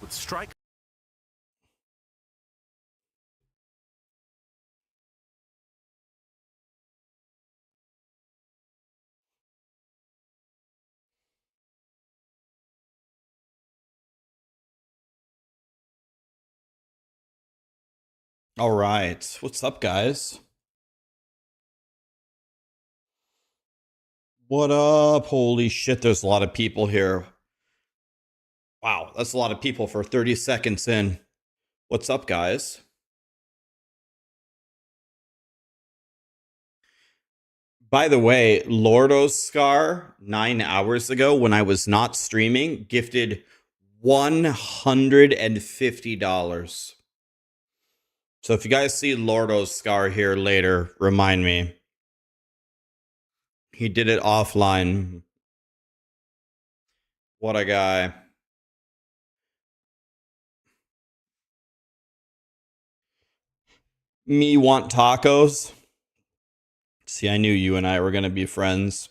with strike. All right. What's up, guys? What up? Holy shit, there's a lot of people here. Wow, that's a lot of people for 30 seconds in. What's up, guys? By the way, Lordo's Scar 9 hours ago when I was not streaming gifted $150. So if you guys see Lordo's Scar here later, remind me. He did it offline. What a guy. Me want tacos? See, I knew you and I were going to be friends.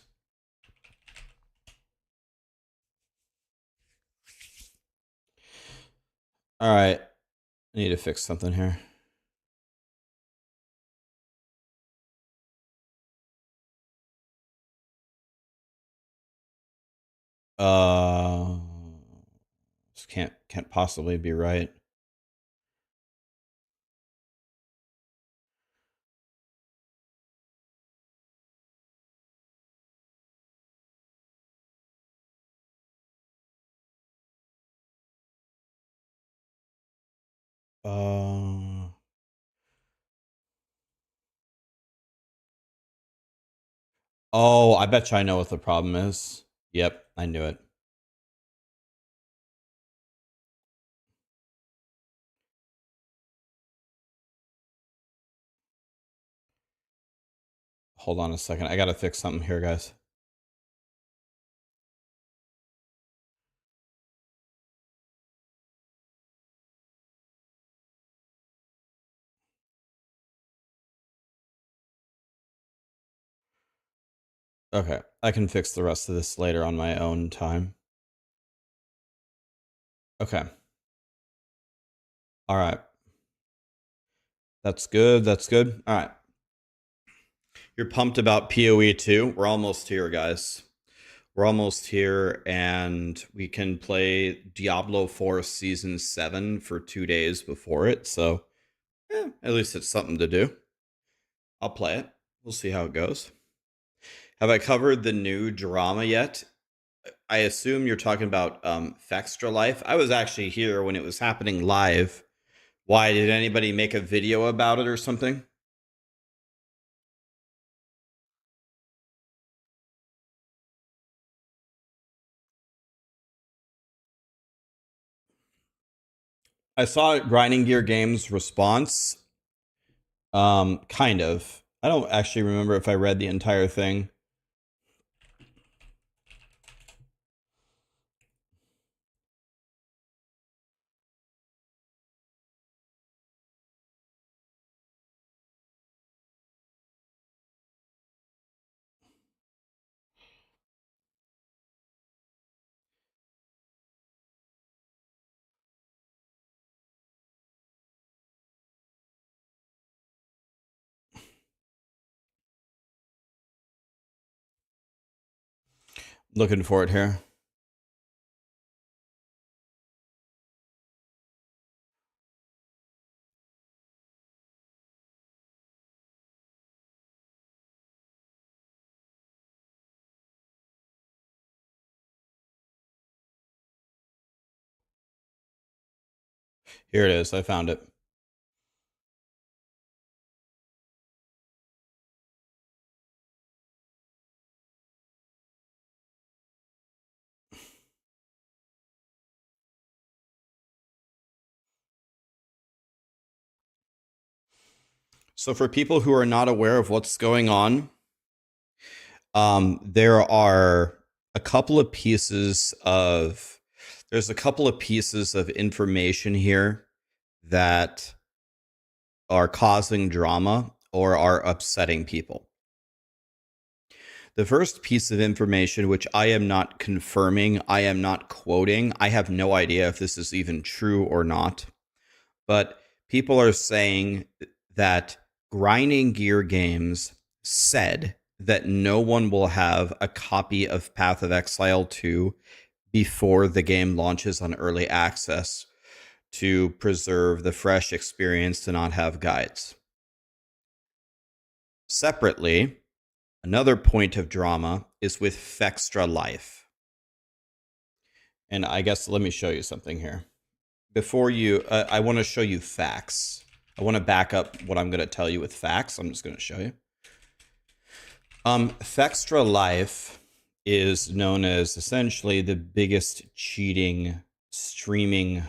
All right. I need to fix something here. This can't possibly be right. Oh, I bet you I know what the problem is. Yep, I knew it. Hold on a second. I gotta fix something here, guys. Okay, I can fix the rest of this later on my own time. Okay. All right. That's good. That's good. All right. You're pumped about POE2? We're almost here, guys. We're almost here, and we can play Diablo 4 Season 7 for 2 days before it, so at least it's something to do. I'll play it. We'll see how it goes. Have I covered the new drama yet? I assume you're talking about Fextra Life. I was actually here when it was happening live. Why, did anybody make a video about it or something? I saw Grinding Gear Games response. Kind of. I don't actually remember if I read the entire thing. Looking for it here. Here it is. I found it. So for people who are not aware of what's going on, there are a couple of pieces of information here that are causing drama or are upsetting people. The first piece of information, which I am not confirming, I am not quoting, I have no idea if this is even true or not, but people are saying that Grinding Gear Games said that no one will have a copy of Path of Exile 2 before the game launches on early access to preserve the fresh experience, to not have guides. Separately, another point of drama is with Fextra Life. And I guess let me show you something here. Before you, I want to show you facts. I want to back up what I'm going to tell you with facts. I'm just going to show you. Fextra Life is known as essentially the biggest cheating streaming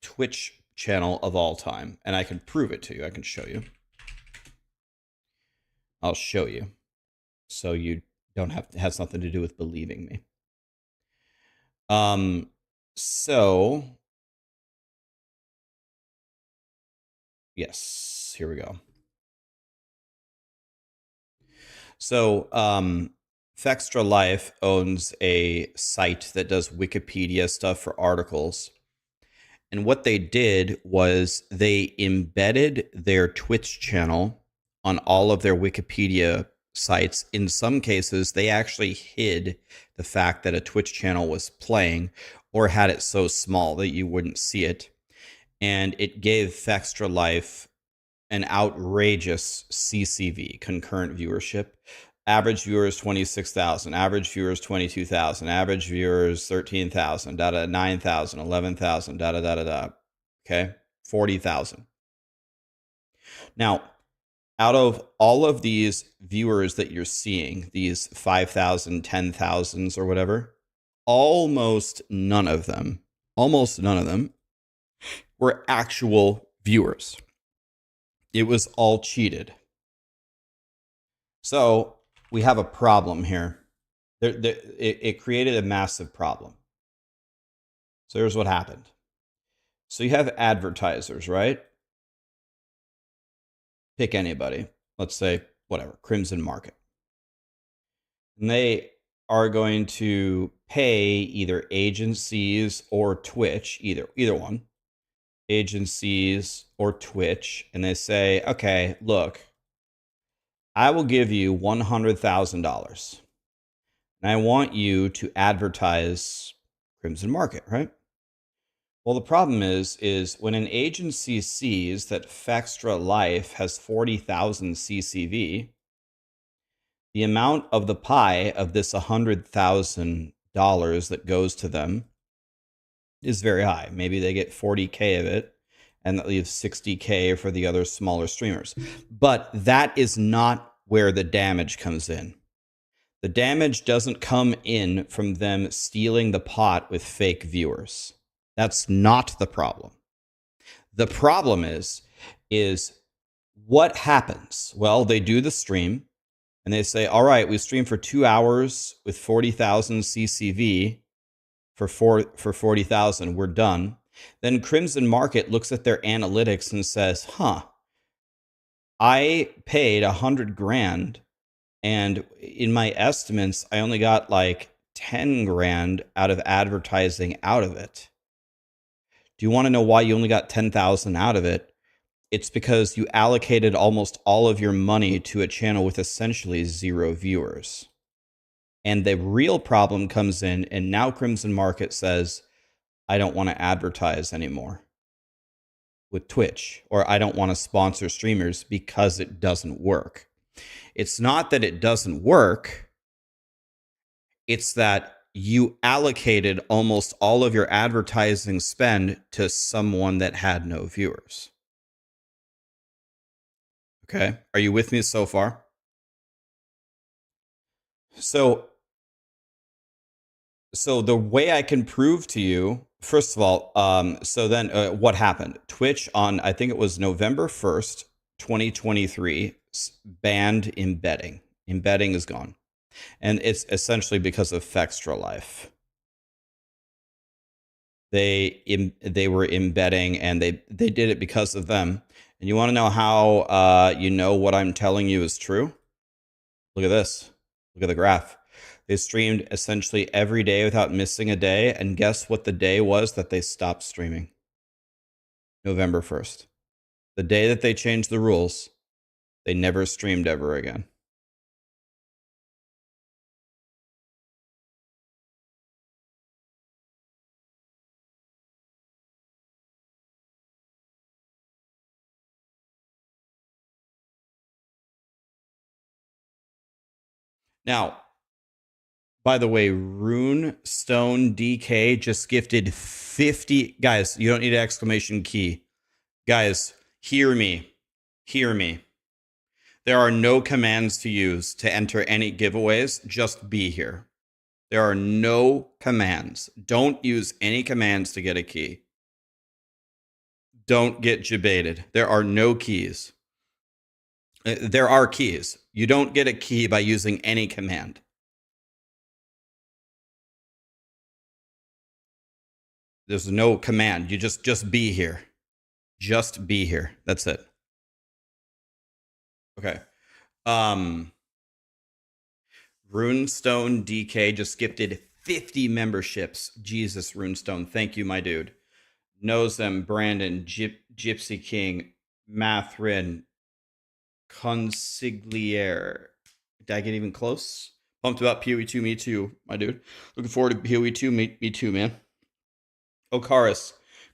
Twitch channel of all time. And I can prove it to you. I can show you. I'll show you. So you don't have to, has nothing to do with believing me. So yes, here we go. So Fextra Life owns a site that does Wikipedia stuff for articles. And what they did was they embedded their Twitch channel on all of their Wikipedia sites. In some cases, they actually hid the fact that a Twitch channel was playing, or had it so small that you wouldn't see it. And it gave Fextra Life an outrageous CCV, concurrent viewership. Average viewers 26,000, average viewers 22,000, average viewers 13,000, 9,000, 11,000, okay, 40,000. Now, out of all of these viewers that you're seeing, these 5,000, 10,000s or whatever, almost none of them were actual viewers. It was all cheated. So we have a problem here. It created a massive problem. So here's what happened. So you have advertisers, right? Pick anybody. Let's say, whatever, Crimson Market. And they are going to pay either agencies or Twitch, either one, agencies or Twitch, and they say, okay, look, I will give you $100,000, and I want you to advertise Crimson Market, right? Well, the problem is when an agency sees that Fextra Life has 40,000 CCV, the amount of the pie of this $100,000 that goes to them is very high. Maybe they get 40K of it, and that leaves 60K for the other smaller streamers. But that is not where the damage comes in. The damage doesn't come in from them stealing the pot with fake viewers. That's not the problem. The problem is what happens? Well, they do the stream, and they say, all right, we streamed for 2 hours with 40,000 CCV for 40,000. We're done. Then Crimson Market looks at their analytics and says, I paid $100,000, and in my estimates, I only got like 10 grand out of advertising out of it. Do you want to know why you only got 10,000 out of it? It's because you allocated almost all of your money to a channel with essentially 0 viewers. And the real problem comes in, and now Crimson Market says, I don't want to advertise anymore with Twitch, or I don't want to sponsor streamers because it doesn't work. It's not that it doesn't work. It's that you allocated almost all of your advertising spend to someone that had no viewers. Okay. Are you with me so far? So the way I can prove to you, first of all, so then what happened? Twitch on, I think it was November 1st, 2023, banned embedding. Embedding is gone. And it's essentially because of Fextra Life. They were embedding, and they did it because of them. And you want to know how you know what I'm telling you is true? Look at this. Look at the graph. They streamed essentially every day without missing a day. And guess what the day was that they stopped streaming? November 1st. The day that they changed the rules, they never streamed ever again. Now, by the way, Runestone DK just gifted 50. Guys, you don't need an exclamation key. Guys, hear me. Hear me. There are no commands to use to enter any giveaways. Just be here. There are no commands. Don't use any commands to get a key. Don't get jebaited. There are no keys. There are keys. You don't get a key by using any command. There's no command. You just be here. Just be here. That's it. Okay. Runestone DK just gifted 50 memberships. Jesus, Runestone. Thank you, my dude. Knows them, Brandon, Gypsy King, Mathrin, Consigliere. Did I get even close? Pumped about POE2, me too, my dude. Looking forward to POE2, me too, man. Okaris,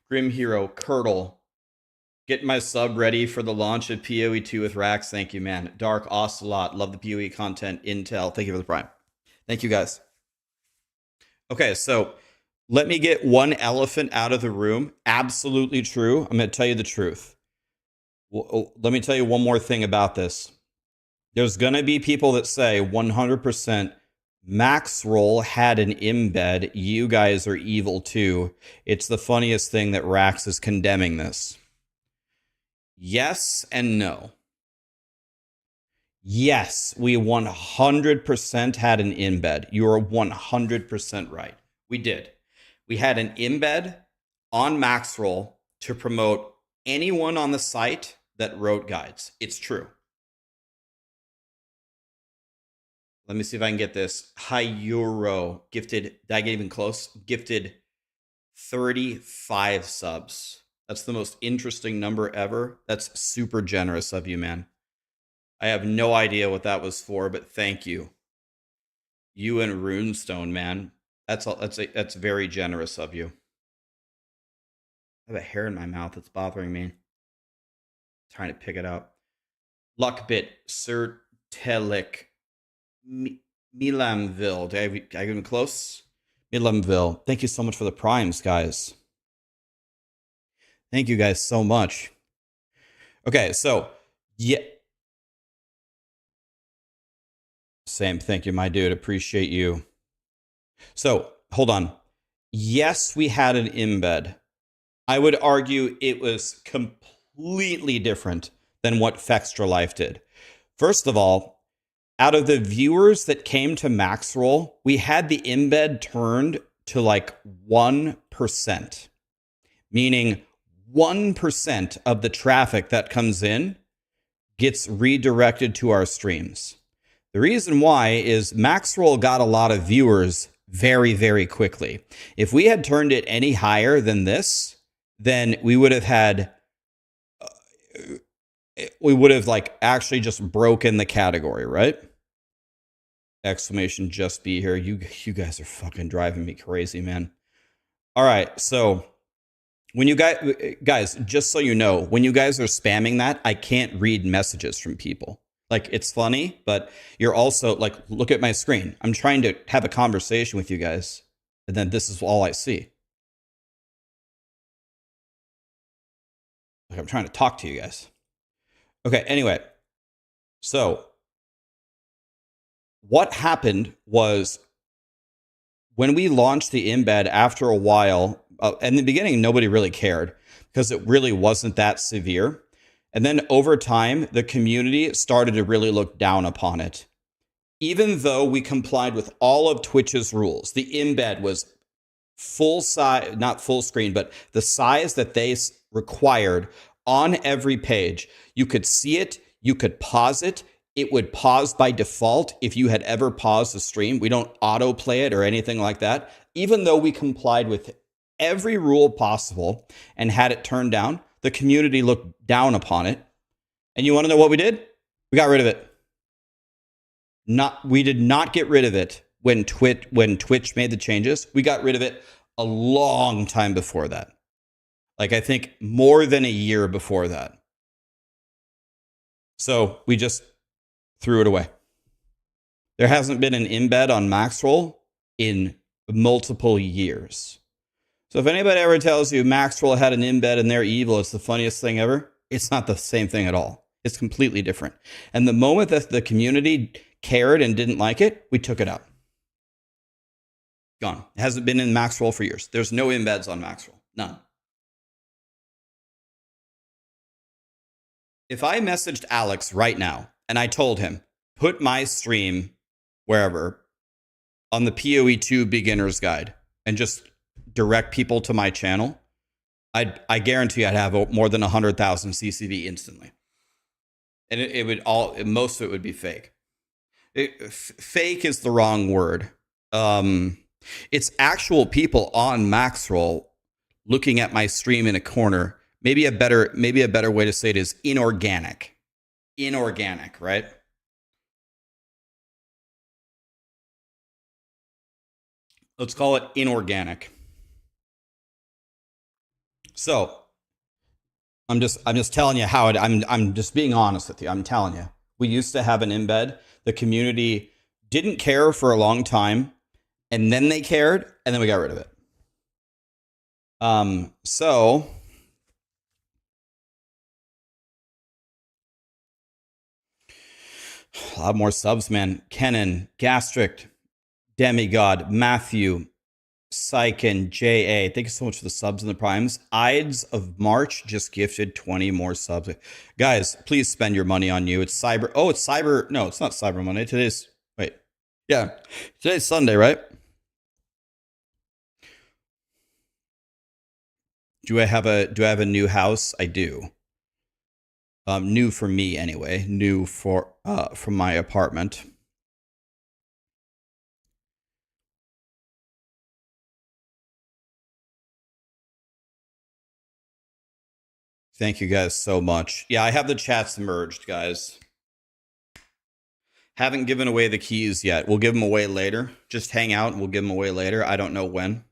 Grim Hero, Curdle. Getting my sub ready for the launch of POE2 with Rax. Thank you, man. Dark Ocelot, love the POE content. Intel, thank you for the prime. Thank you, guys. Okay, so let me get one elephant out of the room. Absolutely true. I'm going to tell you the truth. Let me tell you one more thing about this. There's going to be people that say 100% Maxroll had an embed. You guys are evil too. It's the funniest thing that Rax is condemning this. Yes and no. Yes, we 100% had an embed. You are 100% right. We did. We had an embed on Maxroll to promote anyone on the site that wrote guides. It's true. Let me see if I can get this. Hyuro gifted, did I get even close? Gifted 35 subs. That's the most interesting number ever. That's super generous of you, man. I have no idea what that was for, but thank you. You and Runestone, man. That's very generous of you. I have a hair in my mouth. It's bothering me. I'm trying to pick it up. Luckbit, Sir Telik, Milamville. Did I get him close? Milamville. Thank you so much for the primes, guys. Thank you guys so much. Okay, so yeah. Same. Thank you, my dude. Appreciate you. So hold on. Yes, we had an embed. I would argue it was completely different than what Fextra Life did. First of all, out of the viewers that came to Maxroll, we had the embed turned to like 1%, meaning 1% of the traffic that comes in gets redirected to our streams. The reason why is Maxroll got a lot of viewers very, very quickly. If we had turned it any higher than this, then we would have had, like actually just broken the category, right? Exclamation, just be here. You guys are fucking driving me crazy, man. All right, so when you guys, just so you know, when you guys are spamming that, I can't read messages from people. Like, it's funny, but you're also like, look at my screen. I'm trying to have a conversation with you guys, and then this is all I see. Like, I'm trying to talk to you guys. Okay, anyway, so what happened was when we launched the embed after a while, in the beginning, nobody really cared because it really wasn't that severe. And then over time, the community started to really look down upon it. Even though we complied with all of Twitch's rules, the embed was full size, not full screen, but the size that they required on every page. You could see it, you could pause it, it would pause by default if you had ever paused the stream. We don't autoplay it or anything like that. Even though we complied with every rule possible and had it turned down, the community looked down upon it. And you want to know what we did? We got rid of it. We did not get rid of it when Twitch made the changes. We got rid of it a long time before that. Like, I think more than a year before that. So we just threw it away. There hasn't been an embed on Maxroll in multiple years. So if anybody ever tells you Maxroll had an embed and they're evil, it's the funniest thing ever, it's not the same thing at all. It's completely different. And the moment that the community cared and didn't like it, we took it out. Gone. It hasn't been in Maxroll for years. There's no embeds on Maxroll. None. If I messaged Alex right now and I told him, put my stream wherever on the POE2 beginner's guide and just direct people to my channel, I guarantee I'd have more than 100,000 CCV instantly. And it would most of it would be fake. Fake is the wrong word. It's actual people on Maxroll looking at my stream in a corner. Maybe a better way to say it is inorganic. Inorganic, right? Let's call it inorganic. So I'm just telling you how I'm just being honest with you. I'm telling you. We used to have an embed. The community didn't care for a long time, and then they cared, and then we got rid of it. So a lot more subs, man. Kenan, Gastric, Demigod, Matthew, Syken, J.A. Thank you so much for the subs and the primes. Ides of March just gifted 20 more subs. Guys, please spend your money on you. It's Cyber. Oh, it's Cyber. No, it's not Cyber Monday. Today's. Wait. Yeah. Today's Sunday, right? Do I have a new house? I do. New for me anyway. New for from my apartment. Thank you guys so much. Yeah, I have the chats merged, guys. Haven't given away the keys yet. We'll give them away later. Just hang out and we'll give them away later. I don't know when.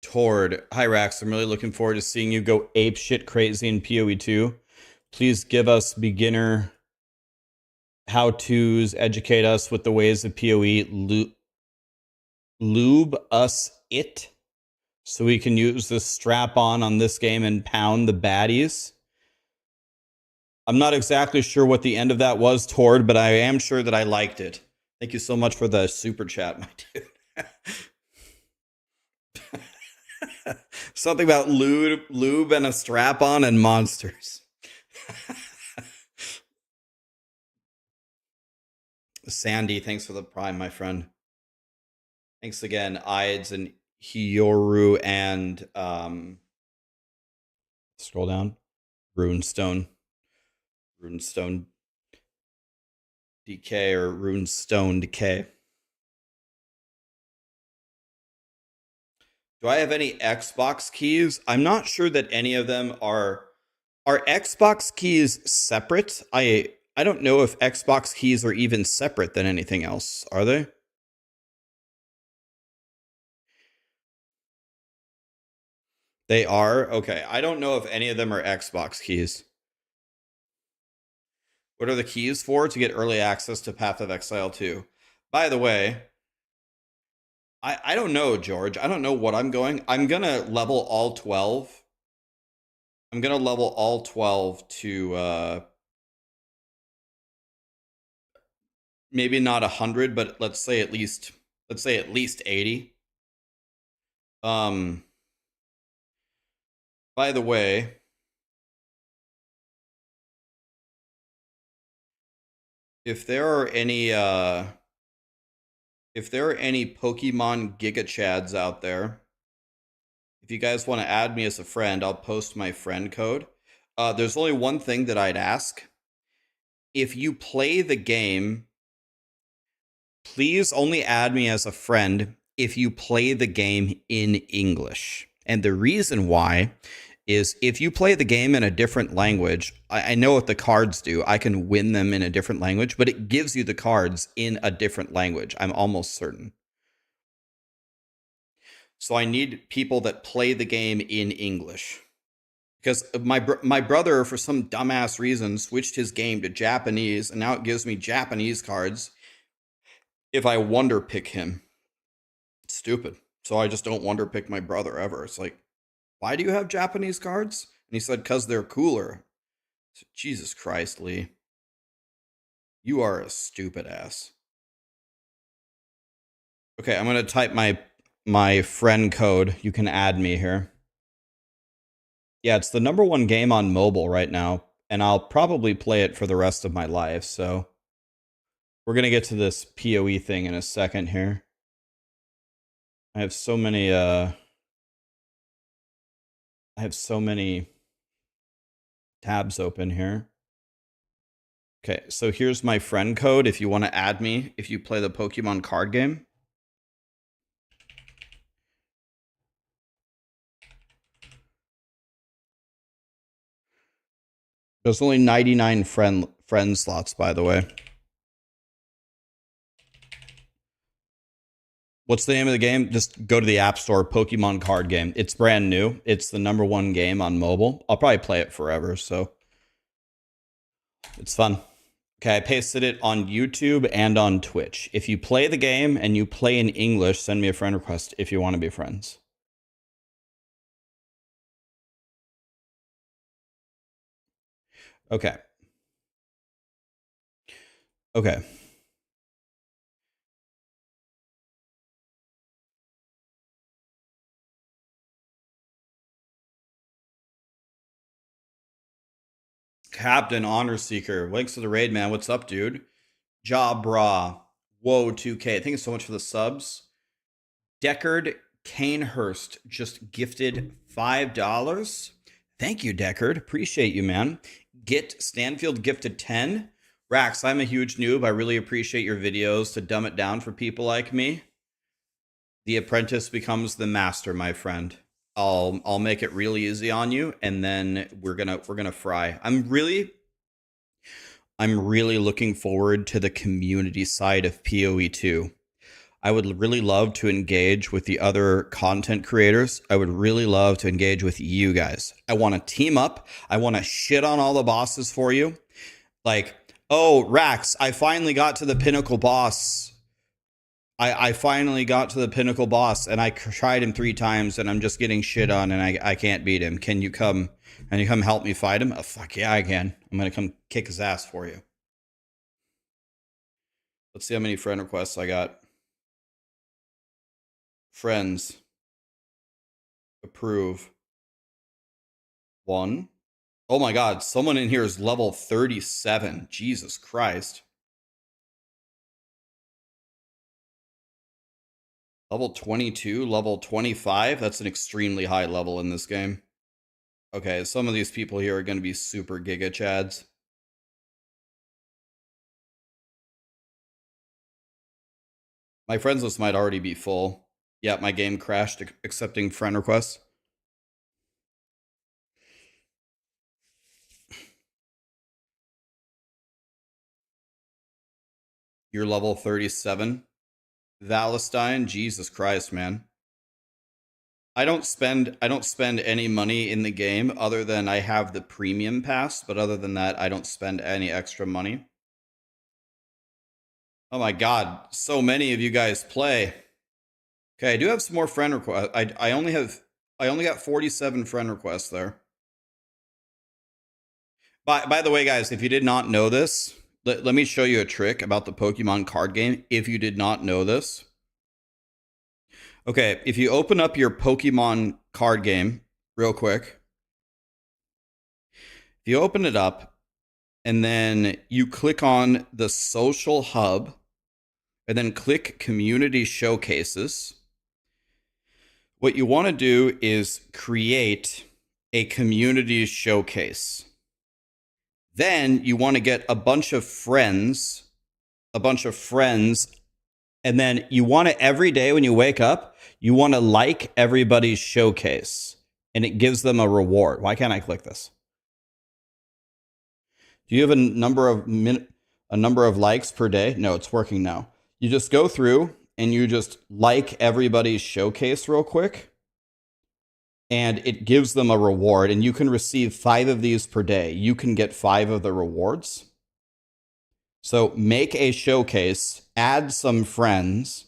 Tord, hi Rax, I'm really looking forward to seeing you go ape shit crazy in POE2. Please give us beginner how-tos, educate us with the ways of POE, lube us it, so we can use the strap-on on this game and pound the baddies. I'm not exactly sure what the end of that was, Tord, but I am sure that I liked it. Thank you so much for the super chat, my dude. Something about lube and a strap-on and monsters. Sandy, thanks for the prime, my friend. Thanks again, Ides and Hioru and scroll down. Runestone DK or Runestone Decay. Do I have any Xbox keys? I'm not sure that any of them are Xbox keys separate. I don't know if Xbox keys are even separate than anything else. Are they? They are? Okay. I don't know if any of them are Xbox keys. What are the keys for? To get early access to Path of Exile 2. By the way, I don't know, George. I don't know what I'm going. I'm going to level all 12. I'm going to level all 12 to maybe not 100, but let's say at least 80. By the way, if there are any Pokemon Giga Chads out there, if you guys want to add me as a friend, I'll post my friend code. There's only one thing that I'd ask. If you play the game, please only add me as a friend if you play the game in English. And the reason why is if you play the game in a different language, I know what the cards do. I can win them in a different language, but it gives you the cards in a different language. I'm almost certain. So I need people that play the game in English. Because my brother, for some dumbass reason, switched his game to Japanese, and now it gives me Japanese cards if I wonder pick him. It's stupid. So I just don't wonder pick my brother ever. It's like, why do you have Japanese cards? And he said, because they're cooler. Said, Jesus Christ, Lee. You are a stupid ass. Okay, I'm going to type my friend code. You can add me here. Yeah, it's the #1 game on mobile right now, and I'll probably play it for the rest of my life, so we're going to get to this POE thing in a second here. I have so many tabs open here. Okay, so here's my friend code if you want to add me if you play the Pokemon card game. There's only 99 friend slots, by the way. What's the name of the game? Just go to the App Store, Pokemon card game. It's brand new. It's the #1 game on mobile. I'll probably play it forever, so it's fun. Okay, I pasted it on YouTube and on Twitch. If you play the game and you play in English, send me a friend request if you want to be friends. Okay. Okay. Captain Honor Seeker. Links to the raid, man. What's up, dude? Jabra. Whoa, 2K. Thank you so much for the subs. Deckard Canehurst just gifted $5. Thank you, Deckard. Appreciate you, man. Git Stanfield gifted 10. Rax, I'm a huge noob. I really appreciate your videos to dumb it down for people like me. The apprentice becomes the master, my friend. I'll make it really easy on you, and then we're gonna fry. I'm really looking forward to the community side of POE2. I would really love to engage with the other content creators. I would really love to engage with you guys. I want to team up. I want to shit on all the bosses for you. Like, oh, Rax, I finally got to the pinnacle boss. I finally got to the pinnacle boss, and I tried him 3 times, and I'm just getting shit on, and I can't beat him. Can you come help me fight him? Oh, fuck yeah, I can. I'm going to come kick his ass for you. Let's see how many friend requests I got. Friends. Approve. 1. Oh my god, someone in here is level 37. Jesus Christ. Level 22, level 25. That's an extremely high level in this game. Okay, some of these people here are going to be super Giga Chads. My friends list might already be full. Yeah, my game crashed accepting friend requests. You're level 37. Valestine, Jesus Christ, man. I don't spend any money in the game other than I have the premium pass, but other than that, I don't spend any extra money. Oh my god, so many of you guys play. Okay, I do have some more friend requests. I only got 47 friend requests there. By the way, guys, if you did not know this, let me show you a trick about the Pokemon card game. If you did not know this. Okay, if you open up your Pokemon card game real quick. If you open it up, and then you click on the social hub, and then click community showcases. What you want to do is create a community showcase. Then you want to get a bunch of friends, and then you want to, every day when you wake up, you want to like everybody's showcase, and it gives them a reward. Why can't I click this? Do you have a number of likes per day? No, it's working now. You just go through and you just like everybody's showcase real quick, and it gives them a reward, and you can receive 5 of these per day. You can get 5 of the rewards. So make a showcase, add some friends,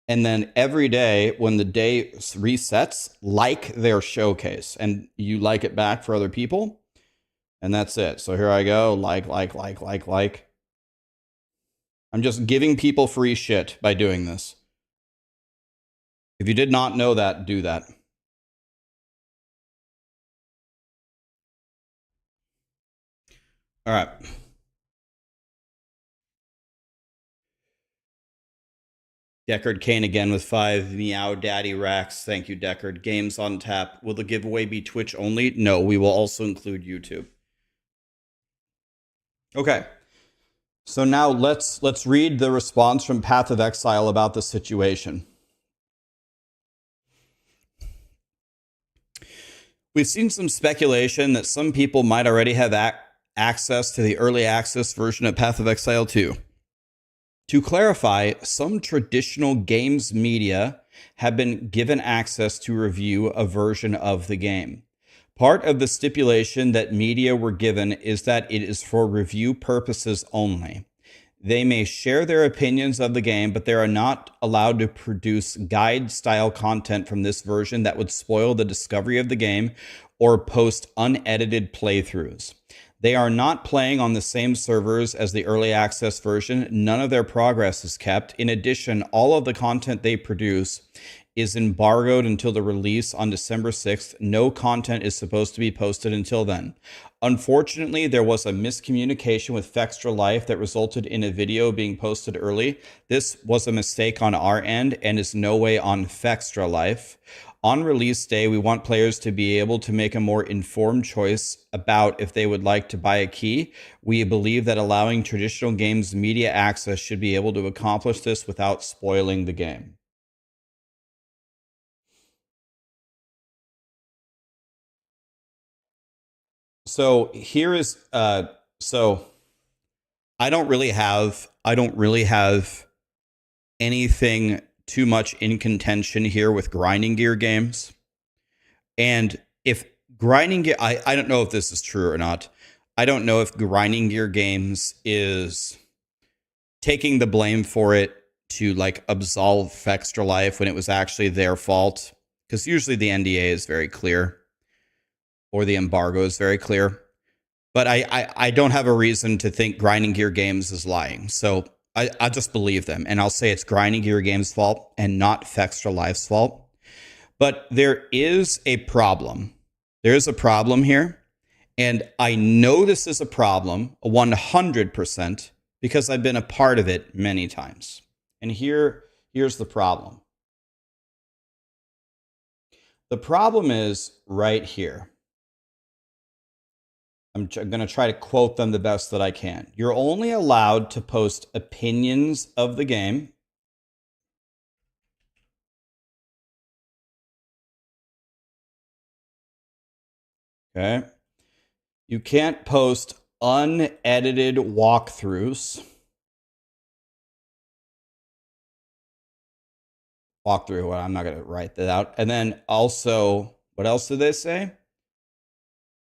and then every day when the day resets, like their showcase, and you like it back for other people, and that's it. So here I go, like. I'm just giving people free shit by doing this. If you did not know that, do that. All right. Deckard Kane again with 5. Meow Daddy Rax. Thank you, Deckard. Games on tap. Will the giveaway be Twitch only? No, we will also include YouTube. Okay. So now let's read the response from Path of Exile about the situation. We've seen some speculation that some people might already have access to the early access version of Path of Exile 2. To clarify, some traditional games media have been given access to review a version of the game. Part of the stipulation that media were given is that it is for review purposes only. They may share their opinions of the game, but they are not allowed to produce guide-style content from this version that would spoil the discovery of the game or post unedited playthroughs. They are not playing on the same servers as the early access version. None of their progress is kept. In addition, all of the content they produce is embargoed until the release on December 6th. No content is supposed to be posted until then. Unfortunately, there was a miscommunication with Fextra Life that resulted in a video being posted early. This was a mistake on our end and is no way on Fextra Life. On release day, we want players to be able to make a more informed choice about if they would like to buy a key. We believe that allowing traditional games media access should be able to accomplish this without spoiling the game. So here is so I don't really have anything too much in contention here with grinding gear games. And if grinding gear, I don't know if this is true or not. I don't know if grinding gear games is taking the blame for it to like absolve Fextra Life when it was actually their fault. Because usually the NDA is very clear, or the embargo is very clear. But I don't have a reason to think Grinding Gear Games is lying. So I just believe them. And I'll say it's Grinding Gear Games' fault and not Fextra Life's fault. But there is a problem. There is a problem here. And I know this is a problem 100% because I've been a part of it many times. And here's the problem. The problem is right here. I'm going to try to quote them the best that I can. You're only allowed to post opinions of the game. Okay. You can't post unedited walkthroughs. Walkthrough, well, I'm not going to write that out. And then also, what else did they say?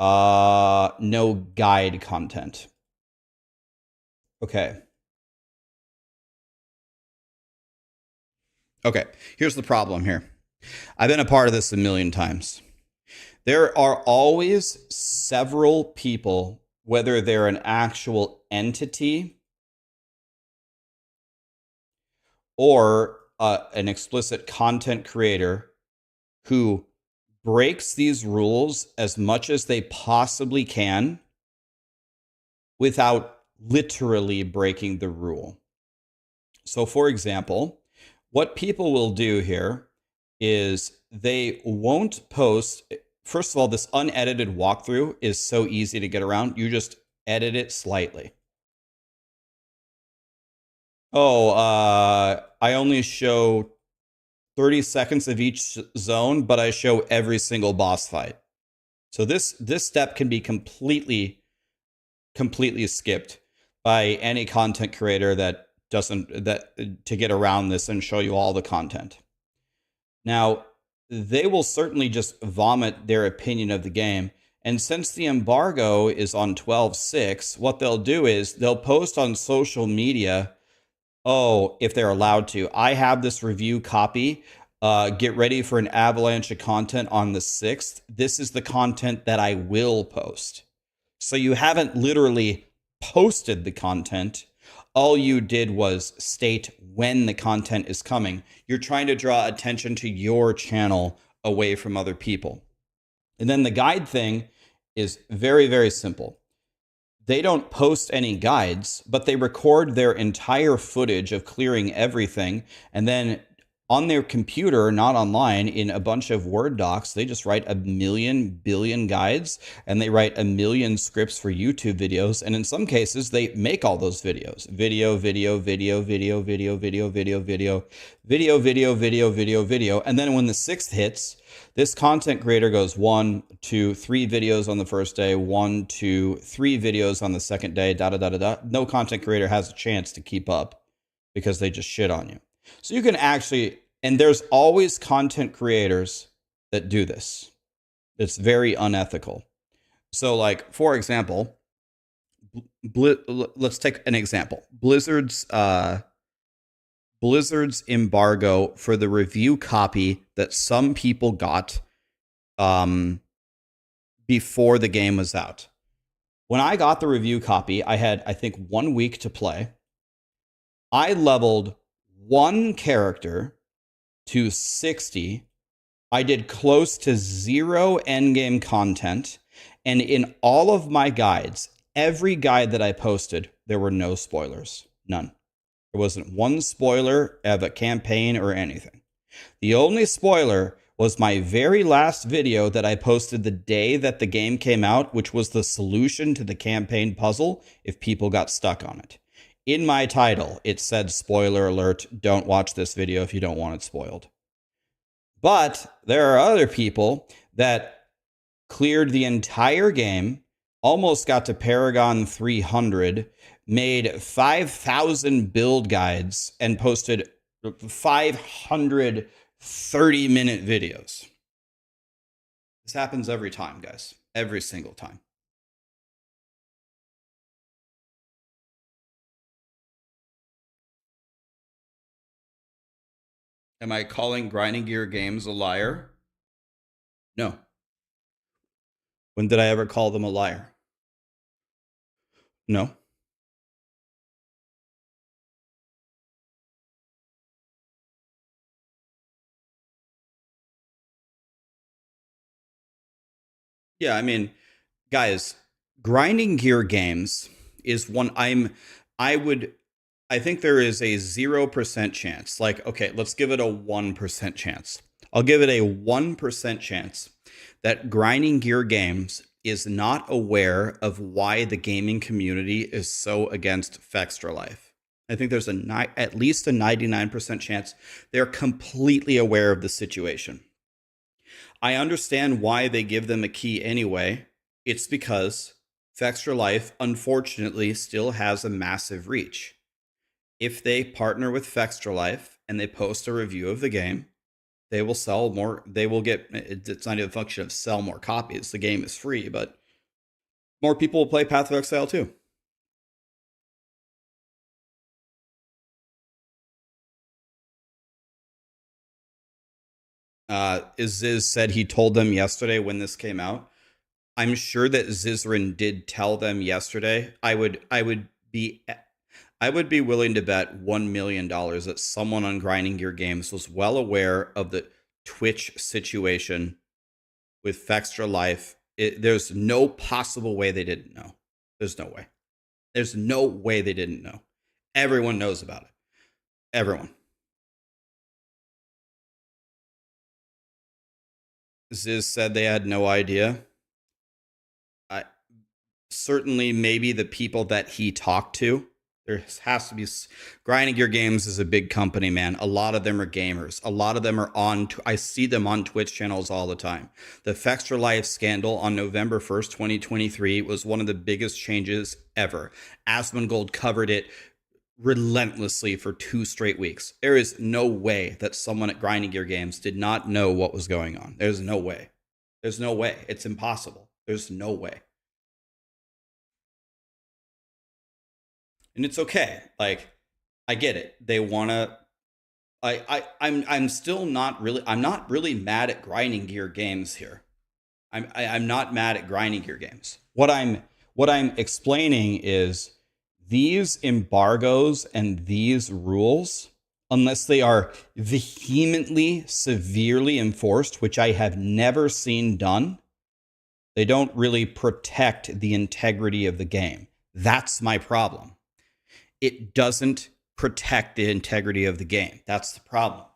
No guide content. Okay. Okay, here's the problem here. I've been a part of this a million times. There are always several people, whether they're an actual entity or an explicit content creator, who breaks these rules as much as they possibly can without literally breaking the rule. So, for example, what people will do here is they won't post. First of all, this unedited walkthrough is so easy to get around. You just edit it slightly. Oh, I only show 30 seconds of each zone, but I show every single boss fight. So this step can be completely skipped by any content creator that doesn't to get around this and show you all the content. Now, they will certainly just vomit their opinion of the game. And since the embargo is on 12/6, what they'll do is they'll post on social media, oh, if they're allowed to, I have this review copy. Get ready for an avalanche of content on the 6th. This is the content that I will post. So you haven't literally posted the content. All you did was state when the content is coming. You're trying to draw attention to your channel away from other people. And then the guide thing is very, very simple. They don't post any guides, but they record their entire footage of clearing everything. And then on their computer, not online, in a bunch of Word docs, they just write a million billion guides, and they write a million scripts for YouTube videos. And in some cases, they make all those videos. Video. And then when the 6th hits, this content creator goes 1, 2, 3 videos on the first day, 1, 2, 3 videos on the second day, No content creator has a chance to keep up because they just shit on you. So you can actually, and there's always content creators that do this. It's very unethical. So, like, for example, let's take an example. Blizzard's embargo for the review copy that some people got before the game was out. When I got the review copy, I had, I think, 1 week to play. I leveled 1 character to 60. I did close to 0 endgame content. And in all of my guides, every guide that I posted, there were no spoilers. None. There wasn't one spoiler of a campaign or anything. The only spoiler was my very last video that I posted the day that the game came out, which was the solution to the campaign puzzle if people got stuck on it. In my title, it said, spoiler alert, don't watch this video if you don't want it spoiled. But there are other people that cleared the entire game, almost got to Paragon 300, made 5,000 build guides, and posted 500 30-minute videos. This happens every time, guys. Every single time. Am I calling Grinding Gear Games a liar? No. When did I ever call them a liar? No. Yeah, I mean, guys, Grinding Gear Games is one I think there is a 0% chance. Like, okay, let's give it a 1% chance. I'll give it a 1% chance that Grinding Gear Games is not aware of why the gaming community is so against Fextra Life. I think there's at least a 99% chance they're completely aware of the situation. I understand why they give them a key anyway. It's because Fextra Life, unfortunately, still has a massive reach. If they partner with Fextra Life and they post a review of the game, they will sell more. They will get, it's not even a function of sell more copies. The game is free, but more people will play Path of Exile too. Ziz said he told them yesterday when this came out. I'm sure that Zizrin did tell them yesterday. I would be willing to bet $1 million that someone on Grinding Gear Games was well aware of the Twitch situation with Fextra Life. There's no possible way they didn't know. There's no way. There's no way they didn't know. Everyone knows about it. Everyone. Ziz said they had no idea. I certainly maybe the people that he talked to. There has to be. Grinding Gear Games is a big company, man. A lot of them are gamers. A lot of them are on. I see them on Twitch channels all the time. The Fextra Life scandal on November 1st, 2023 was one of the biggest changes ever. Asmongold covered it relentlessly for 2 straight weeks. There is no way that someone at Grinding Gear Games did not know what was going on. There's no way. There's no way. It's impossible. There's no way. And it's okay. Like, I get it. They want to. I'm still not really. I'm not really mad at Grinding Gear Games here. I'm not mad at Grinding Gear Games. What I'm explaining is these embargoes and these rules, unless they are vehemently, severely enforced, which I have never seen done, they don't really protect the integrity of the game. That's my problem. It doesn't protect the integrity of the game. That's the problem.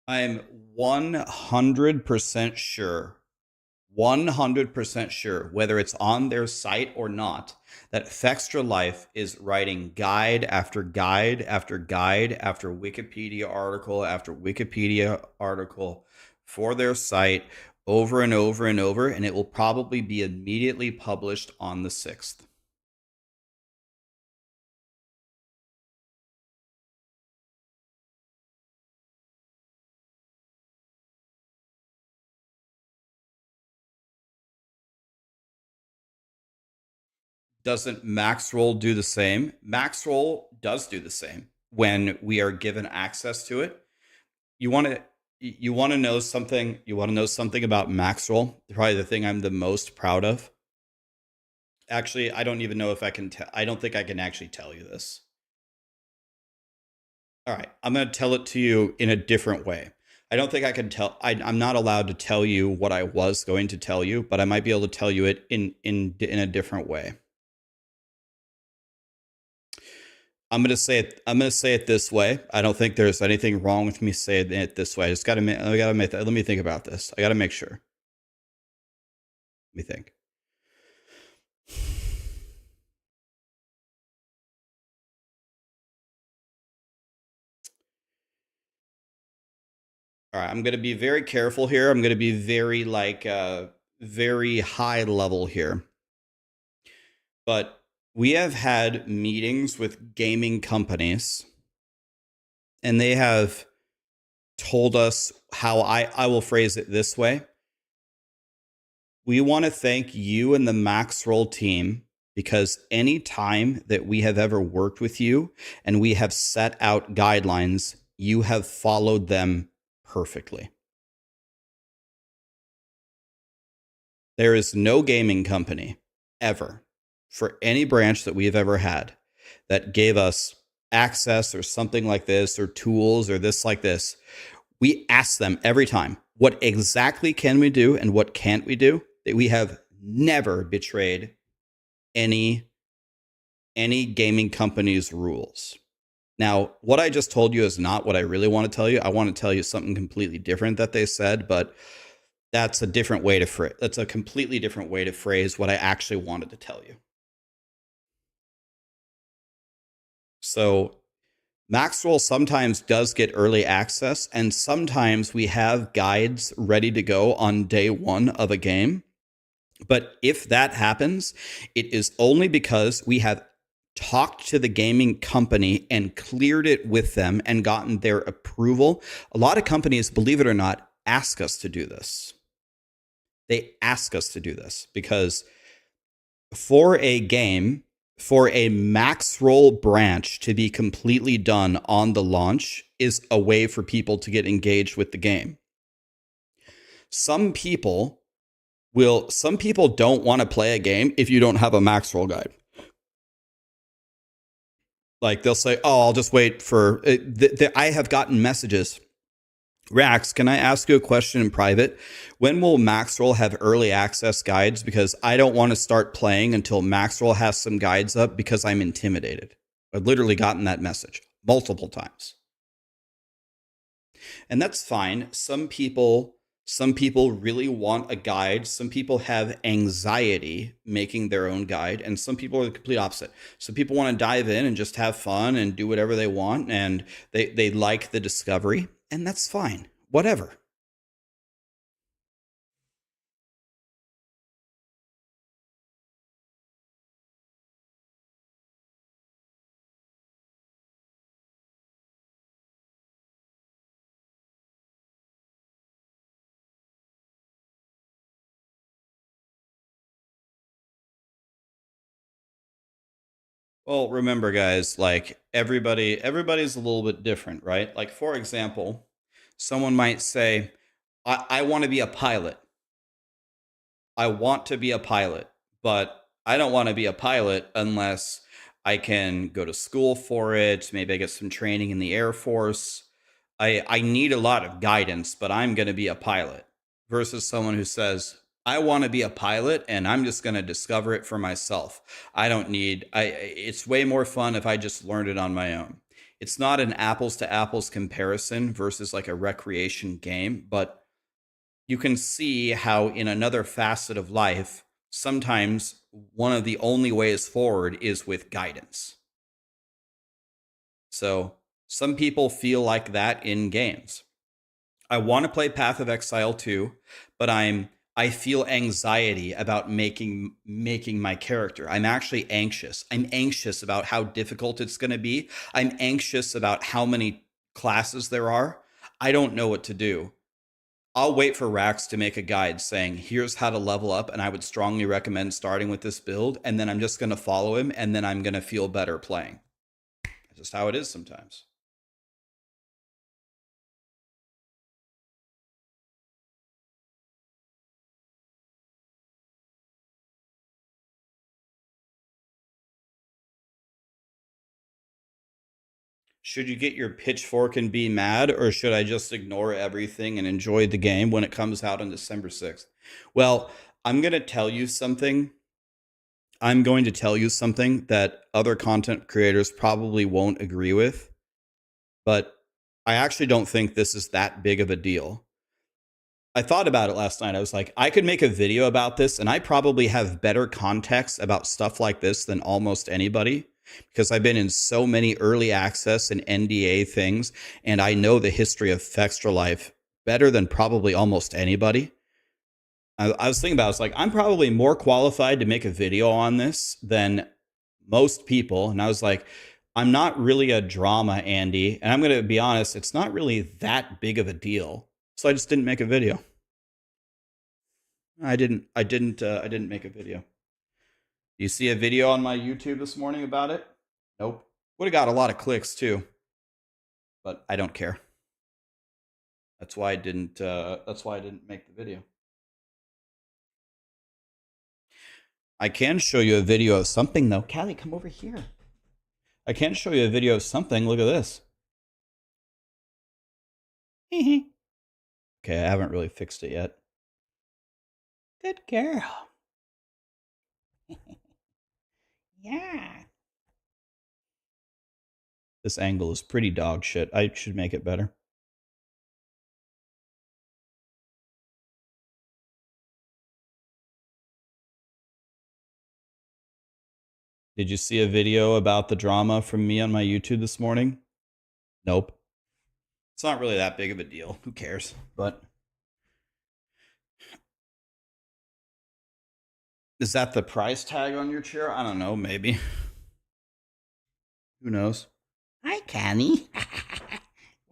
I'm 100% sure 100% sure, whether it's on their site or not, that Fextra Life is writing guide after guide after guide after Wikipedia article for their site over and over and over, and it will probably be immediately published on the 6th. Doesn't Maxroll do the same? Maxroll does do the same when we are given access to it. You want to know something? You want to know something about Maxroll? Probably the thing I'm the most proud of. Actually, I don't even know if I can tell. I don't think I can actually tell you this. All right, I'm going to tell it to you in a different way. I don't think I can tell. I'm not allowed to tell you what I was going to tell you, but I might be able to tell you it in a different way. I'm gonna say it. I'm gonna say it this way. I don't think there's anything wrong with me saying it this way. I just gotta. I gotta make. Let me think about this. I gotta make sure. Let me think. All right. I'm gonna be very careful here. I'm gonna be very very high level here. But we have had meetings with gaming companies, and they have told us how I will phrase it this way. We want to thank you and the Maxroll team because any time that we have ever worked with you and we have set out guidelines, you have followed them perfectly. There is no gaming company ever for any branch that we have ever had that gave us access or something like this or tools or this like this. We ask them every time, what exactly can we do and what can't we do? That we have never betrayed any gaming company's rules. Now, what I just told you is not what I really want to tell you. I want to tell you something completely different that they said, but that's a different way to phrase. That's a completely different way to phrase what I actually wanted to tell you. So Maxroll sometimes does get early access, and sometimes we have guides ready to go on day one of a game. But if that happens, it is only because we have talked to the gaming company and cleared it with them and gotten their approval. A lot of companies, believe it or not, ask us to do this. They ask us to do this because for a game, for a Maxroll branch to be completely done on the launch is a way for people to get engaged with the game. Some people don't want to play a game if you don't have a Maxroll guide. Like they'll say, "Oh, I'll just wait for." I have gotten messages. Rax, can I ask you a question in private? When will Maxroll have early access guides? Because I don't want to start playing until Maxroll has some guides up because I'm intimidated. I've literally gotten that message multiple times. And that's fine. Some people really want a guide. Some people have anxiety making their own guide, and some people are the complete opposite. Some people want to dive in and just have fun and do whatever they want, and they like the discovery, and that's fine. Whatever. Well, remember, guys, like everybody's a little bit different, right? Like, for example, someone might say, I want to be a pilot. I want to be a pilot, but I don't want to be a pilot unless I can go to school for it. Maybe I get some training in the Air Force. I need a lot of guidance, but I'm going to be a pilot versus someone who says, I want to be a pilot and I'm just going to discover it for myself. It's way more fun if I just learned it on my own. It's not an apples to apples comparison versus like a recreation game, but you can see how in another facet of life, sometimes one of the only ways forward is with guidance. So some people feel like that in games. I want to play Path of Exile 2, but I feel anxiety about making my character. I'm actually anxious. I'm anxious about how difficult it's going to be. I'm anxious about how many classes there are. I don't know what to do. I'll wait for Rax to make a guide saying, here's how to level up, and I would strongly recommend starting with this build, and then I'm just going to follow him, and then I'm going to feel better playing. That's just how it is sometimes. Should you get your pitchfork and be mad, or should I just ignore everything and enjoy the game when it comes out on December 6th? Well, I'm going to tell you something. I'm going to tell you something that other content creators probably won't agree with, but I actually don't think this is that big of a deal. I thought about it last night. I was like, I could make a video about this, and I probably have better context about stuff like this than almost anybody because I've been in so many early access and NDA things, and I know the history of Extra Life better than probably almost anybody. I was thinking about it, I was like, I'm probably more qualified to make a video on this than most people. And I was like, I'm not really a drama, Andy. And I'm going to be honest, it's not really that big of a deal. So I just didn't make a video. I didn't make a video. Do you see a video on my YouTube this morning about it? Nope. Would have got a lot of clicks too, but I don't care. That's why I didn't. That's why I didn't make the video. I can show you a video of something though. Callie, come over here. I can show you a video of something. Look at this. Okay, I haven't really fixed it yet. Good girl. Yeah. This angle is pretty dog shit. I should make it better. Did you see a video about the drama from me on my YouTube this morning? Nope. It's not really that big of a deal. Who cares? But is that the price tag on your chair? I don't know. Maybe. Who knows? Hi, Connie.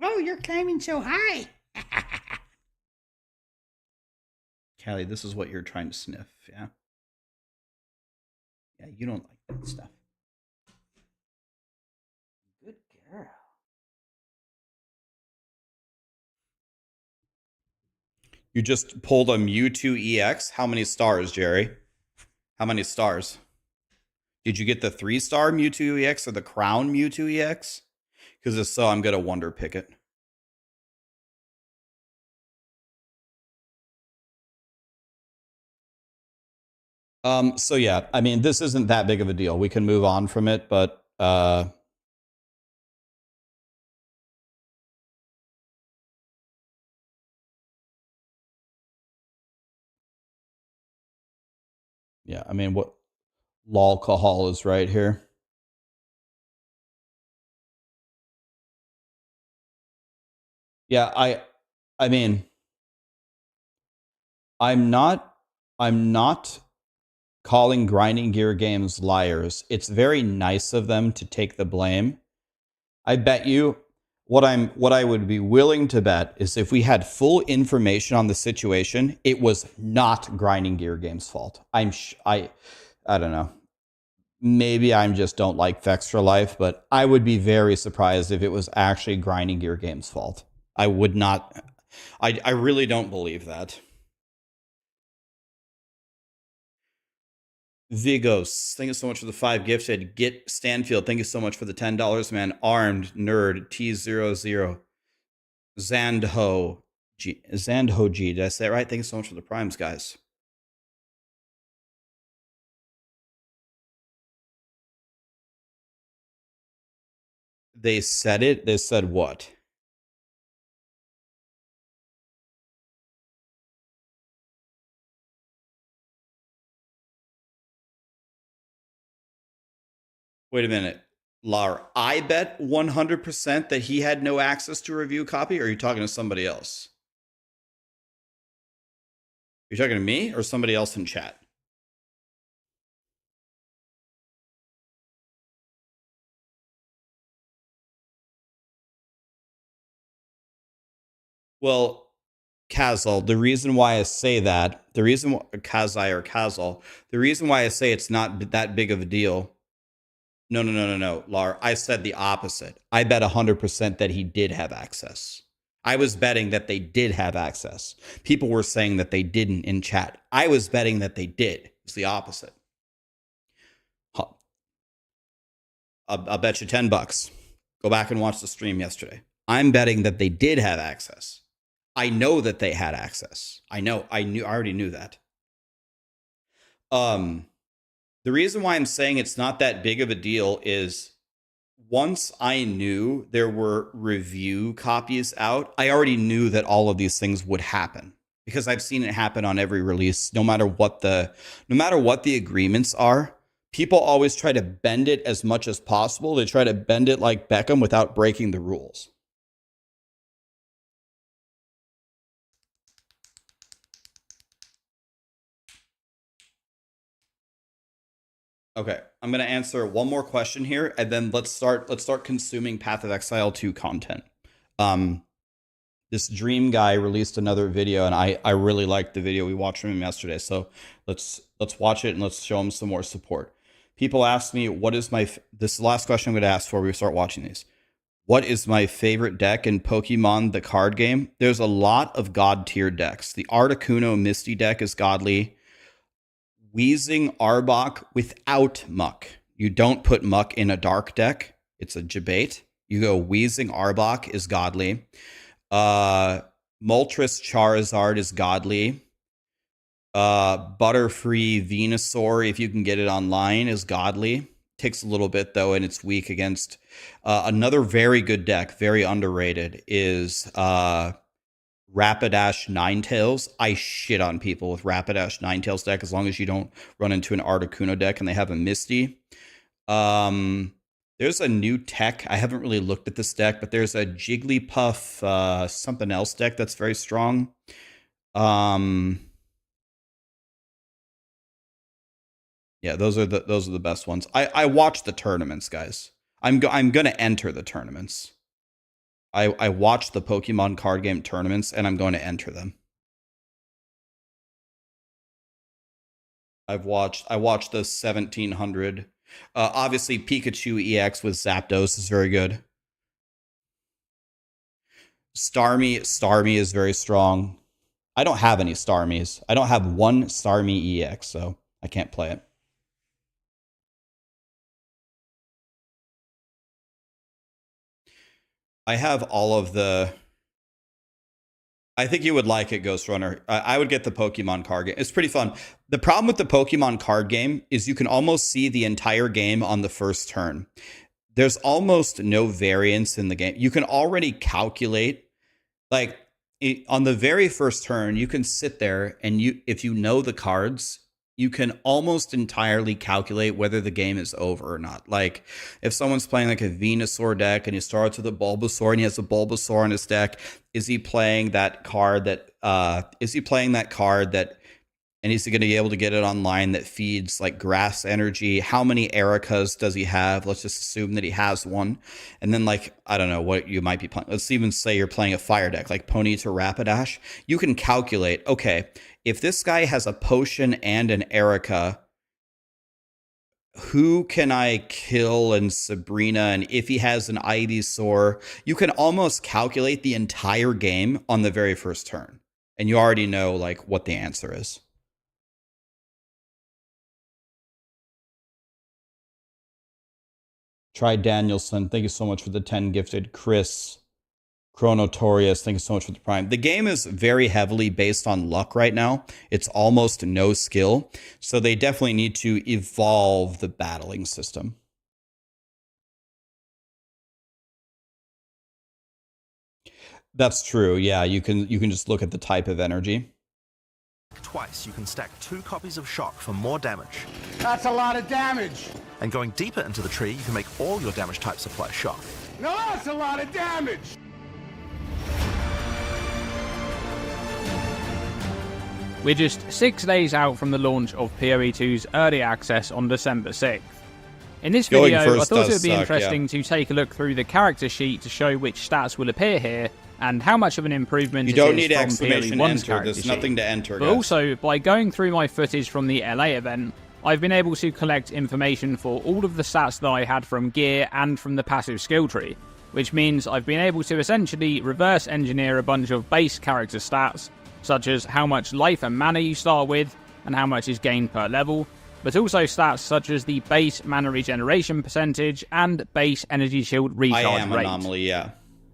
Whoa, you're climbing so high. Callie, this is what you're trying to sniff, yeah? Yeah, you don't like that stuff. Good girl. You just pulled a Mewtwo EX. How many stars, Jerry? How many stars? Did you get the 3-star Mewtwo EX or the Crown Mewtwo EX? Because if so, I'm going to wonder pick it. So yeah, I mean, this isn't that big of a deal. We can move on from it, but yeah, I mean, what lolcohol is right here. Yeah, I mean, I'm not calling grinding gear games liars. It's very nice of them to take the blame. I bet you what I would be willing to bet is if we had full information on the situation, it was not grinding gear game's fault. I don't know. Maybe I just don't like Vex for Life, but I would be very surprised if it was actually grinding gear game's fault. I would not. I really don't believe that. Vigos, thank you so much for the 5 gifted. Get Stanfield, thank you so much for the $10, man. Armed Nerd T00. Zandho G. Did I say it right? Thank you so much for the primes, guys. They said it. They said what? Wait a minute. Lar, I bet 100% that he had no access to a review copy, or are you talking to somebody else? You're talking to me or somebody else in chat? Well, Kazal, the reason why I say that, the reason why Kazai or Kazal, the reason why I say it's not that big of a deal. No, Lar. I said the opposite. I bet 100% that he did have access. I was betting that they did have access. People were saying that they didn't in chat. I was betting that they did. It's the opposite. I'll bet you $10. Go back and watch the stream yesterday. I'm betting that they did have access. I know that they had access. I already knew that. The reason why I'm saying it's not that big of a deal is once I knew there were review copies out, I already knew that all of these things would happen because I've seen it happen on every release. No matter what the agreements are, people always try to bend it as much as possible. They try to bend it like Beckham without breaking the rules. Okay, I'm going to answer one more question here, and then let's start consuming Path of Exile 2 content. This Dream guy released another video, and I really liked the video. We watched from him yesterday, so let's watch it and let's show him some more support. People ask me, what is my this is the last question I'm going to ask before we start watching these. What is my favorite deck in Pokemon the card game? There's a lot of god tier decks. The Articuno Misty deck is godly. Wheezing Arbok without Muck. You don't put Muck in a dark deck. It's a debate. You go Wheezing Arbok is godly. Moltres Charizard is godly. Butterfree Venusaur, if you can get it online, is godly. Takes a little bit though, and it's weak against another very good deck, very underrated, is Rapidash Ninetales. I shit on people with Rapidash Ninetales deck as long as you don't run into an Articuno deck and they have a Misty. There's a new tech. I haven't really looked at this deck, but there's a Jigglypuff something else deck that's very strong. Yeah, those are the best ones. I watch the tournaments, guys. I'm gonna enter the tournaments. I watch the Pokemon card game tournaments, and I'm going to enter them. I watched the 1700. Obviously, Pikachu EX with Zapdos is very good. Starmie is very strong. I don't have any Starmies. I don't have one Starmie EX, so I can't play it. I have all of the... I think you would like it, Ghost Runner. I would get the Pokemon card game. It's pretty fun. The problem with the Pokemon card game is you can almost see the entire game on the first turn. There's almost no variance in the game. You can already calculate, like, on the very first turn, you can sit there and if you know the cards, you can almost entirely calculate whether the game is over or not. Like, if someone's playing like a Venusaur deck and he starts with a Bulbasaur and he has a Bulbasaur in his deck, is he playing that card that, and is he going to be able to get it online that feeds like grass energy? How many Ericas does he have? Let's just assume that he has one. And then, like, I don't know what you might be playing. Let's even say you're playing a fire deck, like Ponyta Rapidash. You can calculate, okay, if this guy has a potion and an Erica, who can I kill in Sabrina? And if he has an Ivysaur, you can almost calculate the entire game on the very first turn. And you already know, like, what the answer is. Try Danielson. Thank you so much for the 10 gifted. Chris. Chronotorius, thank you so much for the prime. The game is very heavily based on luck right now. It's almost no skill. So they definitely need to evolve the battling system. That's true. Yeah, you can just look at the type of energy. Twice, you can stack 2 copies of Shock for more damage. That's a lot of damage! And going deeper into the tree, you can make all your damage types apply Shock. No, that's a lot of damage! We're just 6 days out from the launch of POE2's early access on December 6th. In this video, I thought it would be interesting to take a look through the character sheet to show which stats will appear here and how much of an improvement it is from POE1's character sheet. There's nothing to enter, but also, by going through my footage from the LA event, I've been able to collect information for all of the stats that I had from gear and from the passive skill tree, which means I've been able to essentially reverse engineer a bunch of base character stats, such as how much life and mana you start with, and how much is gained per level, but also stats such as the base mana regeneration percentage and base energy shield recharge rate. Anomaly, yeah.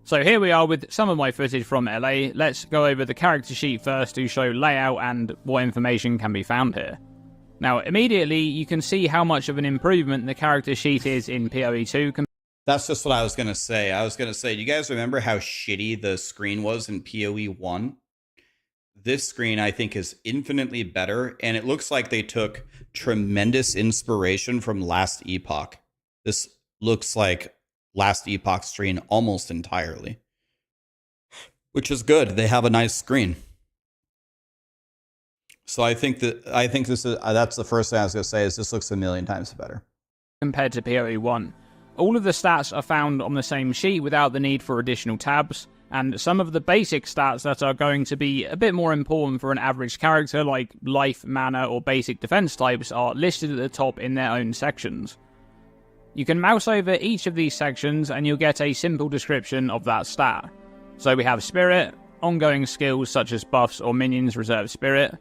So here we are with some of my footage from LA. Let's go over the character sheet first to show layout and what information can be found here. Now, immediately you can see how much of an improvement the character sheet is in POE2. That's just what I was going to say. Do you guys remember how shitty the screen was in POE1? This screen, I think, is infinitely better, and it looks like they took tremendous inspiration from Last Epoch. This looks like Last Epoch screen almost entirely, which is good. They have a nice screen. So I think this is that's the first thing I was going to say is this looks a million times better compared to POE1. All of the stats are found on the same sheet without the need for additional tabs, and some of the basic stats that are going to be a bit more important for an average character, like life, mana, or basic defense types, are listed at the top in their own sections. You can mouse over each of these sections and you'll get a simple description of that stat. So we have Spirit, ongoing skills such as buffs or minions reserve Spirit.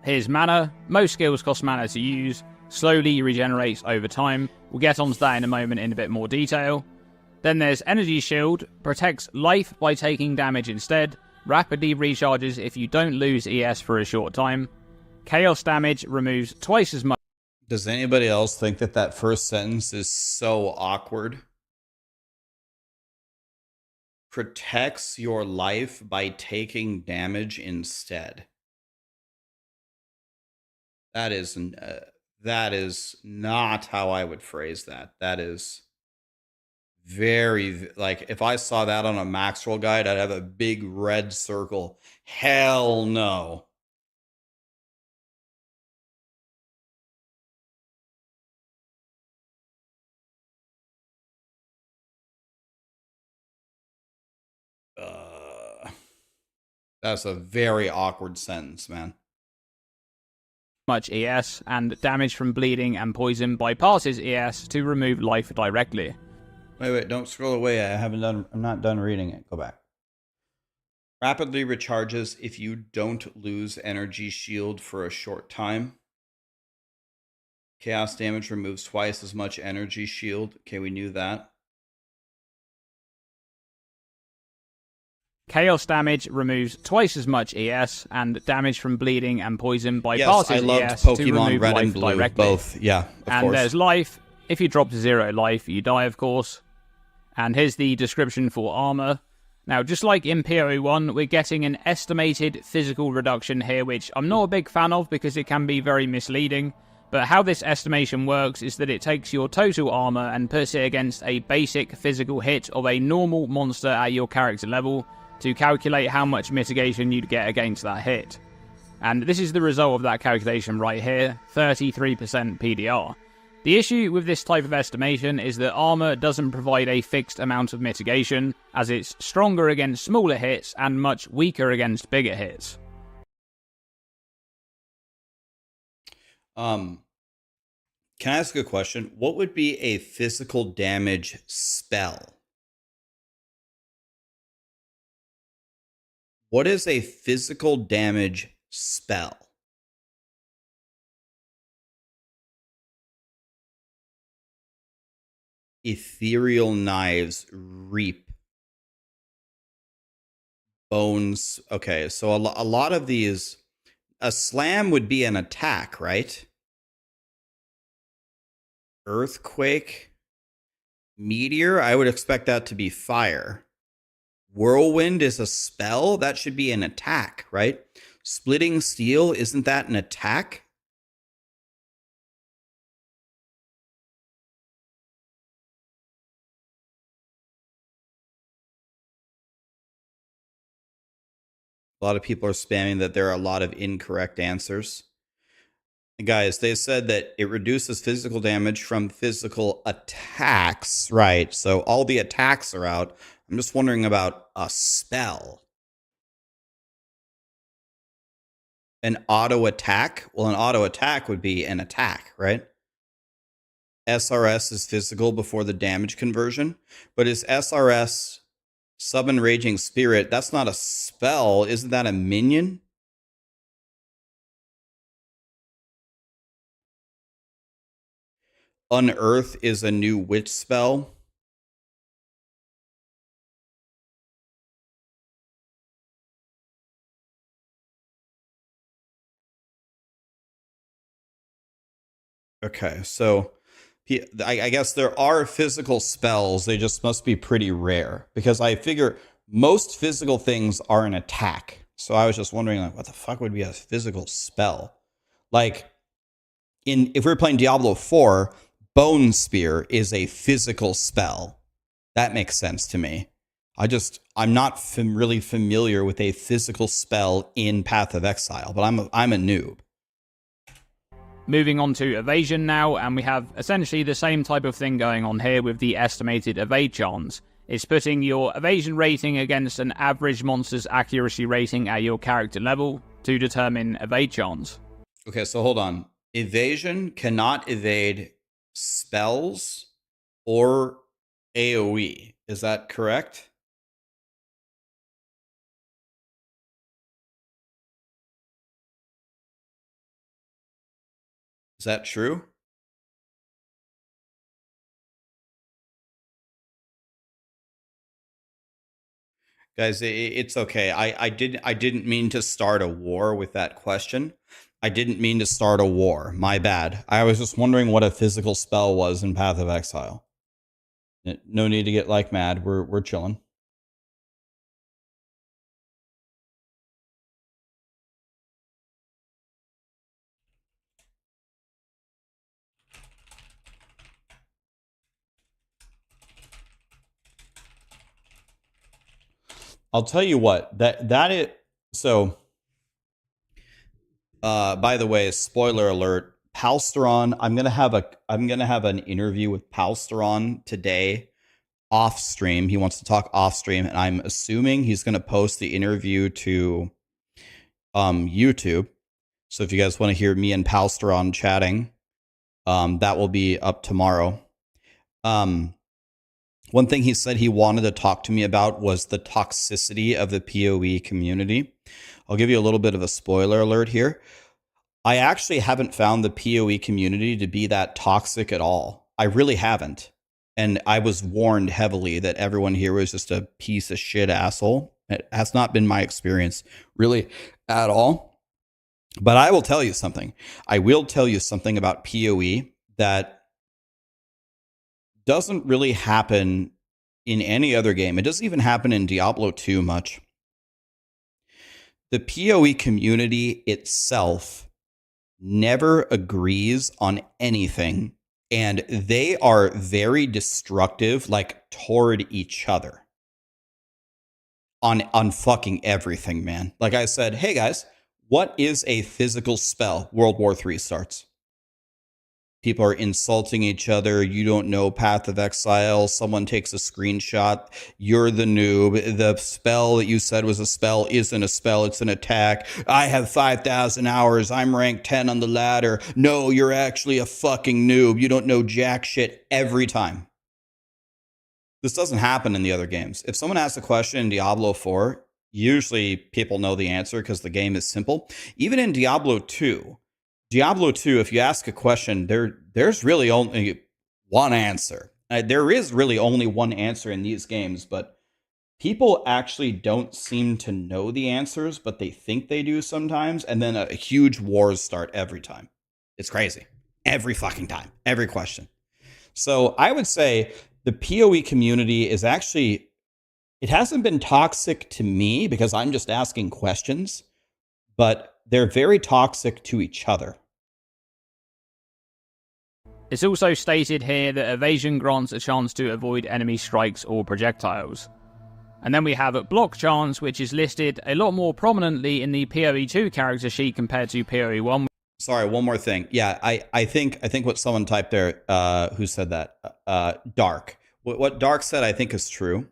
Here's mana, most skills cost mana to use, slowly regenerates over time. We'll get onto that in a moment in a bit more detail. Then there's Energy Shield, protects life by taking damage instead, rapidly recharges if you don't lose ES for a short time. Chaos damage removes twice as much. Does anybody else think that that first sentence is so awkward? Protects your life by taking damage instead. That is not how I would phrase that. That is very, like, if I saw that on a Maxroll guide, I'd have a big red circle. Hell no. That's a very awkward sentence, man. Much ES, and damage from bleeding and poison bypasses ES to remove life directly. Wait, don't scroll away. I'm not done reading it. Go back. Rapidly recharges if you don't lose energy shield for a short time. Chaos damage removes twice as much energy shield. Okay, we knew that. Chaos damage removes twice as much ES, and damage from bleeding and poison bypasses Yes, I loved ES to Pokemon remove Red life and Blue, directly. both. Yeah, of and course. There's life. If you drop to 0 life, you die, of course. And here's the description for armor. Now, just like in POE1, we're getting an estimated physical reduction here, which I'm not a big fan of because it can be very misleading. But how this estimation works is that it takes your total armor and puts it against a basic physical hit of a normal monster at your character level to calculate how much mitigation you'd get against that hit. And this is the result of that calculation right here, 33% PDR. The issue with this type of estimation is that armor doesn't provide a fixed amount of mitigation, as it's stronger against smaller hits and much weaker against bigger hits. Can I ask a question? What would be a physical damage spell? What is a physical damage spell? Ethereal Knives, Reap, Bones. Okay, so a lot of these, a slam would be an attack, right? Earthquake, Meteor, I would expect that to be fire. Whirlwind is a spell, that should be an attack, right? Splitting Steel, isn't that an attack? A lot of people are spamming that there are a lot of incorrect answers. Guys, they said that it reduces physical damage from physical attacks, right? So all the attacks are out. I'm just wondering about a spell. An auto attack? Well, an auto attack would be an attack, right? SRS is physical before the damage conversion, but is SRS Summon Raging Spirit? That's not a spell. Isn't that a minion? Unearth is a new witch spell. Okay, so I guess there are physical spells. They just must be pretty rare because I figure most physical things are an attack. So I was just wondering, like, what the fuck would be a physical spell? Like, if we're playing Diablo 4, Bone Spear is a physical spell. That makes sense to me. I'm not really familiar with a physical spell in Path of Exile, but I'm a noob. Moving on to evasion now, and we have essentially the same type of thing going on here with the estimated evade chance. It's putting your evasion rating against an average monster's accuracy rating at your character level to determine evade chance. Okay, so hold on. Evasion cannot evade spells or AoE. Is that correct? Is that true? Guys, it's okay. I didn't mean to start a war with that question. I didn't mean to start a war. My bad. I was just wondering what a physical spell was in Path of Exile. No need to get like mad. We're chilling. I'll tell you what, that it so by the way, spoiler alert, Palsteron, I'm gonna have an interview with Palsteron today off stream. He wants to talk off stream, and I'm assuming he's gonna post the interview to YouTube. So if you guys want to hear me and Palsteron chatting, that will be up tomorrow. One thing he said he wanted to talk to me about was the toxicity of the PoE community. I'll give you a little bit of a spoiler alert here. I actually haven't found the PoE community to be that toxic at all. I really haven't. And I was warned heavily that everyone here was just a piece of shit asshole. It has not been my experience really at all. But I will tell you something. I will tell you something about PoE that doesn't really happen in any other game. It doesn't even happen in Diablo 2 much. The PoE community itself never agrees on anything, and they are very destructive, like toward each other on fucking everything, man. Like I said, hey guys, what is a physical spell? World War III starts. People are insulting each other. You don't know Path of Exile. Someone takes a screenshot. You're the noob. The spell that you said was a spell isn't a spell. It's an attack. I have 5,000 hours. I'm ranked 10 on the ladder. No, you're actually a fucking noob. You don't know jack shit every time. This doesn't happen in the other games. If someone asks a question in Diablo 4, usually people know the answer because the game is simple. Even in Diablo 2, if you ask a question, there's really only one answer. There is really only one answer in these games, but people actually don't seem to know the answers, but they think they do sometimes, and then a huge wars start every time. It's crazy. Every fucking time. Every question. So I would say the PoE community is actually, it hasn't been toxic to me because I'm just asking questions, but they're very toxic to each other. It's also stated here that evasion grants a chance to avoid enemy strikes or projectiles. And then we have block chance, which is listed a lot more prominently in the POE2 character sheet compared to POE1. Sorry, one more thing. Yeah, I think what someone typed there, who said that, Dark. What Dark said, I think is true.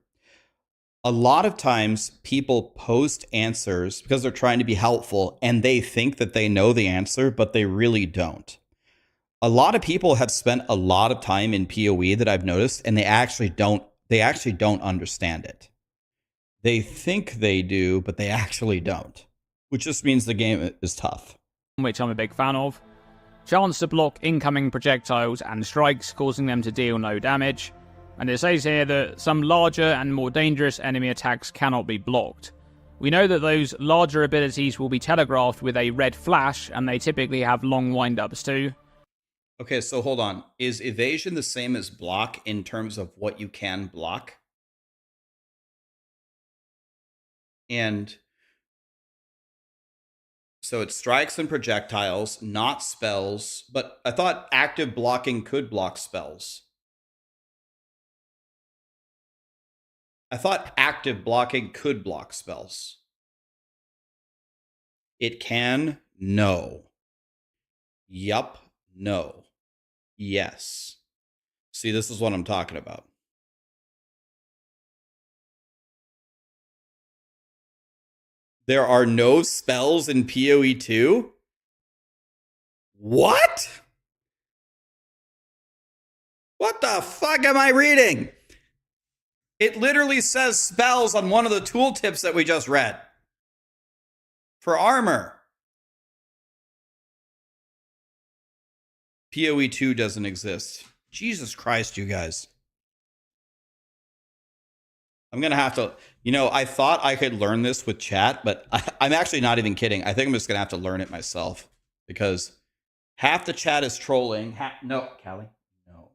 A lot of times people post answers because they're trying to be helpful and they think that they know the answer, but they really don't. A lot of people have spent a lot of time in PoE that I've noticed, and they actually don't understand it. They think they do, but they actually don't, which just means the game is tough. Which I'm a big fan of. Chance to block incoming projectiles and strikes, causing them to deal no damage. And it says here that some larger and more dangerous enemy attacks cannot be blocked. We know that those larger abilities will be telegraphed with a red flash, and they typically have long wind-ups too. Okay, so hold on. Is evasion the same as block in terms of what you can block? And so it's strikes and projectiles, not spells, but I thought active blocking could block spells. I thought active blocking could block spells. It can? No. Yup. No. Yes. See, this is what I'm talking about. There are no spells in POE2? What? What the fuck am I reading? It literally says spells on one of the tooltips that we just read. For armor. POE2 doesn't exist. Jesus Christ, you guys. I'm going to have to, I thought I could learn this with chat, but I'm actually not even kidding. I think I'm just going to have to learn it myself because half the chat is trolling. No, Callie. No.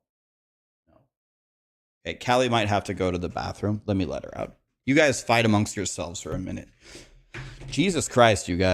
Okay, Callie might have to go to the bathroom. Let me let her out. You guys fight amongst yourselves for a minute. Jesus Christ, you guys.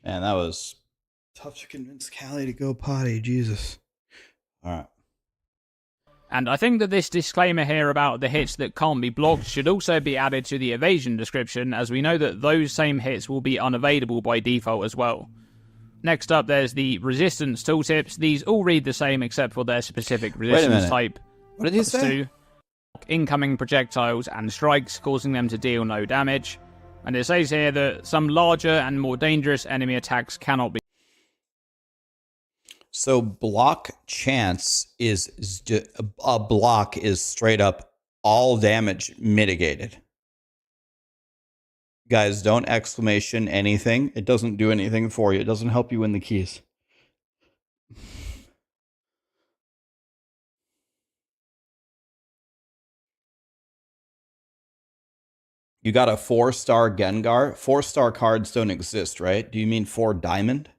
Man, that was tough to convince Callie to go potty. Jesus. All right. And I think that this disclaimer here about the hits that can't be blocked should also be added to the evasion description, as we know that those same hits will be unavailable by default as well. Next up, there's the resistance tooltips. These all read the same except for their specific resistance type. What did he say? Incoming projectiles and strikes, causing them to deal no damage. And it says here that some larger and more dangerous enemy attacks cannot be. So block chance is a block is straight up all damage mitigated. Guys, don't exclamation anything. It doesn't do anything for you. It doesn't help you win the keys. You got a 4-star Gengar. 4-star cards don't exist, right? Do you mean 4 diamond?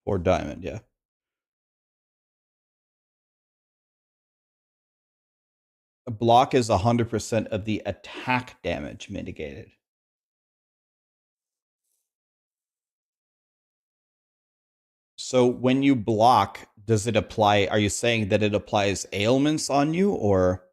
Or diamond, yeah. A block is 100% of the attack damage mitigated. So when you block, does it apply? Are you saying that it applies ailments on you, or?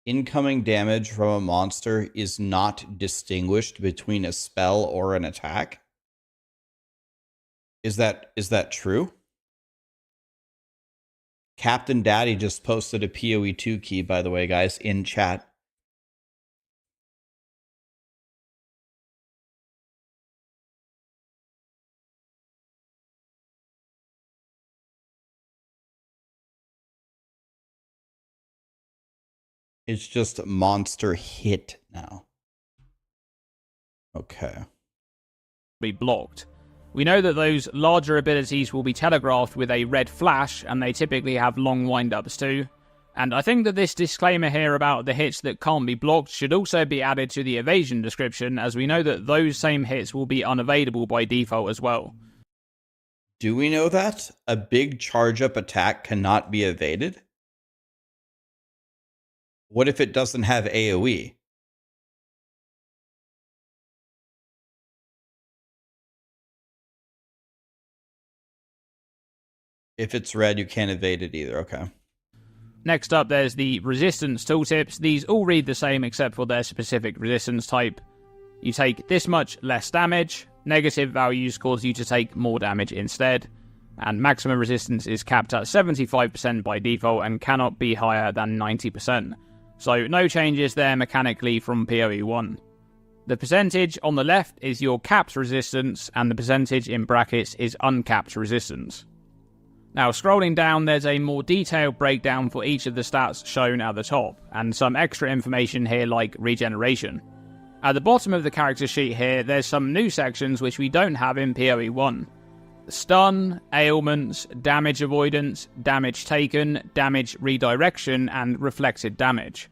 Incoming damage from a monster is not distinguished between a spell or an attack. Is that true? Captain Daddy just posted a POE2 key, by the way, guys, in chat. It's just monster hit now. Okay. Be blocked. We know that those larger abilities will be telegraphed with a red flash, and they typically have long wind-ups too. And I think that this disclaimer here about the hits that can't be blocked should also be added to the evasion description, as we know that those same hits will be unavailable by default as well. Do we know that? A big charge-up attack cannot be evaded? What if it doesn't have AoE? If it's red, you can't evade it either. Okay. Next up, there's the resistance tooltips. These all read the same except for their specific resistance type. You take this much less damage. Negative values cause you to take more damage instead. And maximum resistance is capped at 75% by default and cannot be higher than 90%. So no changes there mechanically from POE1. The percentage on the left is your capped resistance, and the percentage in brackets is uncapped resistance. Now, scrolling down, there's a more detailed breakdown for each of the stats shown at the top, and some extra information here like regeneration. At the bottom of the character sheet here, there's some new sections which we don't have in POE1. Stun, ailments, damage avoidance, damage taken, damage redirection, and reflected damage.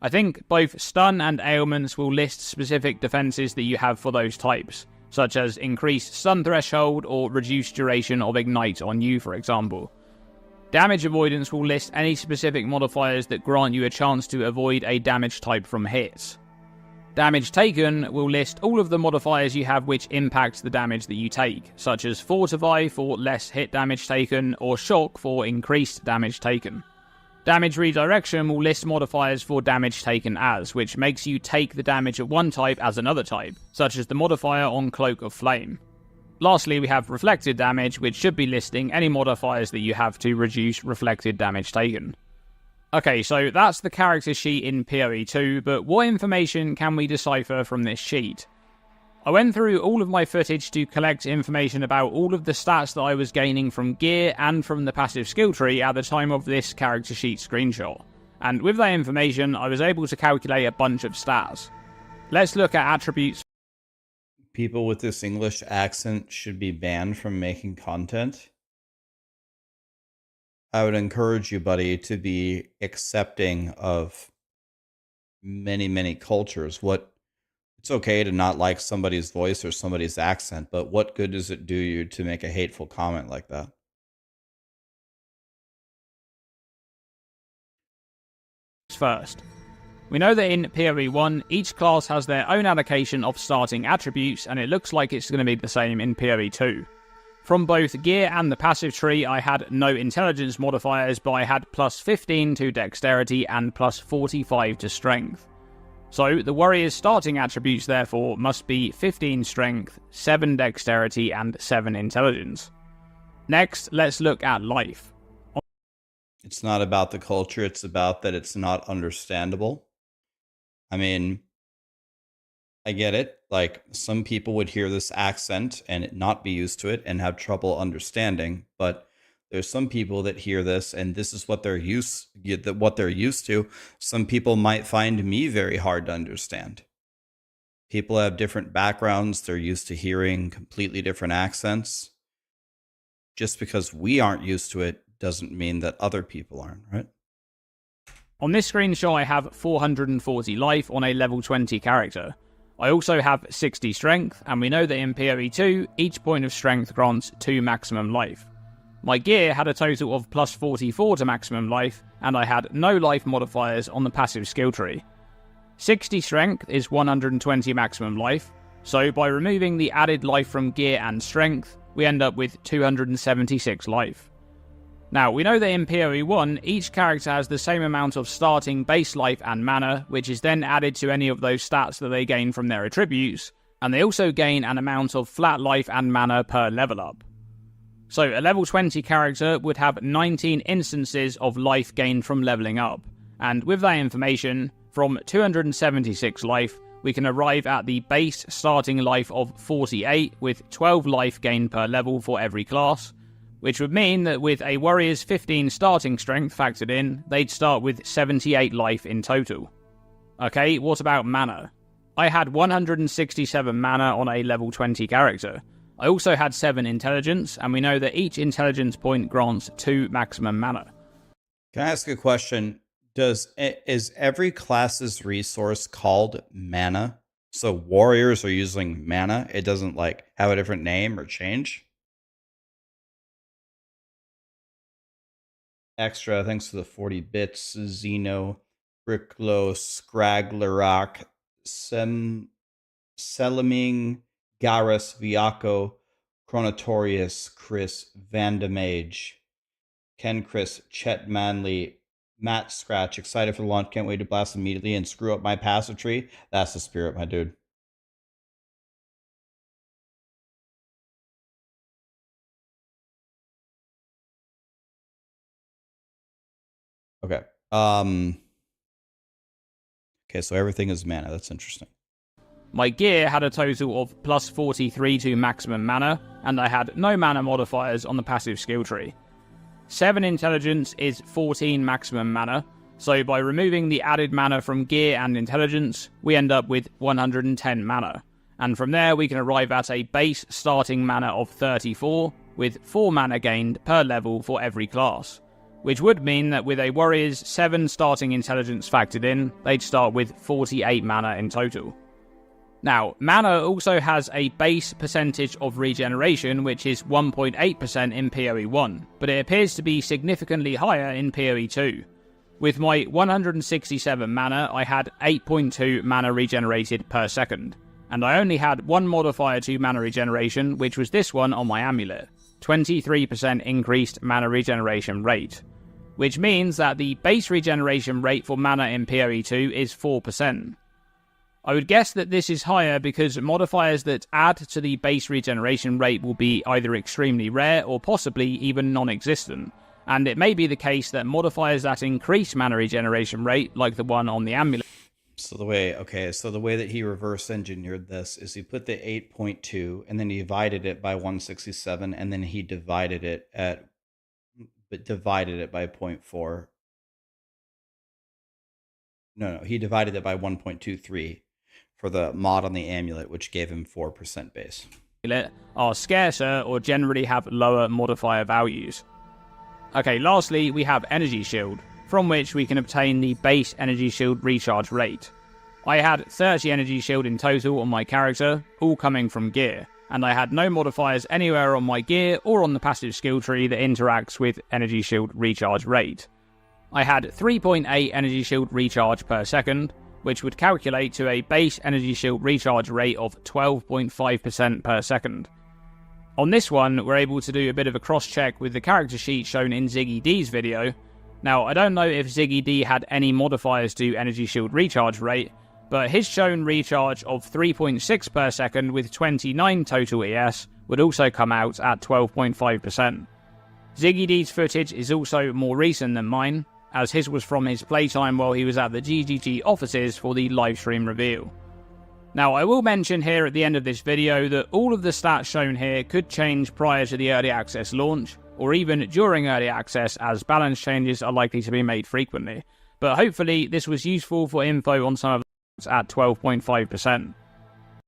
I think both stun and ailments will list specific defenses that you have for those types, such as increased stun threshold or reduced duration of ignite on you, for example. Damage avoidance will list any specific modifiers that grant you a chance to avoid a damage type from hits. Damage taken will list all of the modifiers you have which impact the damage that you take, such as Fortify for less hit damage taken, or Shock for increased damage taken. Damage redirection will list modifiers for damage taken as, which makes you take the damage of one type as another type, such as the modifier on Cloak of Flame. Lastly, we have reflected damage, which should be listing any modifiers that you have to reduce reflected damage taken. Okay, so that's the character sheet in POE2, but what information can we decipher from this sheet? I went through all of my footage to collect information about all of the stats that I was gaining from gear and from the passive skill tree at the time of this character sheet screenshot. And with that information, I was able to calculate a bunch of stats. Let's look at attributes. people with this English accent should be banned from making content, I would encourage you, buddy, to be accepting of many, many cultures. It's okay to not like somebody's voice or somebody's accent, but what good does it do you to make a hateful comment like that? First, we know that in POE1, each class has their own allocation of starting attributes, and it looks like it's going to be the same in POE2. From both gear and the passive tree, I had no intelligence modifiers, but I had plus 15 to dexterity and plus 45 to strength. So the warrior's starting attributes therefore must be 15 strength, 7 dexterity and 7 intelligence. Next, let's look at life. It's not about the culture, it's about that it's not understandable. I mean, I get it. Like, some people would hear this accent and not be used to it and have trouble understanding, but there's some people that hear this and this is what they're used to. Some people might find me very hard to understand. People have different backgrounds, they're used to hearing completely different accents. Just because we aren't used to it doesn't mean that other people aren't, right? On this screenshot, I have 440 life on a level 20 character. I also have 60 strength, and we know that in POE2, each point of strength grants 2 maximum life. My gear had a total of plus 44 to maximum life, and I had no life modifiers on the passive skill tree. 60 strength is 120 maximum life, so by removing the added life from gear and strength, we end up with 276 life. Now, we know that in POE1, each character has the same amount of starting base life and mana, which is then added to any of those stats that they gain from their attributes, and they also gain an amount of flat life and mana per level up. So a level 20 character would have 19 instances of life gained from leveling up, and with that information, from 276 life, we can arrive at the base starting life of 48 with 12 life gained per level for every class, which would mean that with a warrior's 15 starting strength factored in, they'd start with 78 life in total. Okay, what about mana? I had 167 mana on a level 20 character. I also had 7 intelligence, and we know that each intelligence point grants 2 maximum mana. Can I ask a question? Is every class's resource called mana? So warriors are using mana? It doesn't like have a different name or change? Extra, thanks for the 40 bits. Zeno, Bricklo, Scragglerock, Seliming, Garrus, Viaco, Chronotorius, Chris, Vandamage, Ken Chris, Chet Manley, Matt Scratch. Excited for the launch. Can't wait to blast immediately and screw up my passive tree. That's the spirit, my dude. Okay. Okay, so everything is mana. That's interesting. My gear had a total of plus 43 to maximum mana, and I had no mana modifiers on the passive skill tree. 7 intelligence is 14 maximum mana, so by removing the added mana from gear and intelligence, we end up with 110 mana. And from there we can arrive at a base starting mana of 34, with 4 mana gained per level for every class. Which would mean that with a warrior's 7 starting intelligence factored in, they'd start with 48 mana in total. Now, mana also has a base percentage of regeneration, which is 1.8% in POE1, but it appears to be significantly higher in POE2. With my 167 mana, I had 8.2 mana regenerated per second, and I only had one modifier to mana regeneration, which was this one on my amulet, 23% increased mana regeneration rate, which means that the base regeneration rate for mana in POE2 is 4%. I would guess that this is higher because modifiers that add to the base regeneration rate will be either extremely rare or possibly even non-existent, and it may be the case that modifiers that increase mana regeneration rate, like the one on the amulet. So the way that he reverse engineered this is he put the 8.2 and then he divided it by 167 and then he divided it by 0.4. No, he divided it by 1.23 for the mod on the amulet, which gave him 4% base. Are scarcer or generally have lower modifier values. Okay, lastly, we have Energy Shield, from which we can obtain the base Energy Shield recharge rate. I had 30 Energy Shield in total on my character, all coming from gear, and I had no modifiers anywhere on my gear or on the passive skill tree that interacts with Energy Shield recharge rate. I had 3.8 Energy Shield recharge per second, which would calculate to a base Energy Shield recharge rate of 12.5% per second. On this one, we're able to do a bit of a cross-check with the character sheet shown in Ziggy D's video. Now, I don't know if Ziggy D had any modifiers to Energy Shield recharge rate, but his shown recharge of 3.6 per second with 29 total ES would also come out at 12.5%. Ziggy D's footage is also more recent than mine, as his was from his playtime while he was at the GGG offices for the livestream reveal. Now, I will mention here at the end of this video that all of the stats shown here could change prior to the early access launch, or even during early access, as balance changes are likely to be made frequently. But hopefully this was useful for info on some of the at 12.5%,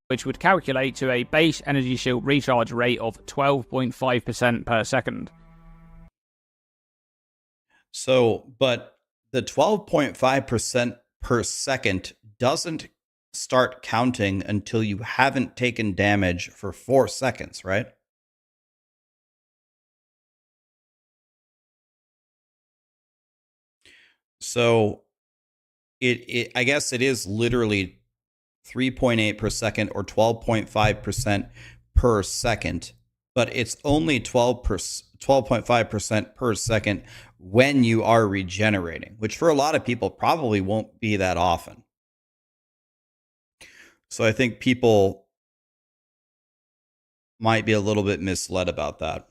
which would calculate to a base Energy Shield recharge rate of 12.5% per second. So, but the 12.5% per second doesn't start counting until you haven't taken damage for 4 seconds, right? So I guess it is literally 3.8 per second or 12.5% per second, but it's only 12.5% per second when you are regenerating, which for a lot of people probably won't be that often. So I think people might be a little bit misled about that.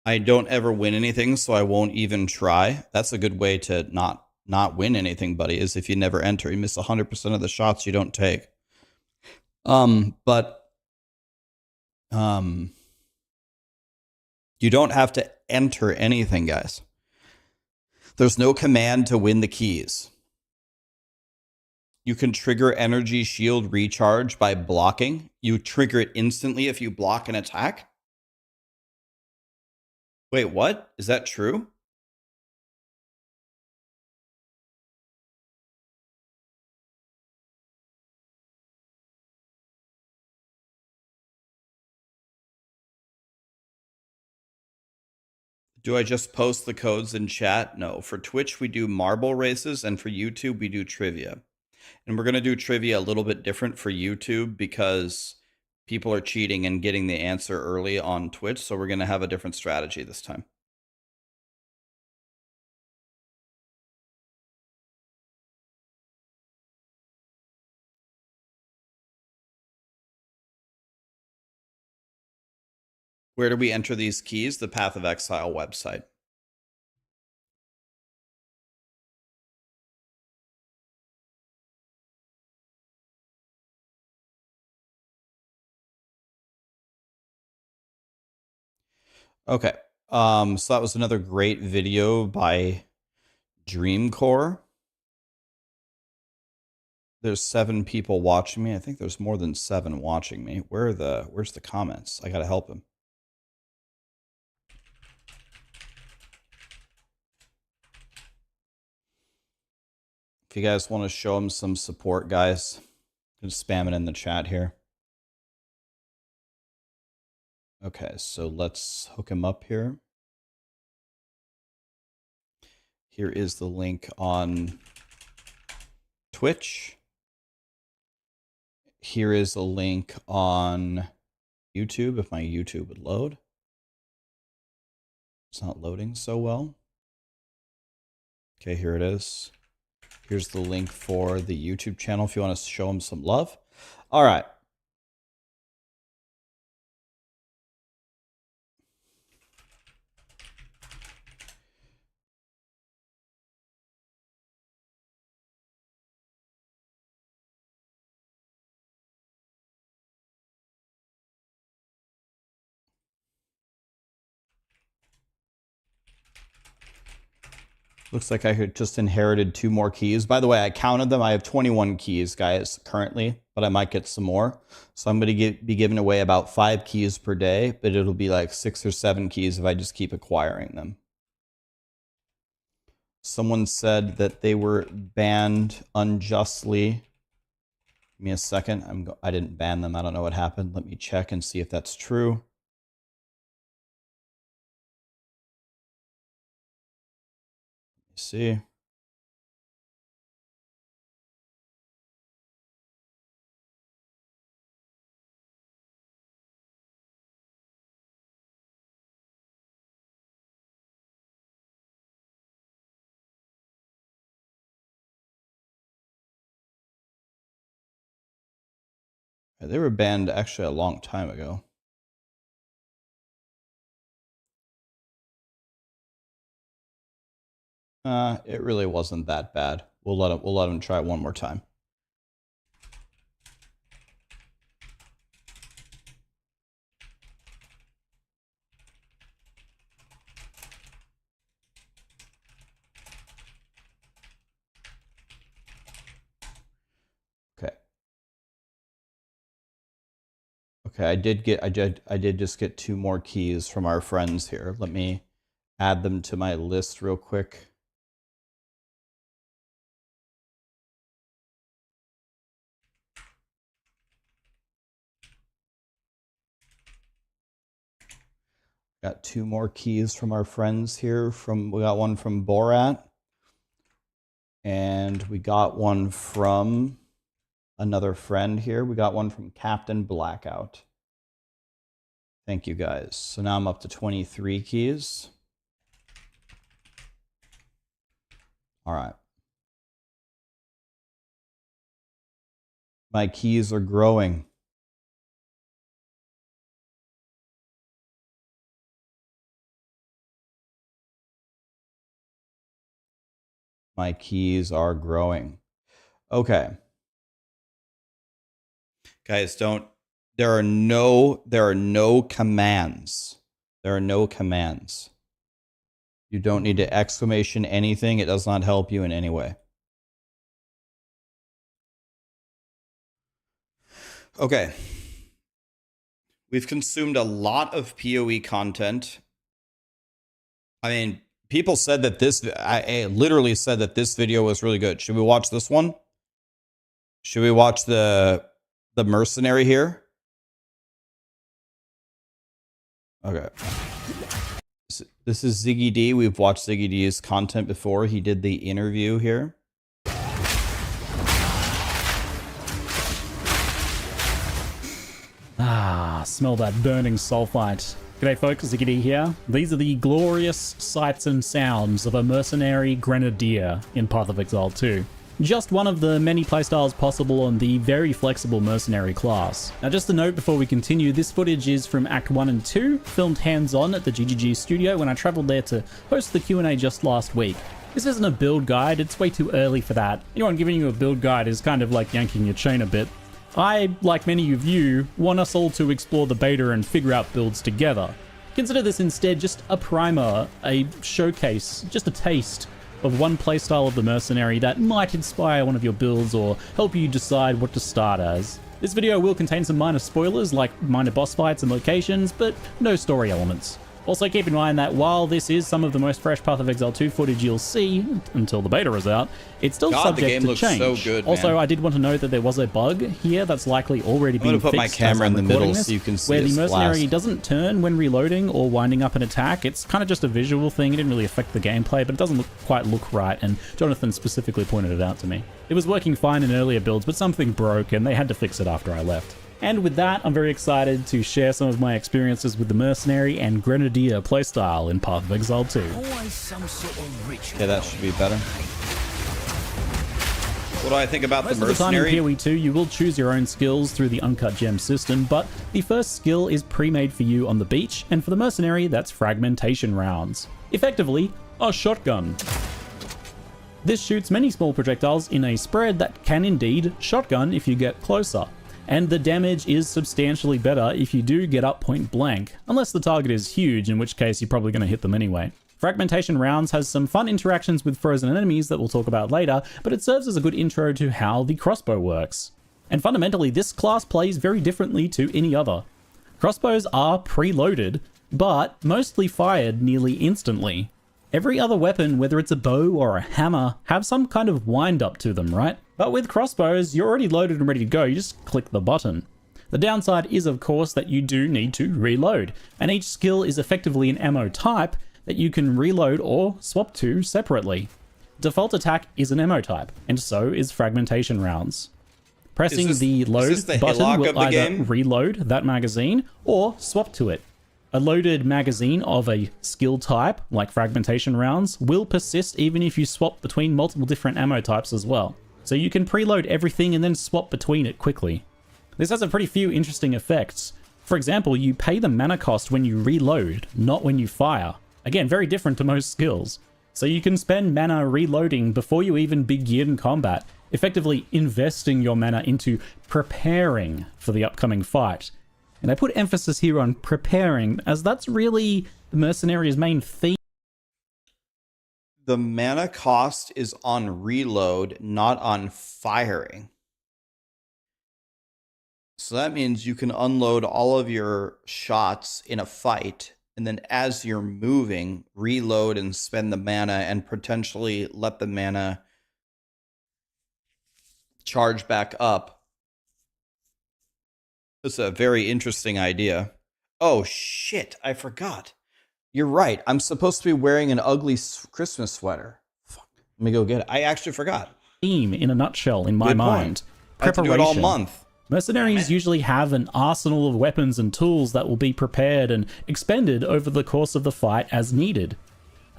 I don't ever win anything, so I won't even try. That's a good way to not win anything, buddy, is if you never enter. You miss 100% of the shots you don't take. But you don't have to enter anything, guys. There's no command to win the keys. You can trigger Energy Shield recharge by blocking. You trigger it instantly if you block an attack. Wait, what? Is that true? Do I just post the codes in chat? No. For Twitch, we do marble races, and for YouTube, we do trivia. And we're going to do trivia a little bit different for YouTube because people are cheating and getting the answer early on Twitch, so we're going to have a different strategy this time. Where do we enter these keys? The Path of Exile website. Okay. So that was another great video by Dreamcore. There's 7 people watching me. I think there's more than 7 watching me. Where's the comments? I gotta help him. If you guys want to show him some support, guys, just spam it in the chat here. Okay, so let's hook him up here. Here is the link on Twitch. Here is a link on YouTube, if my YouTube would load. It's not loading so well. Okay, here it is. Here's the link for the YouTube channel if you want to show him some love. All right. Looks like I had just inherited 2 more keys. By the way, I counted them. I have 21 keys, guys, currently, but I might get some more. So I'm going to be giving away about 5 keys per day, but it'll be like 6 or 7 keys if I just keep acquiring them. Someone said that they were banned unjustly. Give me a second. I didn't ban them. I don't know what happened. Let me check and see if that's true. See. They were banned actually a long time ago. It really wasn't that bad. We'll let them try it one more time. Okay. Okay, I did just get 2 more keys from our friends here. Let me add them to my list real quick. Got 2 more keys from our friends here. We got one from Borat. And we got one from another friend here. We got one from Captain Blackout. Thank you guys. So now I'm up to 23 keys. All right. My keys are growing. My keys are growing. Okay. Guys, there are no commands. There are no commands. You don't need to exclamation anything. It does not help you in any way. Okay. We've consumed a lot of PoE content. I mean, people said that I literally said that this video was really good. Should we watch this one? Should we watch the mercenary here? Okay. This is Ziggy D. We've watched Ziggy D's content before. He did the interview here. Ah, smell that burning sulfite. G'day folks, Ziggy D here. These are the glorious sights and sounds of a mercenary grenadier in Path of Exile 2. Just one of the many playstyles possible on the very flexible mercenary class. Now just a note before we continue, this footage is from Act 1 and 2, filmed hands-on at the GGG studio when I travelled there to host the Q&A just last week. This isn't a build guide, it's way too early for that. Anyone giving you a build guide is kind of like yanking your chain a bit. I, like many of you, want us all to explore the beta and figure out builds together. Consider this instead just a primer, a showcase, just a taste of one playstyle of the mercenary that might inspire one of your builds or help you decide what to start as. This video will contain some minor spoilers like minor boss fights and locations, but no story elements. Also keep in mind that while this is some of the most fresh Path of Exile 2 footage you'll see until the beta is out, it's still subject to change. So good, also, I did want to note that there was a bug here that's likely already been fixed. I'm going to put my camera in the middle so you can see where the mercenary doesn't turn when reloading or winding up an attack. It's kind of just a visual thing. It didn't really affect the gameplay, but it doesn't quite look right, and Jonathan specifically pointed it out to me. It was working fine in earlier builds, but something broke, and they had to fix it after I left. And with that, I'm very excited to share some of my experiences with the Mercenary and Grenadier playstyle in Path of Exile 2. Yeah, that should be better. What do I think about the Mercenary? Most of the time in POE2, you will choose your own skills through the Uncut Gem system, but the first skill is pre-made for you on the beach, and for the Mercenary, that's Fragmentation rounds. Effectively, a shotgun. This shoots many small projectiles in a spread that can indeed shotgun if you get closer. And the damage is substantially better if you do get up point blank, unless the target is huge, in which case you're probably going to hit them anyway. Fragmentation Rounds has some fun interactions with frozen enemies that we'll talk about later, but it serves as a good intro to how the crossbow works. And fundamentally, this class plays very differently to any other. Crossbows are preloaded, but mostly fired nearly instantly. Every other weapon, whether it's a bow or a hammer, have some kind of wind up to them, right? But with crossbows, you're already loaded and ready to go, you just click the button. The downside is, of course, that you do need to reload, and each skill is effectively an ammo type that you can reload or swap to separately. Default attack is an ammo type, and so is Fragmentation Rounds. Pressing the load button will either reload that magazine or swap to it. A loaded magazine of a skill type, like Fragmentation Rounds, will persist even if you swap between multiple different ammo types as well. So you can preload everything and then swap between it quickly. This has a pretty few interesting effects. For example, you pay the mana cost when you reload, not when you fire. Again, very different to most skills. So you can spend mana reloading before you even begin combat, effectively investing your mana into preparing for the upcoming fight. And I put emphasis here on preparing, as that's really the Mercenary's main theme. The mana cost is on reload, not on firing. So that means you can unload all of your shots in a fight, and then as you're moving, reload and spend the mana and potentially let the mana charge back up. It's a very interesting idea. Oh shit, I forgot. You're right. I'm supposed to be wearing an ugly Christmas sweater. Fuck. Let me go get it. I actually forgot. Theme in a nutshell in my mind. I have to do it all month. Mercenaries usually have an arsenal of weapons and tools that will be prepared and expended over the course of the fight as needed.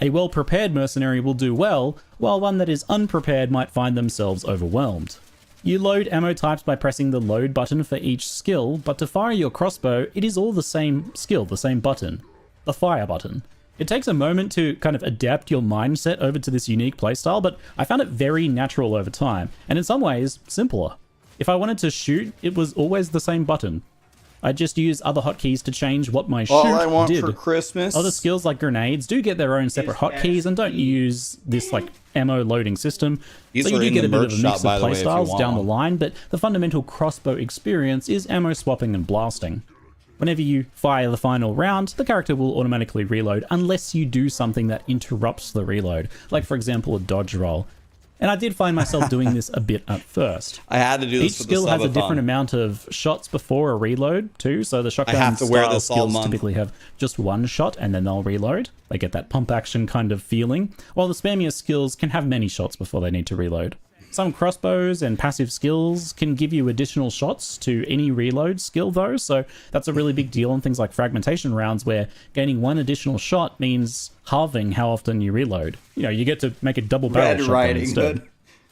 A well-prepared mercenary will do well, while one that is unprepared might find themselves overwhelmed. You load ammo types by pressing the load button for each skill, but to fire your crossbow, it is all the same skill, the same button. The fire button. It takes a moment to kind of adapt your mindset over to this unique playstyle, but I found it very natural over time, and in some ways, simpler. If I wanted to shoot, it was always the same button. I just use other hotkeys to change what my shoot all I want did. For Christmas. Other skills like grenades do get their own separate hotkeys and don't use this like ammo loading system. These so you do get a bit of a mix of by the way, playstyles down the line, but the fundamental crossbow experience is ammo swapping and blasting. Whenever you fire the final round, the character will automatically reload unless you do something that interrupts the reload, like for example a dodge roll. And I did find myself doing this a bit at first. I had to do this Each for skill the has a subathon. different amount of shots before a reload too, so the shotgun style skills typically have just one shot and then they'll reload. They get that pump action kind of feeling, while the spammier skills can have many shots before they need to reload. Some crossbows and passive skills can give you additional shots to any reload skill though, so that's a really big deal on things like Fragmentation Rounds, where gaining one additional shot means halving how often you reload. You know, you get to make a double barrel shotgun instead.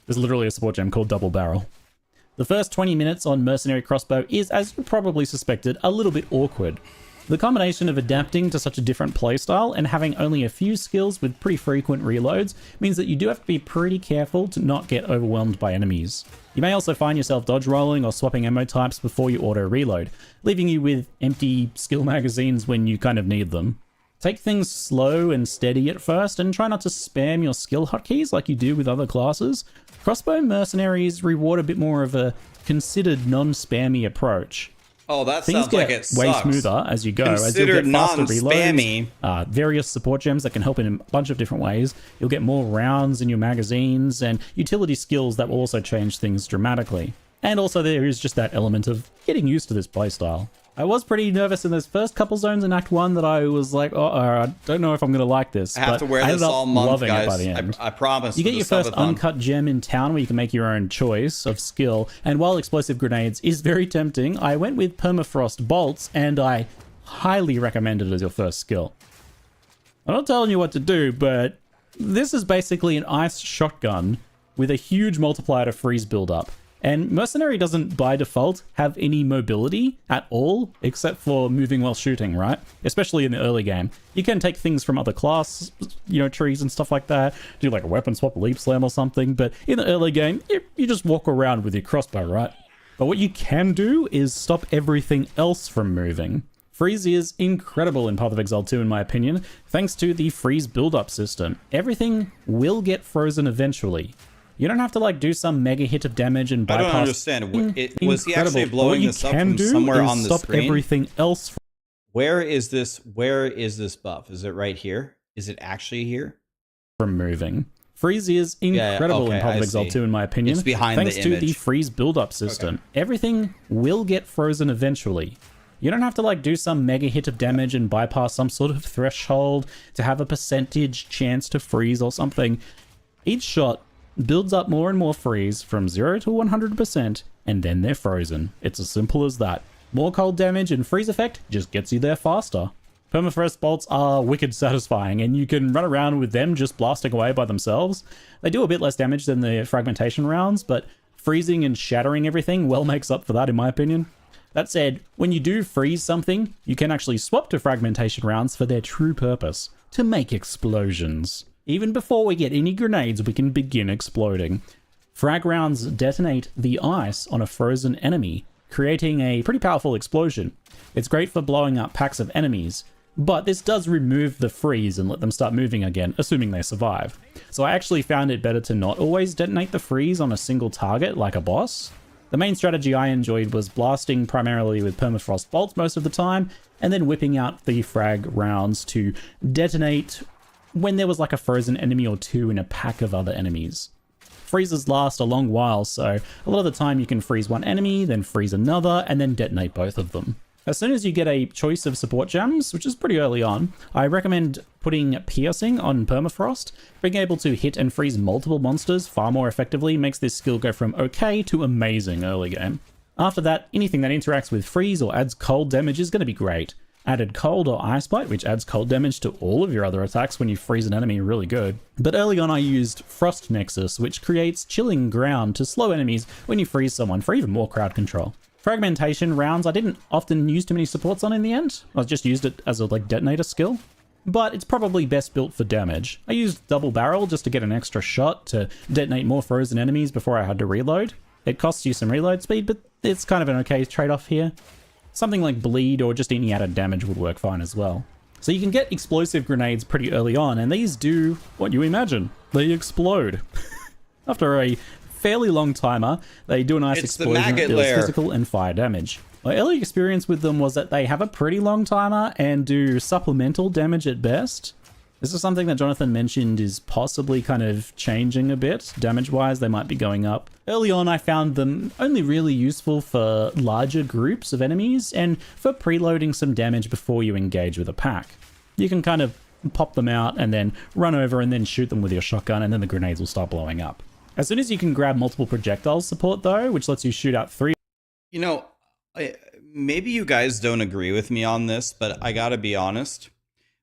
There's literally a support gem called Double Barrel. The first 20 minutes on Mercenary Crossbow is, as you probably suspected, a little bit awkward. The combination of adapting to such a different playstyle and having only a few skills with pretty frequent reloads means that you do have to be pretty careful to not get overwhelmed by enemies. You may also find yourself dodge rolling or swapping ammo types before you auto reload, leaving you with empty skill magazines when you kind of need them. Take things slow and steady at first and try not to spam your skill hotkeys like you do with other classes. Crossbow mercenaries reward a bit more of a considered non-spammy approach. Oh, that Things sounds like get it sucks. way smoother as you go. Considered as you'll get faster non-spammy. reloads, various support gems that can help in a bunch of different ways. You'll get more rounds in your magazines and utility skills that will also change things dramatically. And also there is just that element of getting used to this playstyle. I was pretty nervous in those first couple zones in Act 1 that I was like, I don't know if I'm going to like this. I have to wear this all month, guys. It by the end. I promise. You get your first uncut gem in town where you can make your own choice of skill, and while explosive grenades is very tempting, I went with permafrost bolts, and I highly recommend it as your first skill. I'm not telling you what to do, but this is basically an ice shotgun with a huge multiplier to freeze build-up. And Mercenary doesn't, by default, have any mobility at all, except for moving while shooting, right? Especially in the early game. You can take things from other class, trees and stuff like that, do like a weapon swap, leap slam or something, but in the early game, you just walk around with your crossbow, right? But what you can do is stop everything else from moving. Freeze is incredible in Path of Exile 2 in my opinion, thanks to the freeze build-up system. Everything will get frozen eventually. You don't have to like do some mega hit of damage and bypass. I don't understand. Was he actually blowing this up from somewhere on the stop screen? Everything else. Where is this buff? Is it right here? Is it actually here? From moving. Freeze is incredible in Path of Exile 2 in my opinion, it's behind thanks the to image. the freeze build-up system. Everything will get frozen eventually. You don't have to like do some mega hit of damage and bypass some sort of threshold to have a percentage chance to freeze or something. Each shot builds up more and more freeze from 0 to 100%, and then they're frozen. It's as simple as that. More cold damage and freeze effect just gets you there faster. Permafrost bolts are wicked satisfying, and you can run around with them just blasting away by themselves. They do a bit less damage than the fragmentation rounds, but freezing and shattering everything well makes up for that in my opinion. That said, when you do freeze something, you can actually swap to fragmentation rounds for their true purpose, to make explosions. Even before we get any grenades, we can begin exploding. Frag rounds detonate the ice on a frozen enemy, creating a pretty powerful explosion. It's great for blowing up packs of enemies, but this does remove the freeze and let them start moving again, assuming they survive. So I actually found it better to not always detonate the freeze on a single target like a boss. The main strategy I enjoyed was blasting primarily with permafrost bolts most of the time, and then whipping out the frag rounds to detonate when there was like a frozen enemy or two in a pack of other enemies. Freezes last a long while, so a lot of the time you can freeze one enemy, then freeze another, and then detonate both of them. As soon as you get a choice of support gems, which is pretty early on, I recommend putting Piercing on Permafrost. Being able to hit and freeze multiple monsters far more effectively makes this skill go from okay to amazing early game. After that, anything that interacts with freeze or adds cold damage is going to be great. Added cold or ice bite, which adds cold damage to all of your other attacks when you freeze an enemy, really good. But early on I used Frost Nexus, which creates chilling ground to slow enemies when you freeze someone for even more crowd control. Fragmentation rounds I didn't often use too many supports on in the end. I just used it as a like detonator skill. But it's probably best built for damage. I used double barrel just to get an extra shot to detonate more frozen enemies before I had to reload. It costs you some reload speed, but it's kind of an okay trade-off here. Something like bleed or just any added damage would work fine as well. So you can get explosive grenades pretty early on, and these do what you imagine. They explode. After a fairly long timer, they do a nice explosion that deals physical and fire damage. My early experience with them was that they have a pretty long timer and do supplemental damage at best. This is something that Jonathan mentioned is possibly kind of changing a bit. Damage-wise, they might be going up. Early on, I found them only really useful for larger groups of enemies and for preloading some damage before you engage with a pack. You can kind of pop them out and then run over and then shoot them with your shotgun, and then the grenades will start blowing up. As soon as you can grab multiple projectiles support though, which lets you shoot out 3... You know, maybe you guys don't agree with me on this, but I gotta be honest.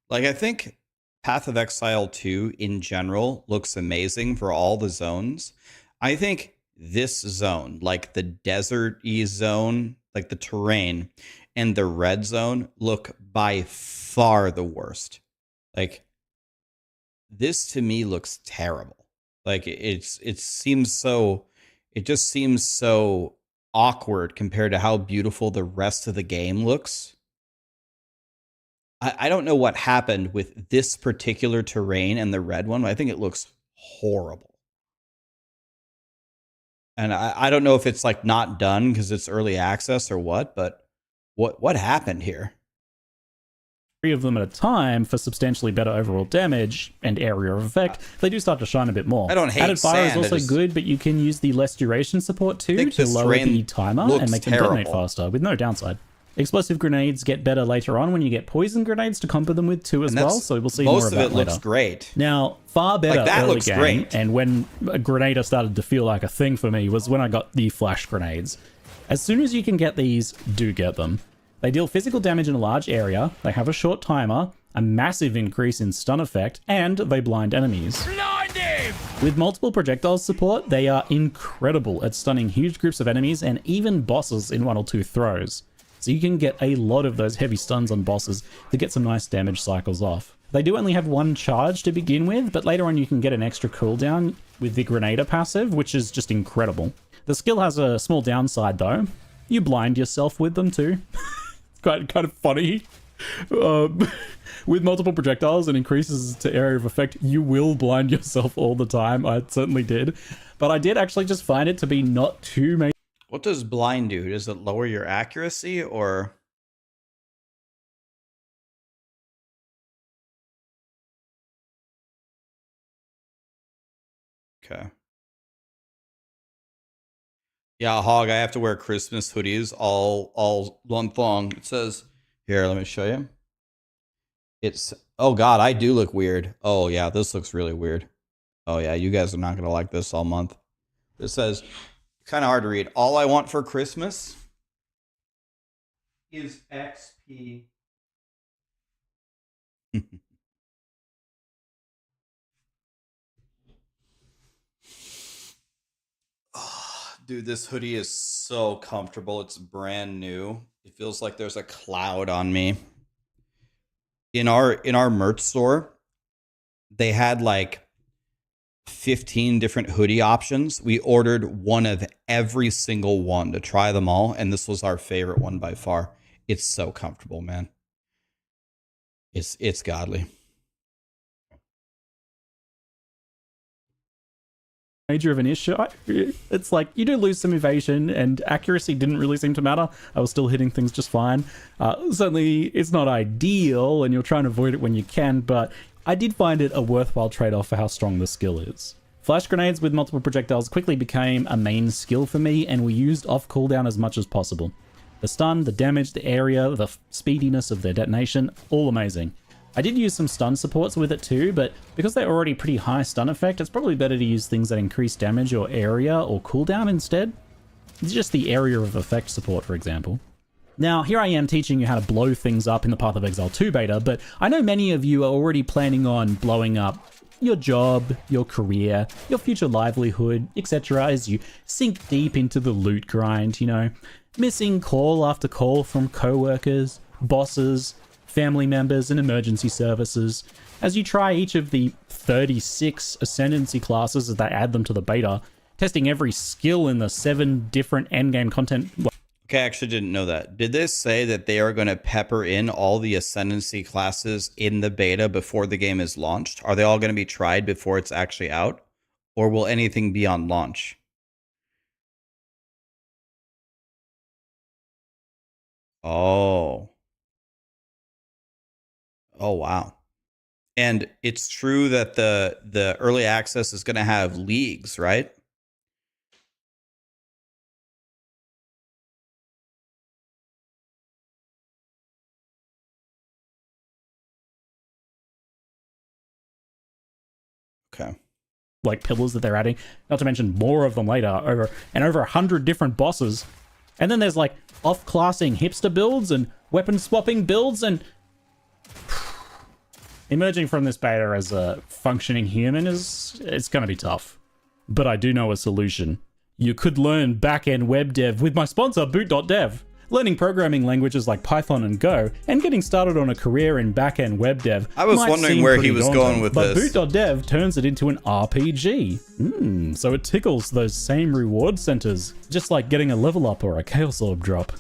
Like, I think Path of Exile 2 in general looks amazing for all the zones. I think this zone, like the desert-y zone, like the terrain, and the red zone look by far the worst. Like, this to me looks terrible. Like it seems so, it just seems so awkward compared to how beautiful the rest of the game looks. I don't know what happened with this particular terrain and the red one, but I think it looks horrible. And I don't know if it's like not done because it's early access or what, but what happened here? 3 of them at a time for substantially better overall damage and area of effect, they do start to shine a bit more. I don't hate Added fire sand, is also good, but you can use the less duration support too to lower the timer and make them detonate faster with no downside. Explosive grenades get better later on when you get poison grenades to combo them with too as well, so we'll see more of that later. Most of it looks great. Now, far better like that early looks game, great. And when a grenader started to feel like a thing for me was when I got the flash grenades. As soon as you can get these, do get them. They deal physical damage in a large area, they have a short timer, a massive increase in stun effect, and they blind enemies. Blind him! With multiple projectiles support, they are incredible at stunning huge groups of enemies and even bosses in 1 or 2 throws. So you can get a lot of those heavy stuns on bosses to get some nice damage cycles off. They do only have 1 charge to begin with, but later on you can get an extra cooldown with the Grenader passive, which is just incredible. The skill has a small downside though. You blind yourself with them too. kind of funny. With multiple projectiles and increases to area of effect, you will blind yourself all the time. I certainly did. But I did actually just find it to be not too many. What does blind do? Does it lower your accuracy or? Okay. Yeah, Hog, I have to wear Christmas hoodies all month long. It says, here, let me show you. It's, oh God, I do look weird. Oh yeah, this looks really weird. Oh yeah, you guys are not going to like this all month. It says, kind of hard to read. All I want for Christmas is XP. Oh, dude, this hoodie is so comfortable. It's brand new. It feels like there's a cloud on me. In our merch store, they had like 15 different hoodie options. We ordered one of every single one to try them all, and this was our favorite one by far. It's so comfortable, man. It's godly. Major of an issue. It's like you do lose some evasion, and accuracy didn't really seem to matter. I was still hitting things just fine. Certainly it's not ideal, and you'll try and avoid it when you can, but I did find it a worthwhile trade-off for how strong the skill is. Flash grenades with multiple projectiles quickly became a main skill for me, and we used off cooldown as much as possible. The stun, the damage, the area, the speediness of their detonation, all amazing. I did use some stun supports with it too, but because they're already pretty high stun effect, it's probably better to use things that increase damage or area or cooldown instead. It's just the area of effect support, for example. Now, here I am teaching you how to blow things up in the Path of Exile 2 beta, but I know many of you are already planning on blowing up your job, your career, your future livelihood, etc. as you sink deep into the loot grind, you know, missing call after call from co-workers, bosses, family members, and emergency services, as you try each of the 36 ascendancy classes as they add them to the beta, testing every skill in the 7 different endgame content. Okay, I actually didn't know that. Did this say that they are going to pepper in all the ascendancy classes in the beta before the game is launched? Are they all going to be tried before it's actually out? Or will anything be on launch? Oh. Oh, wow. And it's true that the early access is going to have leagues, right? Okay. Like pillars that they're adding, not to mention more of them later, over 100 different bosses. And then there's like off-classing hipster builds and weapon swapping builds, and emerging from this beta as a functioning human it's going to be tough. But I do know a solution. You could learn back-end web dev with my sponsor, boot.dev. Learning programming languages like Python and Go, and getting started on a career in back-end web dev. I was wondering where he was going with this. But boot.dev turns it into an RPG. So it tickles those same reward centers, just like getting a level up or a Chaos Orb drop.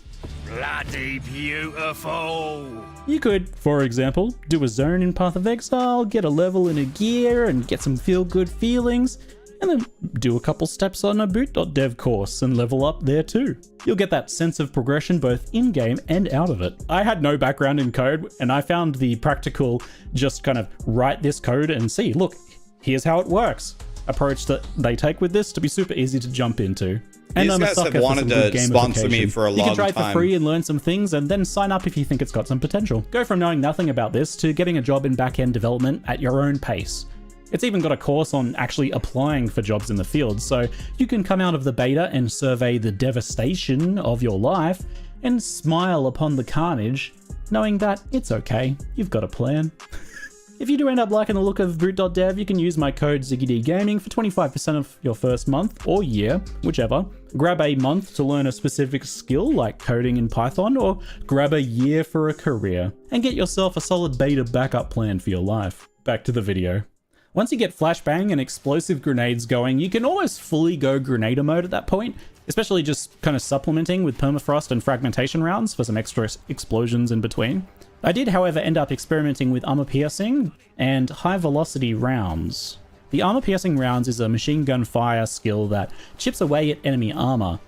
Bloody beautiful! You could, for example, do a zone in Path of Exile, get a level in a gear, and get some feel-good feelings, and then do a couple steps on a boot.dev course and level up there too. You'll get that sense of progression both in-game and out of it. I had no background in code, and I found the practical, just kind of write this code and see, look, here's how it works approach that they take with this to be super easy to jump into. And these guys have wanted to sponsor me for a long time. You can try it for free and learn some things, and then sign up if you think it's got some potential. Go from knowing nothing about this to getting a job in back-end development at your own pace. It's even got a course on actually applying for jobs in the field, so you can come out of the beta and survey the devastation of your life and smile upon the carnage, knowing that it's okay, you've got a plan. If you do end up liking the look of boot.dev, you can use my code ZiggyDGaming for 25% of your first month or year, whichever. Grab a month to learn a specific skill like coding in Python, or grab a year for a career, and get yourself a solid beta backup plan for your life. Back to the video. Once you get flashbang and explosive grenades going, you can almost fully go grenader mode at that point, especially just kind of supplementing with permafrost and fragmentation rounds for some extra explosions in between. I did, however, end up experimenting with armor piercing and high velocity rounds. The armor piercing rounds is a machine gun fire skill that chips away at enemy armor.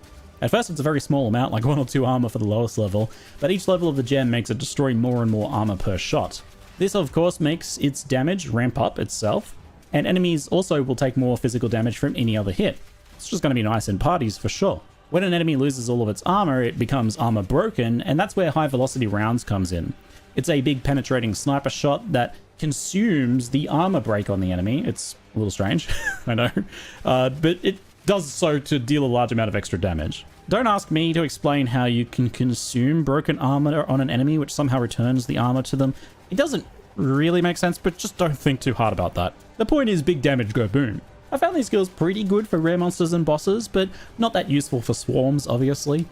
At first it's a very small amount, like 1 or 2 armor for the lowest level, but each level of the gem makes it destroy more and more armor per shot. This of course makes its damage ramp up itself, and enemies also will take more physical damage from any other hit. It's just going to be nice in parties for sure. When an enemy loses all of its armor, it becomes armor broken, and that's where high velocity rounds comes in. It's a big penetrating sniper shot that consumes the armor break on the enemy. It's a little strange, I know, but it does so to deal a large amount of extra damage. Don't ask me to explain how you can consume broken armor on an enemy which somehow returns the armor to them. It doesn't really make sense, but just don't think too hard about that. The point is big damage go boom. I found these skills pretty good for rare monsters and bosses, but not that useful for swarms, obviously.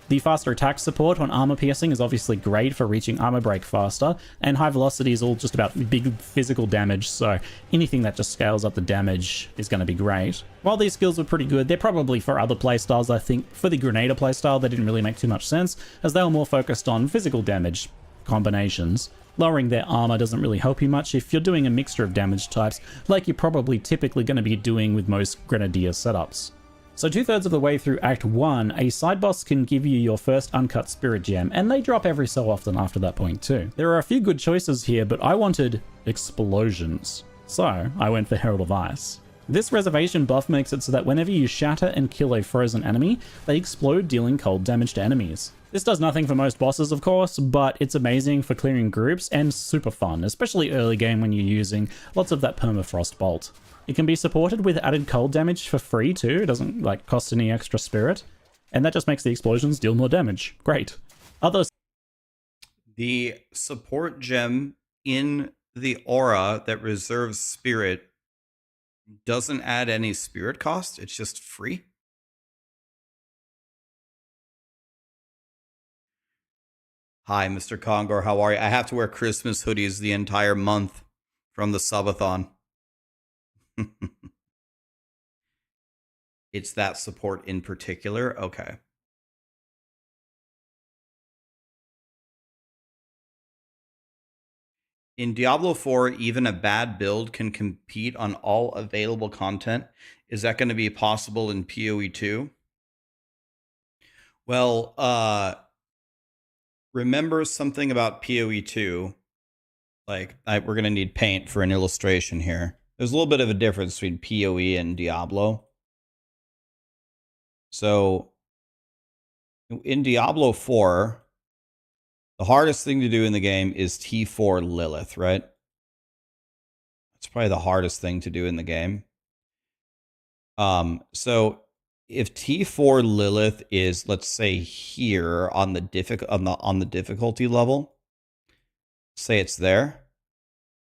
The faster attack support on armor piercing is obviously great for reaching armor break faster, and high velocity is all just about big physical damage, so anything that just scales up the damage is going to be great. While these skills were pretty good, they're probably for other playstyles. I think for the Grenadier playstyle they didn't really make too much sense, as they were more focused on physical damage combinations. Lowering their armor doesn't really help you much if you're doing a mixture of damage types, like you're probably typically going to be doing with most Grenadier setups. So 2/3 of the way through Act 1, a side boss can give you your first uncut spirit gem, and they drop every so often after that point too. There are a few good choices here, but I wanted explosions, so I went for Herald of Ice. This reservation buff makes it so that whenever you shatter and kill a frozen enemy, they explode, dealing cold damage to enemies. This does nothing for most bosses, of course, but it's amazing for clearing groups and super fun, especially early game when you're using lots of that permafrost bolt. It can be supported with added cold damage for free too. It doesn't cost any extra spirit, and that just makes the explosions deal more damage. Great. The support gem in the aura that reserves spirit doesn't add any spirit cost. It's just free. Hi, Mr. Kongor. How are you? I have to wear Christmas hoodies the entire month from the subathon. It's that support in particular? Okay. In Diablo 4, even a bad build can compete on all available content. Is that going to be possible in POE2? Well, remember something about POE2. We're going to need paint for an illustration here. There's a little bit of a difference between POE and Diablo. So, in Diablo 4, the hardest thing to do in the game is T4 Lilith, right? That's probably the hardest thing to do in the game. So if T4 Lilith is, let's say, here on the difficulty level, say it's there,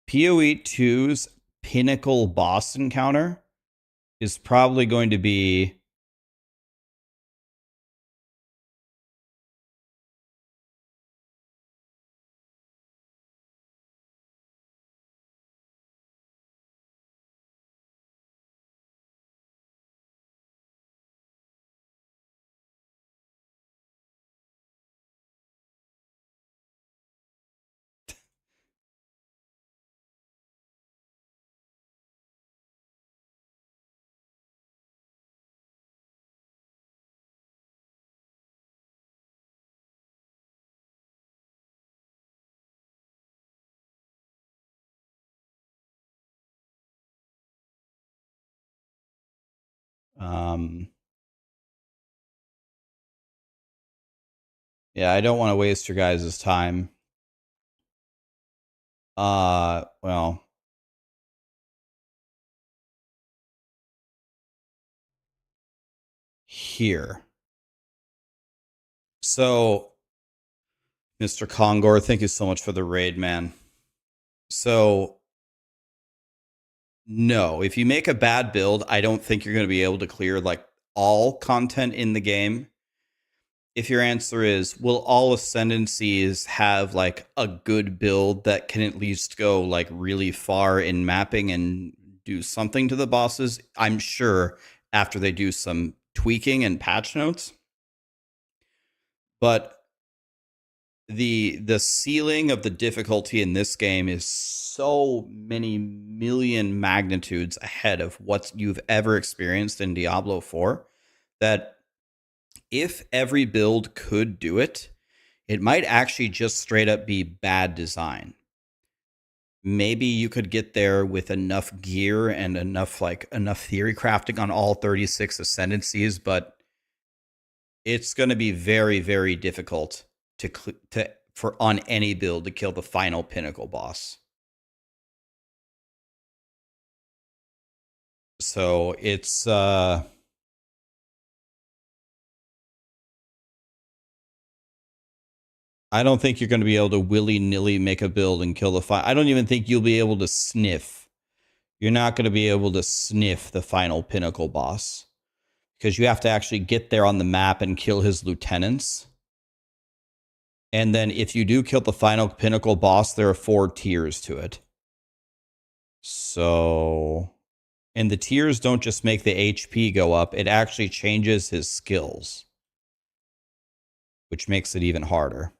POE2's pinnacle boss encounter is probably going to be yeah, I don't want to waste your guys' time. Well, here. So, Mr. Kongor, thank you so much for the raid, man. So, no, if you make a bad build, I don't think you're going to be able to clear all content in the game. If your answer is, will all ascendancies have a good build that can at least go really far in mapping and do something to the bosses? I'm sure after they do some tweaking and patch notes. But the ceiling of the difficulty in this game is so many million magnitudes ahead of what you've ever experienced in Diablo 4 that if every build could do it, it might actually just straight up be bad design. Maybe you could get there with enough gear and enough theory crafting on all 36 ascendancies, but it's going to be very, very difficult for on any build to kill the final pinnacle boss. So it's I don't think you're going to be able to willy-nilly make a build and kill the final. I don't even think you'll be able to sniff. You're not going to be able to sniff the final pinnacle boss because you have to actually get there on the map and kill his lieutenants. And then if you do kill the final pinnacle boss, there are 4 tiers to it. So, and the tiers don't just make the HP go up. It actually changes his skills, which makes it even harder.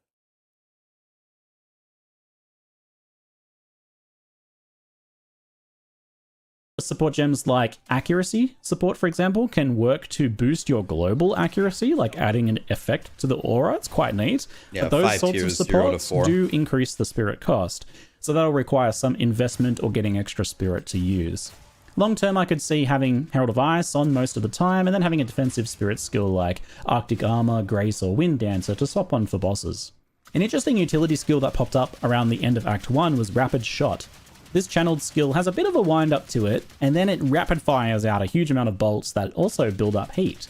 Support gems like accuracy support, for example, can work to boost your global accuracy, like adding an effect to the aura. It's quite neat. Yeah, but those 5 sorts of tiers, 0 to supports 4. do increase the spirit cost, so that'll require some investment or getting extra spirit to use. Long term, I could see having Herald of Ice on most of the time, and then having a defensive spirit skill like Arctic Armor, Grace, or Wind Dancer to swap on for bosses. An interesting utility skill that popped up around the end of Act 1 was Rapid Shot. This channeled skill has a bit of a wind up to it, and then it rapid fires out a huge amount of bolts that also build up heat.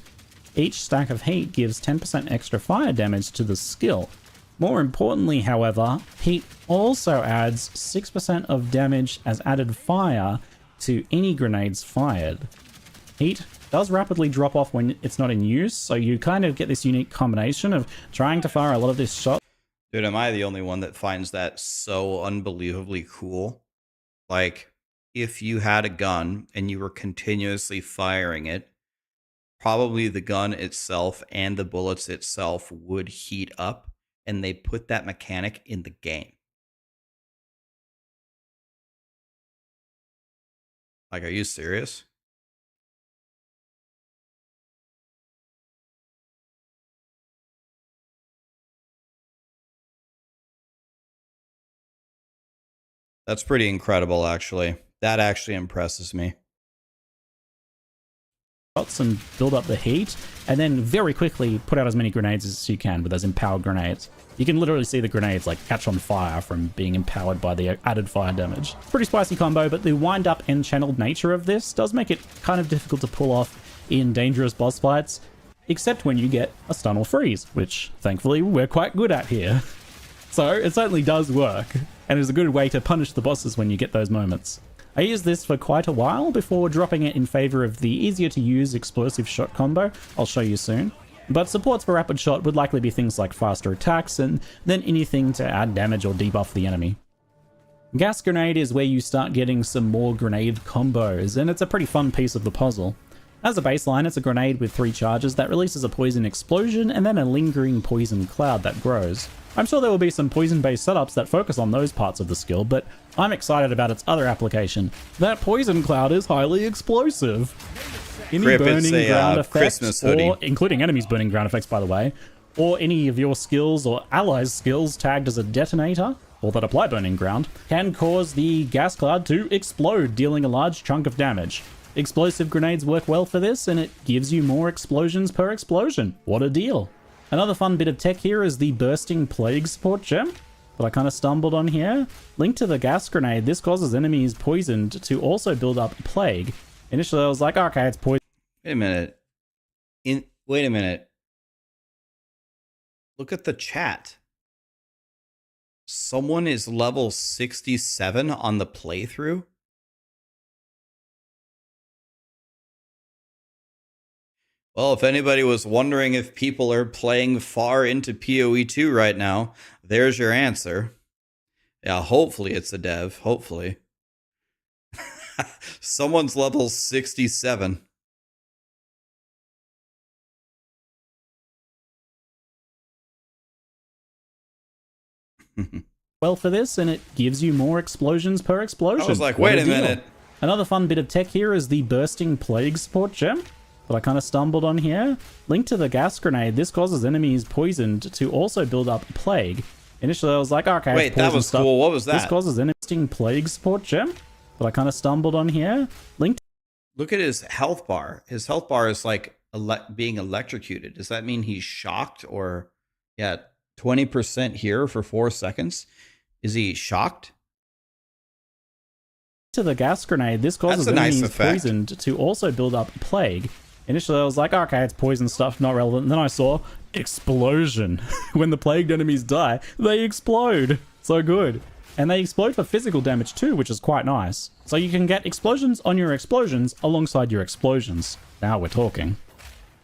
Each stack of heat gives 10% extra fire damage to the skill. More importantly, however, heat also adds 6% of damage as added fire to any grenades fired. Heat does rapidly drop off when it's not in use, so you kind of get this unique combination of trying to fire a lot of this shot. Dude, am I the only one that finds that so unbelievably cool? Like, if you had a gun and you were continuously firing it, probably the gun itself and the bullets itself would heat up, and they put that mechanic in the game. Like, are you serious? That's pretty incredible, actually. That actually impresses me. And build up the heat, and then very quickly put out as many grenades as you can with those empowered grenades. You can literally see the grenades like catch on fire from being empowered by the added fire damage. Pretty spicy combo, but the wind up and channeled nature of this does make it kind of difficult to pull off in dangerous boss fights, except when you get a stun or freeze, which thankfully we're quite good at here. So it certainly does work, and is a good way to punish the bosses when you get those moments. I used this for quite a while before dropping it in favor of the easier to use explosive shot combo I'll show you soon. But supports for rapid shot would likely be things like faster attacks and then anything to add damage or debuff the enemy. Gas grenade is where you start getting some more grenade combos, and it's a pretty fun piece of the puzzle. As a baseline, it's a grenade with 3 charges that releases a poison explosion and then a lingering poison cloud that grows. I'm sure there will be some poison-based setups that focus on those parts of the skill, but I'm excited about its other application. That poison cloud is highly explosive. Any Crip, burning it's a, ground effects, Christmas hoodie. or including enemies burning ground effects, by the way, or any of your skills or allies' skills tagged as a detonator, or that apply burning ground, can cause the gas cloud to explode, dealing a large chunk of damage. Explosive grenades work well for this, and it gives you more explosions per explosion. What a deal. Another fun bit of tech here is the Bursting Plague support gem that I kind of stumbled on here. Linked to the gas grenade, this causes enemies poisoned to also build up plague. Initially I was like, okay, it's poison. Wait a minute. Wait a minute. Look at the chat. Someone is level 67 on the playthrough? Well, if anybody was wondering if people are playing far into POE2 right now, there's your answer. Yeah, hopefully it's a dev. Hopefully. Someone's level 67. well for this, and it gives you more explosions per explosion. I was like, What wait a deal. minute. Another fun bit of tech here is the Bursting Plague support gem that I kind of stumbled on here. Linked to the gas grenade, this causes enemies poisoned to also build up plague. Initially I was like, okay, Wait, that was cool. What was that? This causes an interesting plague support gem that I kind of stumbled on here. Linked. Look at his health bar. His health bar is like being electrocuted. Does that mean he's shocked? Or, yeah, 20% here for 4 seconds. Is he shocked? To the gas grenade, this causes That's a nice enemies effect. poisoned to also build up plague. Initially I was like, okay, it's poison stuff, not relevant. And then I saw explosion. When the plagued enemies die, they explode. So good. And they explode for physical damage too, which is quite nice. So you can get explosions on your explosions alongside your explosions. Now we're talking.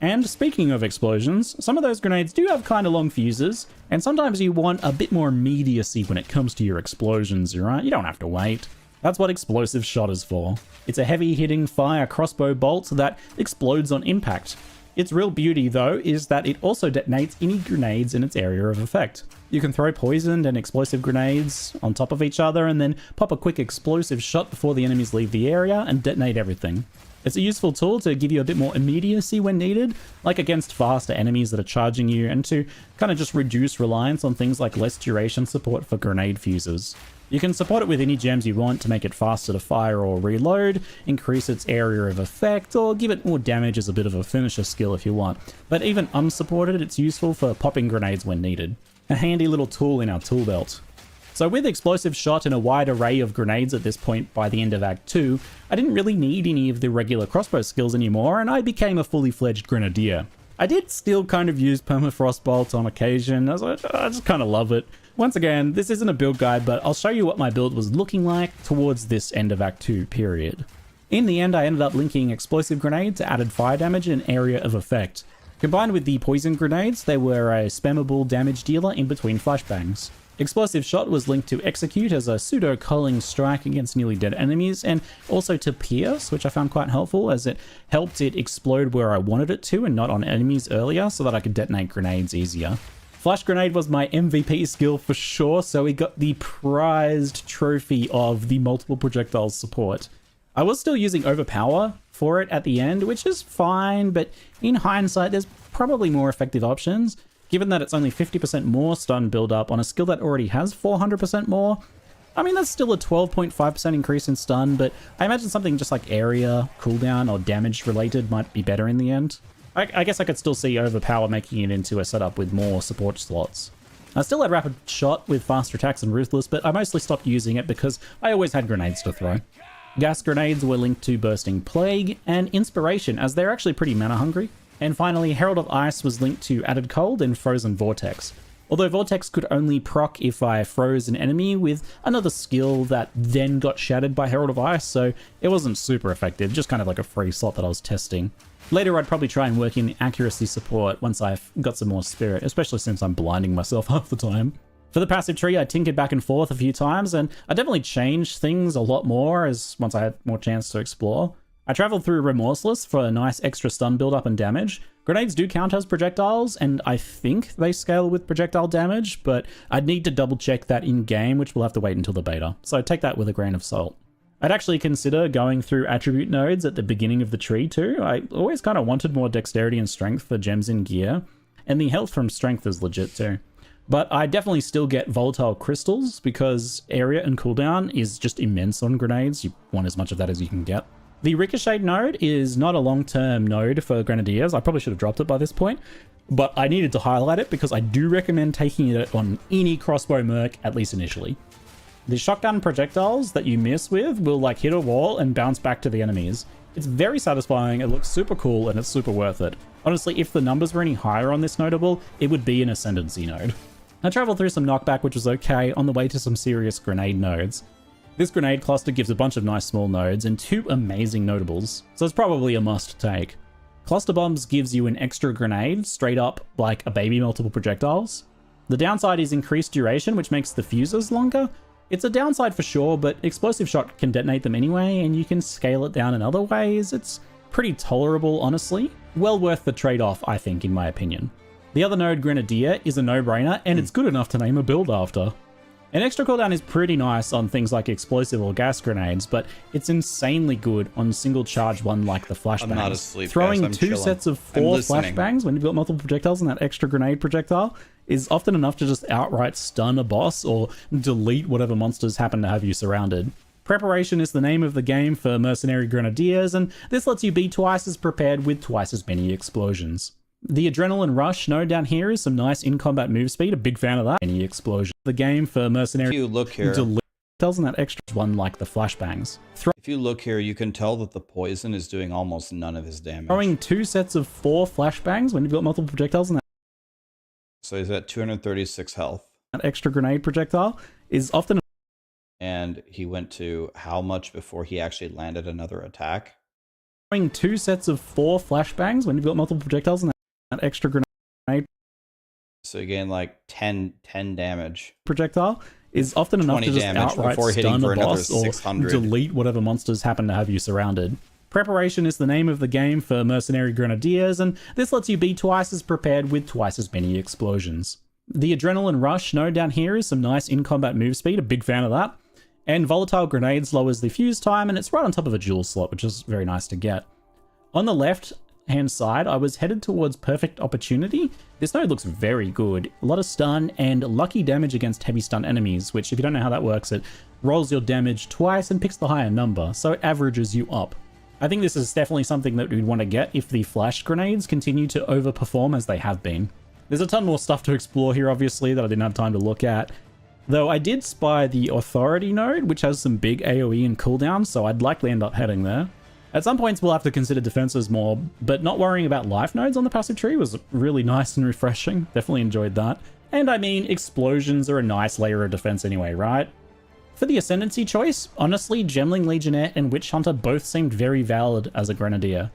And speaking of explosions, some of those grenades do have kind of long fuses, and sometimes you want a bit more immediacy when it comes to your explosions, right? You don't have to wait. That's what explosive shot is for. It's a heavy-hitting fire crossbow bolt that explodes on impact. Its real beauty, though, is that it also detonates any grenades in its area of effect. You can throw poisoned and explosive grenades on top of each other and then pop a quick explosive shot before the enemies leave the area and detonate everything. It's a useful tool to give you a bit more immediacy when needed, like against faster enemies that are charging you, and to kind of just reduce reliance on things like less duration support for grenade fuses. You can support it with any gems you want to make it faster to fire or reload, increase its area of effect, or give it more damage as a bit of a finisher skill if you want. But even unsupported, it's useful for popping grenades when needed. A handy little tool in our tool belt. So with explosive shot and a wide array of grenades at this point by the end of Act 2, I didn't really need any of the regular crossbow skills anymore, and I became a fully fledged grenadier. I did still kind of use permafrost bolts on occasion. I just kind of love it. Once again, this isn't a build guide, but I'll show you what my build was looking like towards this end of Act 2 period. In the end, I ended up linking explosive grenade to added fire damage and area of effect. Combined with the poison grenades, they were a spammable damage dealer in between flashbangs. Explosive shot was linked to execute as a pseudo culling strike against nearly dead enemies, and also to pierce, which I found quite helpful as it helped it explode where I wanted it to and not on enemies earlier, so that I could detonate grenades easier. Flash grenade was my MVP skill for sure, so we got the prized trophy of the multiple projectiles support. I was still using overpower for it at the end, which is fine, but in hindsight there's probably more effective options. Given that it's only 50% more stun build-up on a skill that already has 400% more, I mean, that's still a 12.5% increase in stun, but I imagine something just like area, cooldown, or damage related might be better in the end. I guess I could still see overpower making it into a setup with more support slots. I still had rapid shot with faster attacks and ruthless, but I mostly stopped using it because I always had grenades to throw. Gas grenades were linked to bursting plague and inspiration, as they're actually pretty mana hungry. And finally, Herald of Ice was linked to added cold and frozen vortex. Although vortex could only proc if I froze an enemy with another skill that then got shattered by Herald of Ice, so it wasn't super effective, just kind of like a free slot that I was testing. Later I'd probably try and work in accuracy support once I've got some more spirit, especially since I'm blinding myself half the time. For the passive tree, I tinkered back and forth a few times, and I definitely changed things a lot more once I had more chance to explore. I traveled through Remorseless for a nice extra stun build-up and damage. Grenades do count as projectiles, and I think they scale with projectile damage, but I'd need to double check that in-game, which we'll have to wait until the beta, so take that with a grain of salt. I'd actually consider going through attribute nodes at the beginning of the tree too. I always kind of wanted more dexterity and strength for gems in gear, and the health from strength is legit too. But I definitely still get volatile crystals because area and cooldown is just immense on grenades. You want as much of that as you can get. The Ricochet node is not a long-term node for Grenadiers. I probably should have dropped it by this point, but I needed to highlight it because I do recommend taking it on any crossbow merc, at least initially. The shotgun projectiles that you miss with will like hit a wall and bounce back to the enemies. It's very satisfying, it looks super cool, and it's super worth it. Honestly, if the numbers were any higher on this notable, it would be an Ascendancy node. I traveled through some knockback, which was okay, on the way to some serious grenade nodes. This grenade cluster gives a bunch of nice small nodes and 2 amazing notables, so it's probably a must take. Cluster bombs gives you an extra grenade, straight up like a baby multiple projectiles. The downside is increased duration, which makes the fuses longer. It's a downside for sure, but explosive shot can detonate them anyway, and you can scale it down in other ways. It's pretty tolerable, honestly. Well worth the trade-off, I think, in my opinion. The other node, Grenadier, is a no-brainer, and it's good enough to name a build after. An extra cooldown is pretty nice on things like explosive or gas grenades, but it's insanely good on single charge one like the flashbangs. I'm not asleep, Throwing guys. I'm two chilling. sets of I'm 4 listening. flashbangs when you've got multiple projectiles and that extra grenade projectile is often enough to just outright stun a boss or delete whatever monsters happen to have you surrounded. Preparation is the name of the game for mercenary grenadiers, and this lets you be twice as prepared with twice as many explosions. The Adrenaline Rush node down here is some nice in-combat move speed, a big fan of that. Any explosion. The game for mercenary... If you look here, tells in that extra one like the flashbangs. if you look here, you can tell that the poison is doing almost none of his damage. Throwing 2 sets of 4 flashbangs when you've got multiple projectiles and So he's at 236 health. that extra grenade projectile is often... And he went to how much before he actually landed another attack? Throwing 2 sets of 4 flashbangs when you've got multiple projectiles and that extra grenade So he gained like 10 damage. projectile is often enough to 20 just damage outright before hitting stun for a another boss or 600. delete whatever monsters happen to have you surrounded. Preparation is the name of the game for mercenary grenadiers, and this lets you be twice as prepared with twice as many explosions. The Adrenaline Rush node down here is some nice in-combat move speed, a big fan of that. And Volatile Grenades lowers the fuse time, and it's right on top of a jewel slot, which is very nice to get. On the left-hand side, I was headed towards Perfect Opportunity. This node looks very good. A lot of stun and lucky damage against heavy stun enemies, which if you don't know how that works, it rolls your damage twice and picks the higher number, so it averages you up. I think this is definitely something that we'd want to get if the flash grenades continue to overperform as they have been. There's a ton more stuff to explore here, obviously, that I didn't have time to look at. Though I did spy the Authority node, which has some big AoE and cooldowns, so I'd likely end up heading there. At some points we'll have to consider defenses more, but not worrying about life nodes on the passive tree was really nice and refreshing. Definitely enjoyed that. And I mean, explosions are a nice layer of defense anyway, right? For the Ascendancy choice, honestly, Gemling Legionnaire and Witch Hunter both seemed very valid as a Grenadier.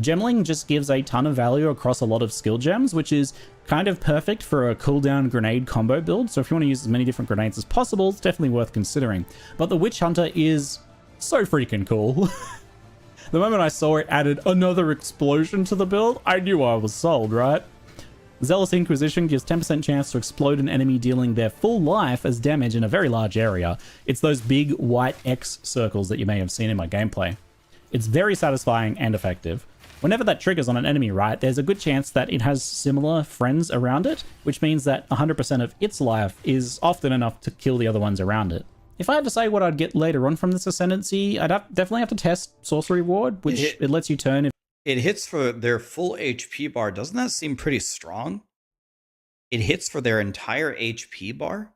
Gemling just gives a ton of value across a lot of skill gems, which is kind of perfect for a cooldown grenade combo build, so if you want to use as many different grenades as possible, it's definitely worth considering. But the Witch Hunter is so freaking cool. The moment I saw it added another explosion to the build, I knew I was sold, right? Zealous Inquisition gives 10% chance to explode an enemy, dealing their full life as damage in a very large area. It's those big white X circles that you may have seen in my gameplay. It's very satisfying and effective. Whenever that triggers on an enemy, right, there's a good chance that it has similar friends around it, which means that 100% of its life is often enough to kill the other ones around it. If I had to say what I'd get later on from this Ascendancy, I'd definitely have to test Sorcery Ward, which it lets you turn... It hits for their full HP bar. Doesn't that seem pretty strong? It hits for their entire HP bar?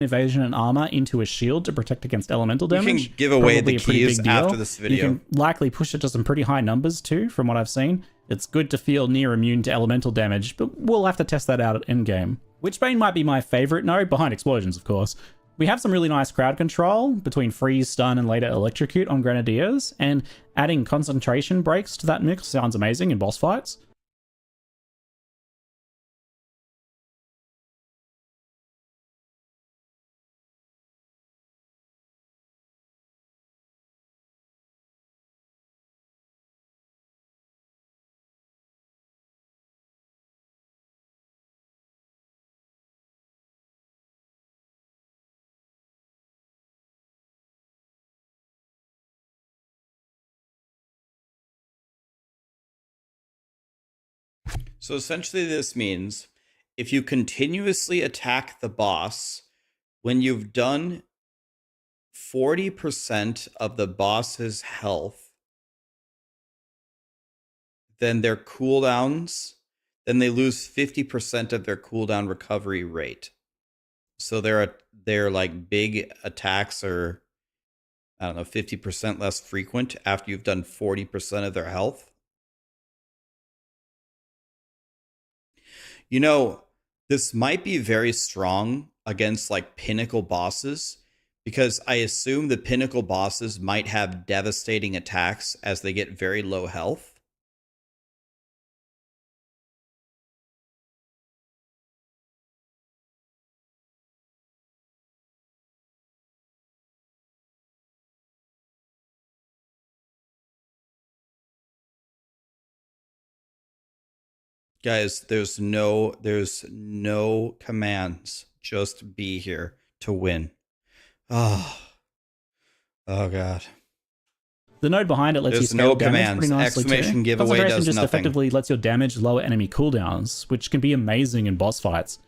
Evasion and armor into a shield to protect against elemental damage. You can give away Probably the a pretty keys big deal. after this video. You can likely push it to some pretty high numbers too, from what I've seen. It's good to feel near immune to elemental damage, but we'll have to test that out at endgame. Witchbane might be my favorite node, behind explosions, of course. We have some really nice crowd control between freeze, stun, and later electrocute on Grenadiers, and adding concentration breaks to that mix sounds amazing in boss fights. So essentially this means if you continuously attack the boss, when you've done 40% of the boss's health, then their cooldowns, then they lose 50% of their cooldown recovery rate. So their like big attacks are, I don't know, 50% less frequent after you've done 40% of their health. You know, this might be very strong against like pinnacle bosses, because I assume the pinnacle bosses might have devastating attacks as they get very low health. Guys, there's no commands. Just be here to win. Oh god. The node behind it lets you There's scale no damage commands. pretty nicely Exclamation too. giveaway Concentration does just nothing. effectively lets your damage lower enemy cooldowns, which can be amazing in boss fights.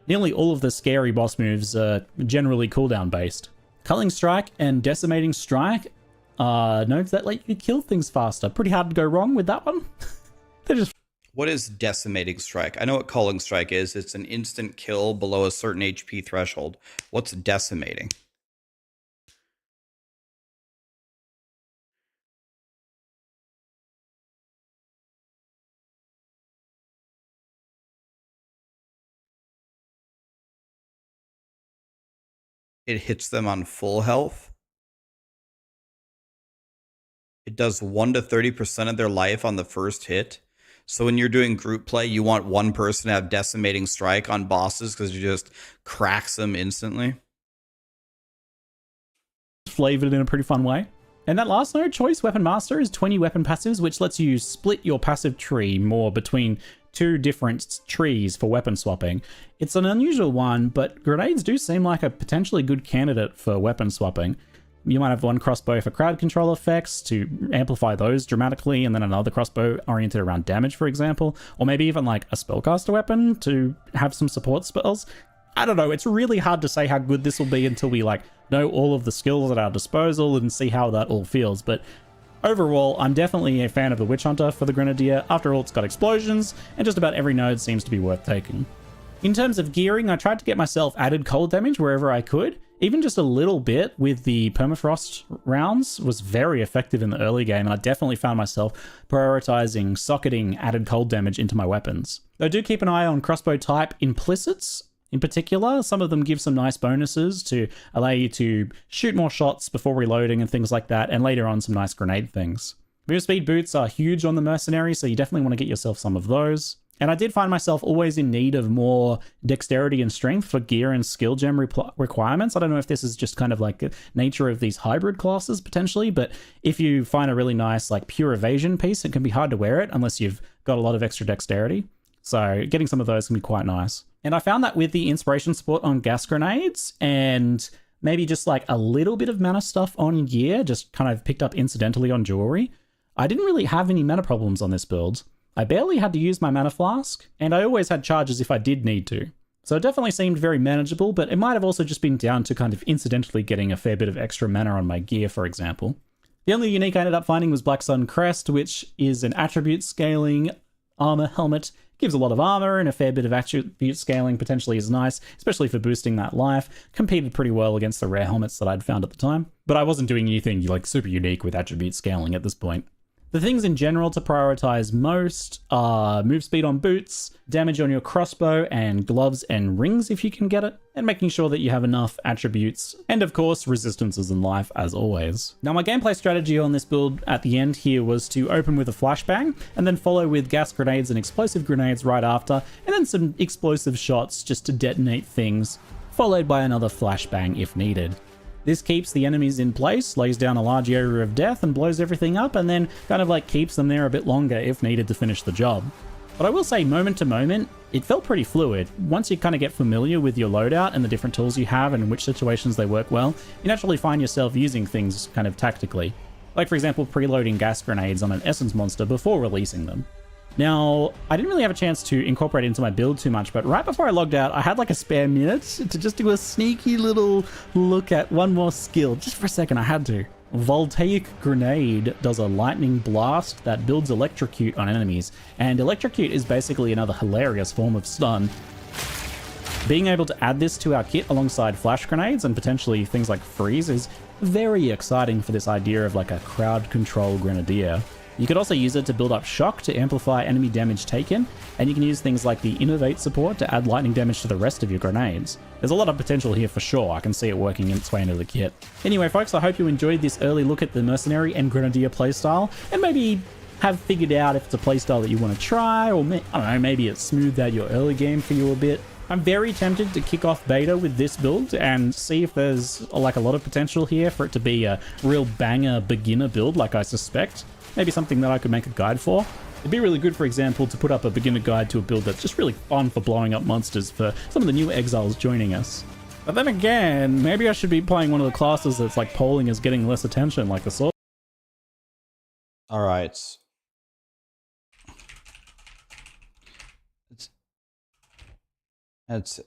Nearly all of the scary boss moves are generally cooldown based. Culling Strike and Decimating Strike are nodes that let you kill things faster. Pretty hard to go wrong with that one. They're just... What is Decimating Strike? I know what Culling Strike is. It's an instant kill below a certain HP threshold. What's Decimating? It hits them on full health. It does 1 to 30% of their life on the first hit. So when you're doing group play, you want one person to have Decimating Strike on bosses because you just cracks them instantly. flavored in a pretty fun way. And that last node, Choice Weapon Master, is 20 weapon passives, which lets you split your passive tree more between two different trees for weapon swapping. It's an unusual one, but grenades do seem like a potentially good candidate for weapon swapping. You might have one crossbow for crowd control effects to amplify those dramatically, and then another crossbow oriented around damage, for example. Or maybe even like a spellcaster weapon to have some support spells. I don't know, it's really hard to say how good this will be until we like know all of the skills at our disposal and see how that all feels. But overall, I'm definitely a fan of the Witch Hunter for the Grenadier. After all, it's got explosions, and just about every node seems to be worth taking. In terms of gearing, I tried to get myself added cold damage wherever I could. Even just a little bit with the permafrost rounds was very effective in the early game, and I definitely found myself prioritizing socketing added cold damage into my weapons. I do keep an eye on crossbow type implicits. In particular, some of them give some nice bonuses to allow you to shoot more shots before reloading and things like that, and later on some nice grenade things. Move speed boots are huge on the mercenary, so you definitely want to get yourself some of those. And I did find myself always in need of more dexterity and strength for gear and skill gem requirements. I don't know if this is just kind of like the nature of these hybrid classes potentially, but if you find a really nice like pure evasion piece, it can be hard to wear it unless you've got a lot of extra dexterity. So getting some of those can be quite nice. And I found that with the inspiration support on gas grenades and maybe just like a little bit of mana stuff on gear, just kind of picked up incidentally on jewelry, I didn't really have any mana problems on this build. I barely had to use my mana flask, and I always had charges if I did need to. So it definitely seemed very manageable, but it might have also just been down to kind of incidentally getting a fair bit of extra mana on my gear, for example. The only unique I ended up finding was Black Sun Crest, which is an attribute scaling armor helmet. Gives a lot of armor, and a fair bit of attribute scaling potentially is nice, especially for boosting that life. Competed pretty well against the rare helmets that I'd found at the time, but I wasn't doing anything like super unique with attribute scaling at this point. The things in general to prioritize most are move speed on boots, damage on your crossbow, and gloves and rings if you can get it, and making sure that you have enough attributes, and of course resistances in life as always. Now my gameplay strategy on this build at the end here was to open with a flashbang, and then follow with gas grenades and explosive grenades right after, and then some explosive shots just to detonate things, followed by another flashbang if needed. This keeps the enemies in place, lays down a large area of death and blows everything up, and then kind of like keeps them there a bit longer if needed to finish the job. But I will say, moment to moment, it felt pretty fluid. Once you kind of get familiar with your loadout and the different tools you have and in which situations they work well, you naturally find yourself using things kind of tactically. Like for example, preloading gas grenades on an essence monster before releasing them. Now, I didn't really have a chance to incorporate it into my build too much, but right before I logged out, I had like a spare minute to just do a sneaky little look at one more skill. Just for a second, I had to. Voltaic Grenade does a lightning blast that builds electrocute on enemies, and electrocute is basically another hilarious form of stun. Being able to add this to our kit alongside flash grenades and potentially things like freeze is very exciting for this idea of like a crowd control grenadier. You could also use it to build up shock to amplify enemy damage taken, and you can use things like the Innovate support to add lightning damage to the rest of your grenades. There's a lot of potential here for sure. I can see it working its way into the kit. Anyway folks, I hope you enjoyed this early look at the Mercenary and Grenadier playstyle, and maybe have figured out if it's a playstyle that you want to try, or I don't know, maybe it smoothed out your early game for you a bit. I'm very tempted to kick off beta with this build and see if there's like a lot of potential here for it to be a real banger beginner build like I suspect. Maybe something that I could make a guide for. It'd be really good, for example, to put up a beginner guide to a build that's just really fun for blowing up monsters for some of the new exiles joining us. But then again, maybe I should be playing one of the classes that's like polling is getting less attention, like a sword. All right. That's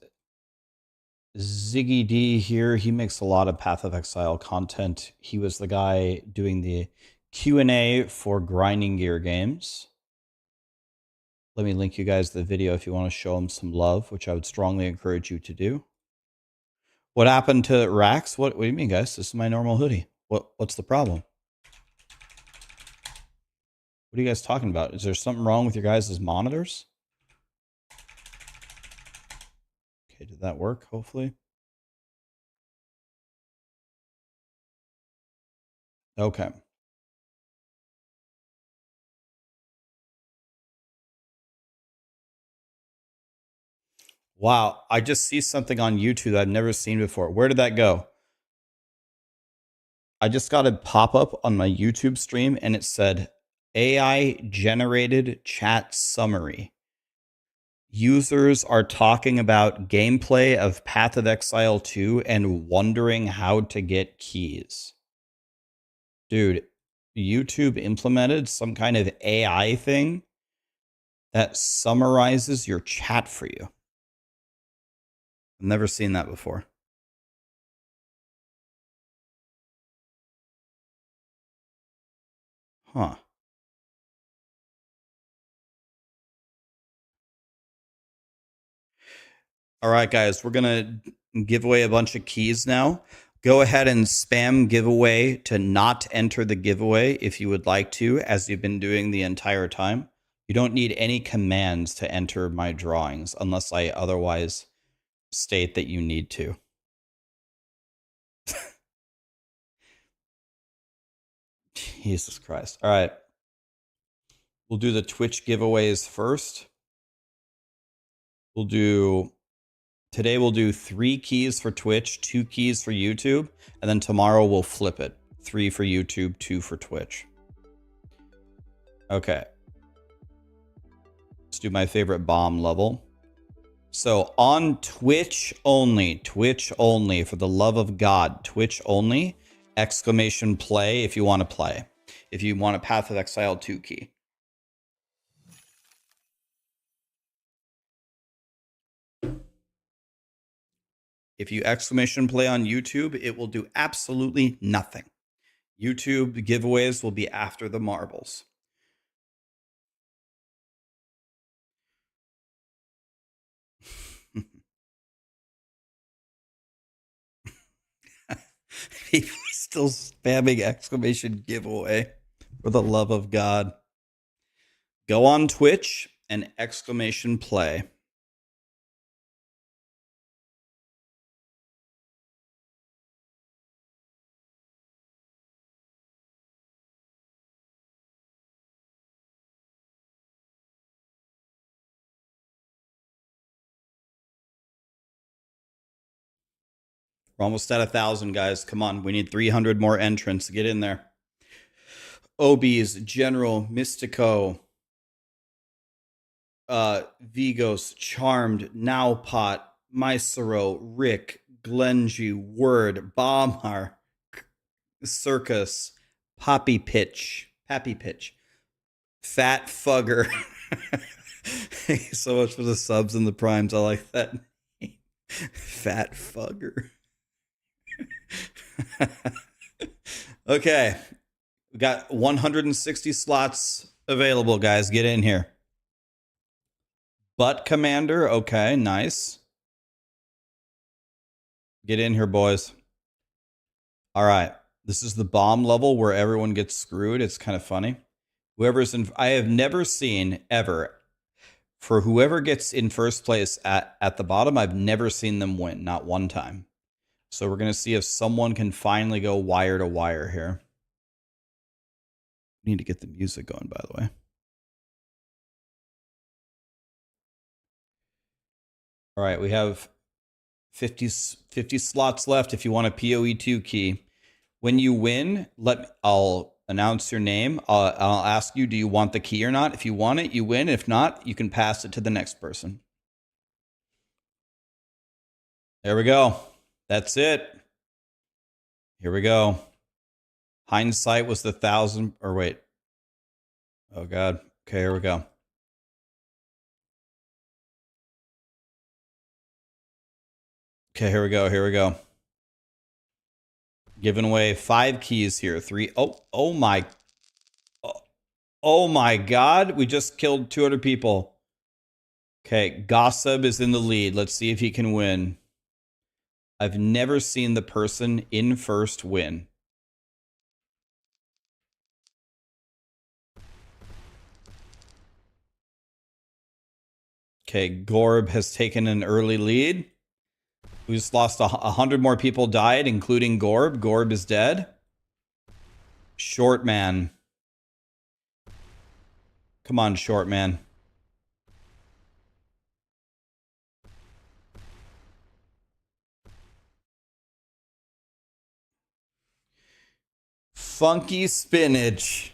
Ziggy D here. He makes a lot of Path of Exile content. He was the guy doing the Q&A for Grinding Gear games. Let me link you guys the video if you want to show him some love, which I would strongly encourage you to do. What happened to Rax? What do you mean, guys? This is my normal hoodie. What's the problem? What are you guys talking about? Is there something wrong with your guys' monitors? Okay, did that work? Hopefully. Okay. Wow, I just see something on YouTube that I've never seen before. Where did that go? I just got a pop-up on my YouTube stream and it said AI generated chat summary. Users are talking about gameplay of Path of Exile 2 and wondering how to get keys. Dude, YouTube implemented some kind of AI thing that summarizes your chat for you. I've never seen that before. Huh. All right, guys, we're going to give away a bunch of keys now. Go ahead and spam giveaway to not enter the giveaway if you would like to, as you've been doing the entire time. You don't need any commands to enter my drawings unless I otherwise state that you need to. Jesus Christ. All right. We'll do the Twitch giveaways first. Today we'll do 3 keys for Twitch, 2 keys for YouTube, and then tomorrow we'll flip it. 3 for YouTube, 2 for Twitch. Okay. Let's do my favorite bomb level. So on Twitch only, for the love of God, Twitch only, !play if you want to play. If you want a Path of Exile 2 key. If you !play on YouTube, it will do absolutely nothing. YouTube giveaways will be after the marbles. People still spamming ! giveaway. For the love of God. Go on Twitch and !play. We're almost at 1,000, guys. Come on. We need 300 more entrants to get in there. Obies, General, Mystico, Vigos, Charmed, Nowpot, Mysero, Rick, Glenji, Word, Bombhar, Circus, Pappy Pitch, Fat Fugger. Thank you so much for the subs and the primes. I like that name. Fat Fugger. Okay. We got 160 slots available, guys. Get in here. Butt Commander. Okay, nice. Get in here, boys. All right. This is the bomb level where everyone gets screwed. It's kind of funny. Whoever's in... I have never seen, ever, for whoever gets in first place at the bottom, I've never seen them win. Not one time. So we're going to see if someone can finally go wire to wire here. Need to get the music going, by the way. All right, we have 50 slots left if you want a POE2 key. When you win, I'll announce your name. I'll ask you, do you want the key or not? If you want it, you win. If not, you can pass it to the next person. There we go. That's it. Here we go. Hindsight was the 1,000, or wait. Oh, God. Okay, here we go. Okay, here we go. Here we go. Giving away 5 keys here. 3. Oh my. Oh my God. We just killed 200 people. Okay, Gossip is in the lead. Let's see if he can win. I've never seen the person in first win. Okay, Gorb has taken an early lead. We just lost 100 more people died, including Gorb. Gorb is dead. Short man. Come on, short man. Funky spinach.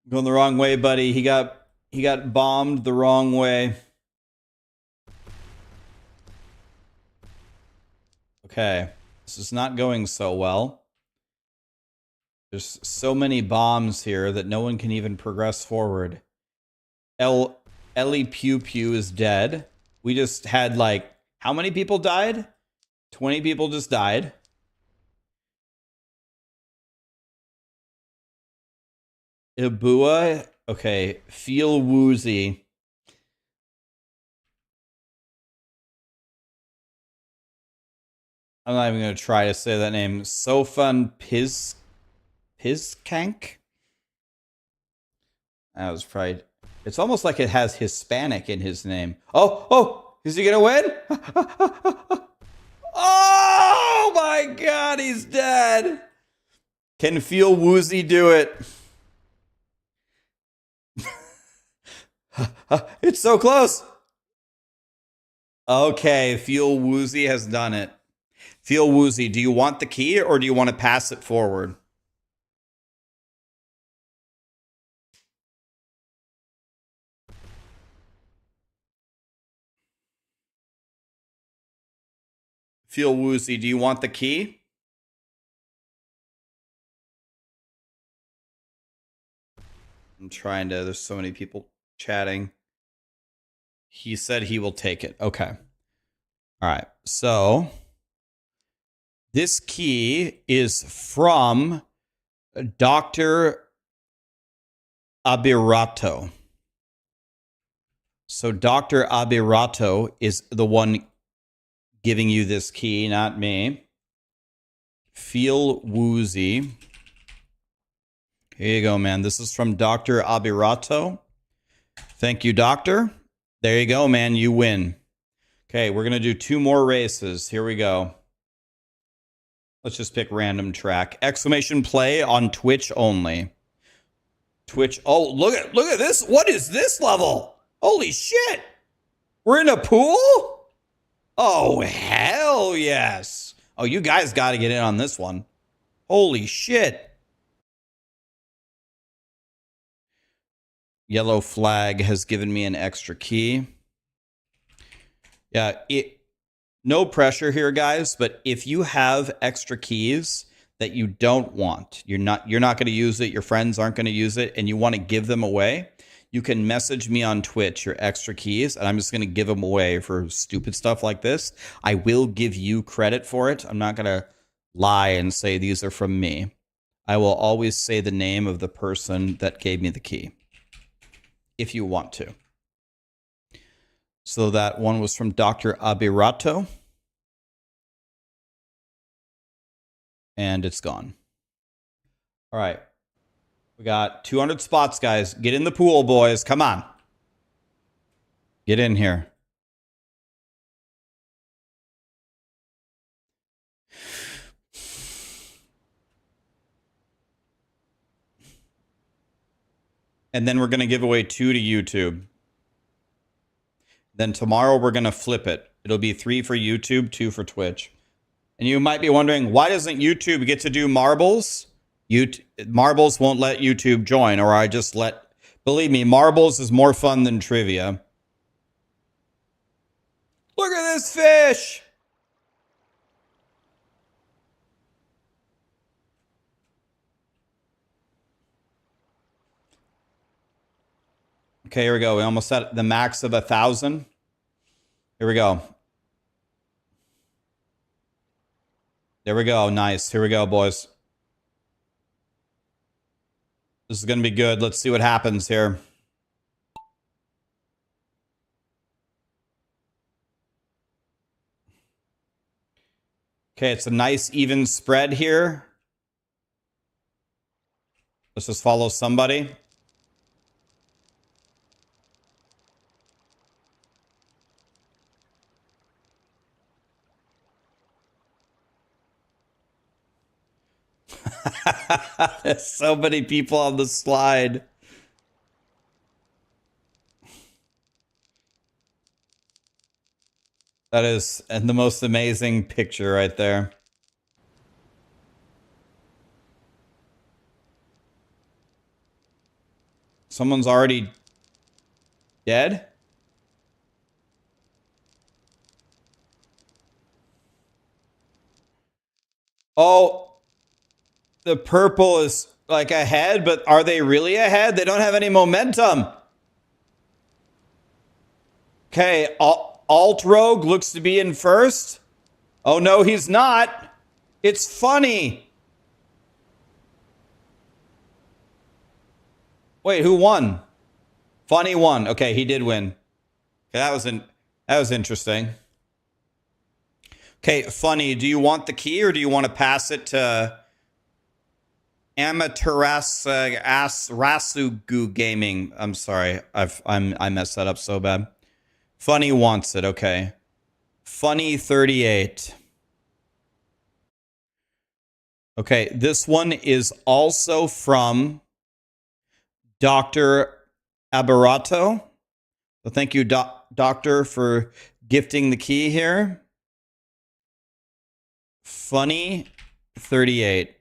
Going the wrong way, buddy. He got bombed the wrong way. Okay. This is not going so well. There's so many bombs here that no one can even progress forward. Ellie Pew Pew is dead. We just had like, how many people died? 20 people just died. Ibua, okay, feel woozy. I'm not even going to try to say that name. Sofun Pizkank? That was probably... It's almost like it has Hispanic in his name. Oh, is he going to win? Oh my God, he's dead. Can feel woozy do it. It's so close. Okay, Feel Woozy has done it. Feel Woozy, do you want the key or do you want to pass it forward? Feel Woozy, do you want the key? I'm trying to, there's so many people chatting. He said he will take it. Okay. All right. So this key is from Dr. Abirato. So Dr. Abirato is the one giving you this key, not me. Feel woozy. Here you go, man. This is from Dr. Abirato. Thank you, doctor. There you go, man. You win. Okay, we're going to do 2 more races. Here we go. Let's just pick random track. Exclamation play on Twitch only. Twitch. Oh, look at this. What is this level? Holy shit. We're in a pool? Oh, hell yes. Oh, you guys got to get in on this one. Holy shit. Yellow flag has given me an extra key. Yeah, no pressure here, guys, but if you have extra keys that you don't want, you're not going to use it, your friends aren't going to use it, and you want to give them away, you can message me on Twitch your extra keys, and I'm just going to give them away for stupid stuff like this. I will give you credit for it. I'm not going to lie and say these are from me. I will always say the name of the person that gave me the key, if you want to. So that one was from Dr. Abirato. And it's gone. All right. We got 200 spots, guys. Get in the pool, boys. Come on. Get in here. And then we're going to give away 2 to YouTube. Then tomorrow we're going to flip it. It'll be 3 for YouTube, 2 for Twitch. And you might be wondering, why doesn't YouTube get to do marbles? Marbles won't let YouTube join, or I just let. Believe me, Marbles is more fun than trivia. Look at this fish! Okay, here we go. We almost set the max of 1,000. Here we go. There we go. Nice. Here we go, boys. This is going to be good. Let's see what happens here. Okay, it's a nice even spread here. Let's just follow somebody. There's so many people on the slide. That is the most amazing picture right there. Someone's already dead? Oh, the purple is like ahead, but are they really ahead? They don't have any momentum. Okay, Alt Rogue looks to be in first. Oh no, he's not. It's funny. Wait, who won? Funny won. Okay, he did win. Okay, that was interesting. Okay, Funny, do you want the key or do you want to pass it to Rasugu Gaming? I'm sorry, I messed that up so bad. Funny wants it. Okay, Funny 38. Okay, this one is also from Dr. Abarato. So thank you, Doctor, for gifting the key here. Funny 38.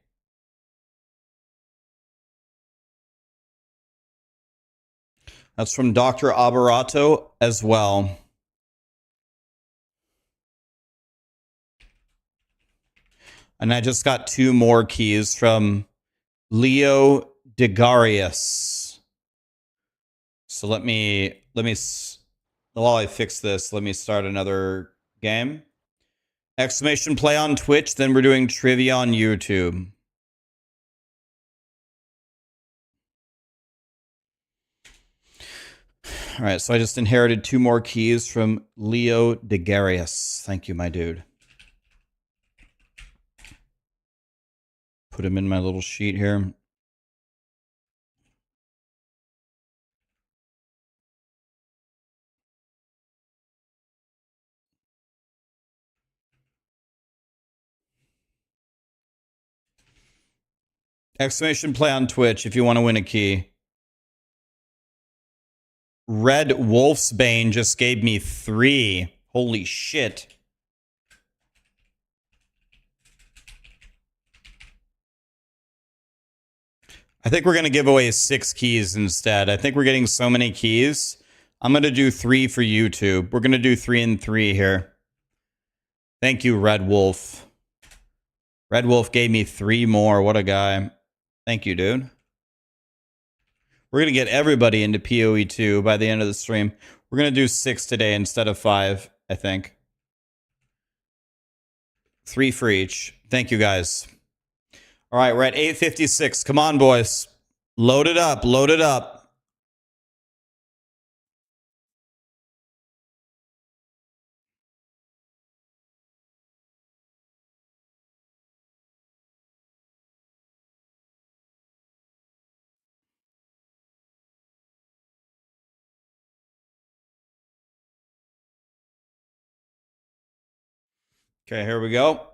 That's from Dr. Abarato as well. And I just got 2 more keys from Leo Degarius. So let me while I fix this, let me start another game. Exclamation play on Twitch, then we're doing trivia on YouTube. All right, so I just inherited 2 more keys from Leo Degarius. Thank you, my dude. Put him in my little sheet here. Exclamation play on Twitch if you want to win a key. Red Wolf's Bane just gave me 3. Holy shit. I think we're going to give away 6 keys instead. I think we're getting so many keys. I'm going to do 3 for YouTube. We're going to do 3 and 3 here. Thank you, Red Wolf. Red Wolf gave me 3 more. What a guy. Thank you, dude. We're going to get everybody into POE2 by the end of the stream. We're going to do 6 today instead of 5, I think. 3 for each. Thank you, guys. All right, we're at 8:56. Come on, boys. Load it up. Load it up. Okay, here we go.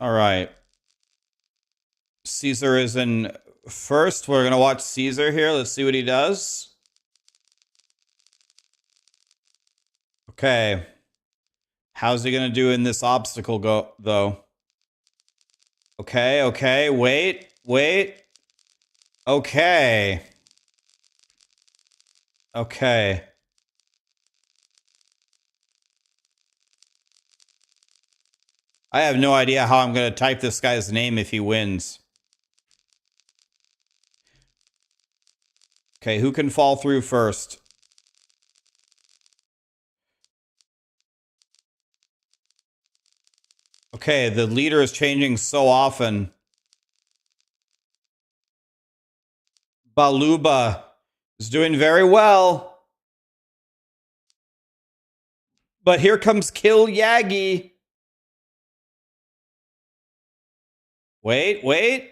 All right. Caesar is in first. We're going to watch Caesar here. Let's see what he does. Okay. How's he going to do in this obstacle though? Okay, okay. Wait. Okay. Okay. I have no idea how I'm going to type this guy's name if he wins. Okay, who can fall through first? Okay, the leader is changing so often. Baluba is doing very well. But here comes Kill Yagi. Wait.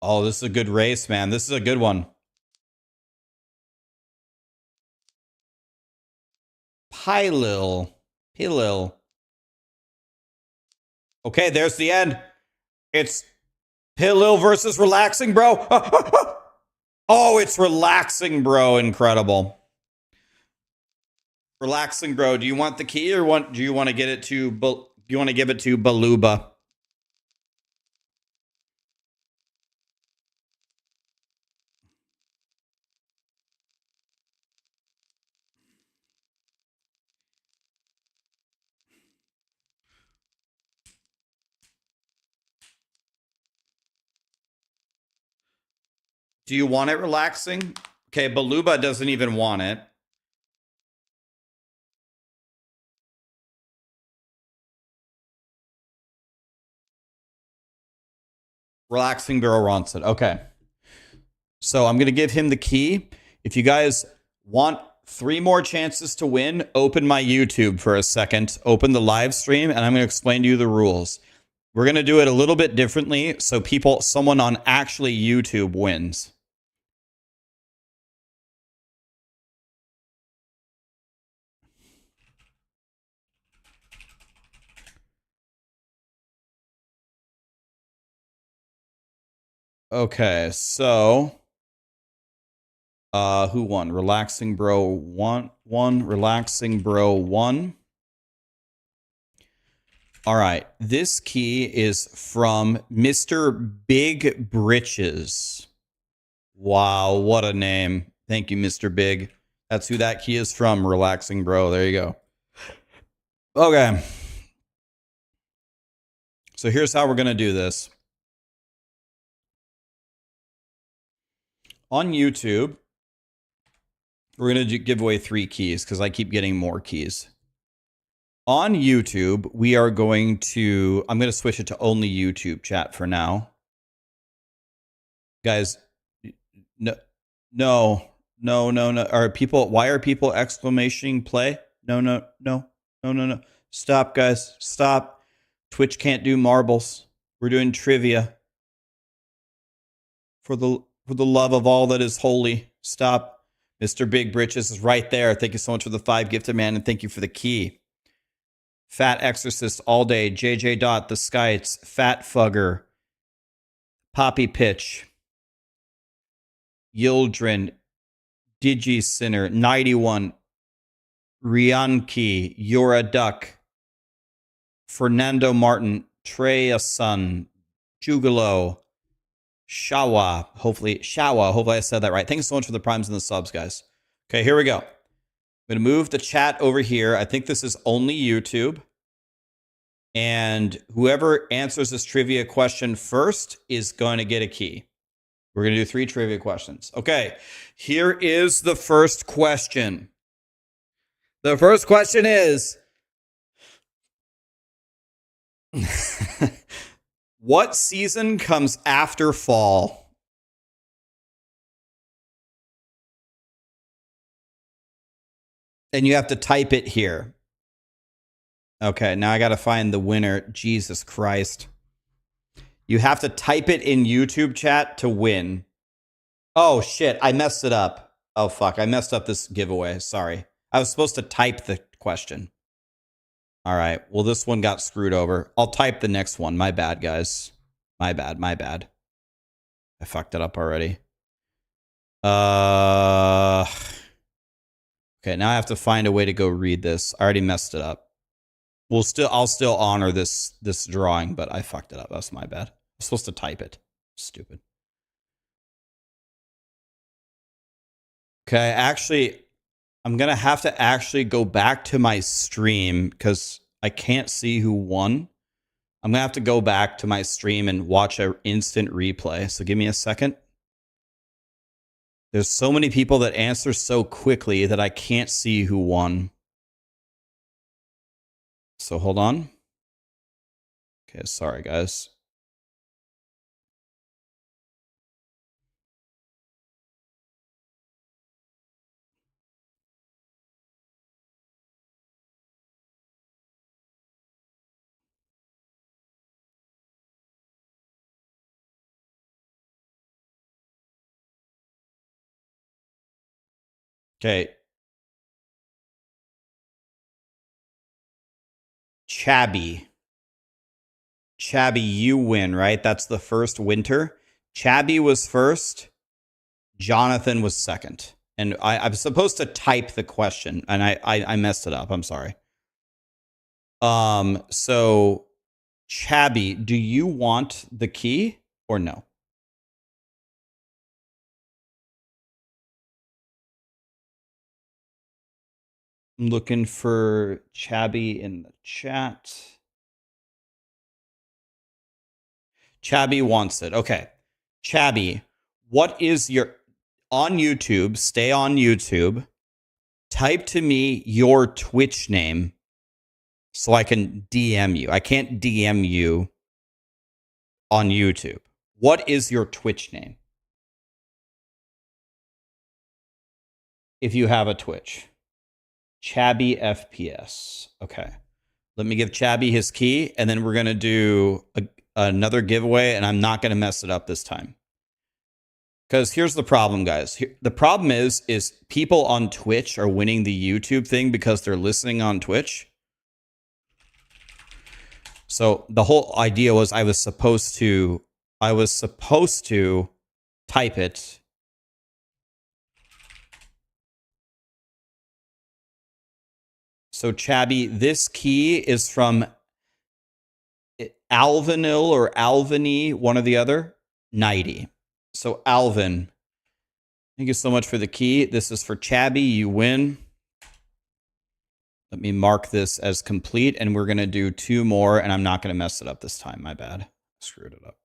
Oh, this is a good race, man. This is a good one. Pilil. Okay, there's the end. It's Pilil versus Relaxing Bro. Oh, it's Relaxing Bro. Incredible. Relaxing Bro, do you want the key or do you want to get it to do you want to give it to Baluba? Do you want it relaxing? Okay, Baluba doesn't even want it. Relaxing Girl wants it. Okay. So I'm going to give him the key. If you guys want 3 more chances to win, open my YouTube for a second. Open the live stream, and I'm going to explain to you the rules. We're going to do it a little bit differently so someone on actually YouTube wins. Okay, so who won? Relaxing Bro won. Relaxing Bro won. All right, this key is from Mr. Big Britches. Wow, what a name. Thank you, Mr. Big. That's who that key is from, Relaxing Bro. There you go. Okay. So here's how we're going to do this. On YouTube, we're going to give away 3 keys because I keep getting more keys. On YouTube, we are going to... I'm going to switch it to only YouTube chat for now. Guys, no. Are people... Why are people exclamation play? No. Stop, guys. Stop. Twitch can't do marbles. We're doing trivia. For the love of all that is holy. Stop. Mr. Big Britches is right there. Thank you so much for the 5 gifted, man, and thank you for the key. Fat Exorcist all day. JJ Dot, The Skites, Fat Fugger, Poppy Pitch, Yildrin, Digi Sinner, 91, Rianki, You're a Duck, Fernando Martin, Treya Sun, Jugalo, Shawa. Hopefully I said that right. Thank you so much for the primes and the subs, guys. Okay, here we go. I'm going to move the chat over here. I think this is only YouTube. And whoever answers this trivia question first is going to get a key. We're going to do 3 trivia questions. Okay, here is the first question. The first question is... What season comes after fall? And you have to type it here. Okay, now I got to find the winner. Jesus Christ. You have to type it in YouTube chat to win. Oh, shit. I messed it up. Oh, fuck. I messed up this giveaway. Sorry. I was supposed to type the question. All right. Well, this one got screwed over. I'll type the next one. My bad, guys. My bad. My bad. I fucked it up already. Okay, now I have to find a way to go read this. I already messed it up. I'll still honor this drawing, but I fucked it up. That's my bad. I'm supposed to type it. Stupid. Okay, actually, I'm going to have to actually go back to my stream because I can't see who won. I'm going to have to go back to my stream and watch an instant replay. So give me a second. There's so many people that answer so quickly that I can't see who won. So hold on. Okay, sorry, guys. Okay. Chabby, you win, right? That's the first winter. Chabby was first. Jonathan was second. And I'm supposed to type the question, and I messed it up. I'm sorry. So Chabby, do you want the key or no? I'm looking for Chabby in the chat. Chabby wants it. Okay. Chabby, what is your... On YouTube, stay on YouTube. Type to me your Twitch name so I can DM you. I can't DM you on YouTube. What is your Twitch name? If you have a Twitch. Chabby FPS. Okay. Let me give Chabby his key, and then we're going to do another giveaway, and I'm not going to mess it up this time. Because here's the problem, guys. The problem is people on Twitch are winning the YouTube thing because they're listening on Twitch. So the whole idea was I was supposed to type it. So Chabby, this key is from Alvinil or Alviny, one or the other, 90. So Alvin, thank you so much for the key. This is for Chabby. You win. Let me mark this as complete, and we're going to do 2 more, and I'm not going to mess it up this time. My bad. Screwed it up.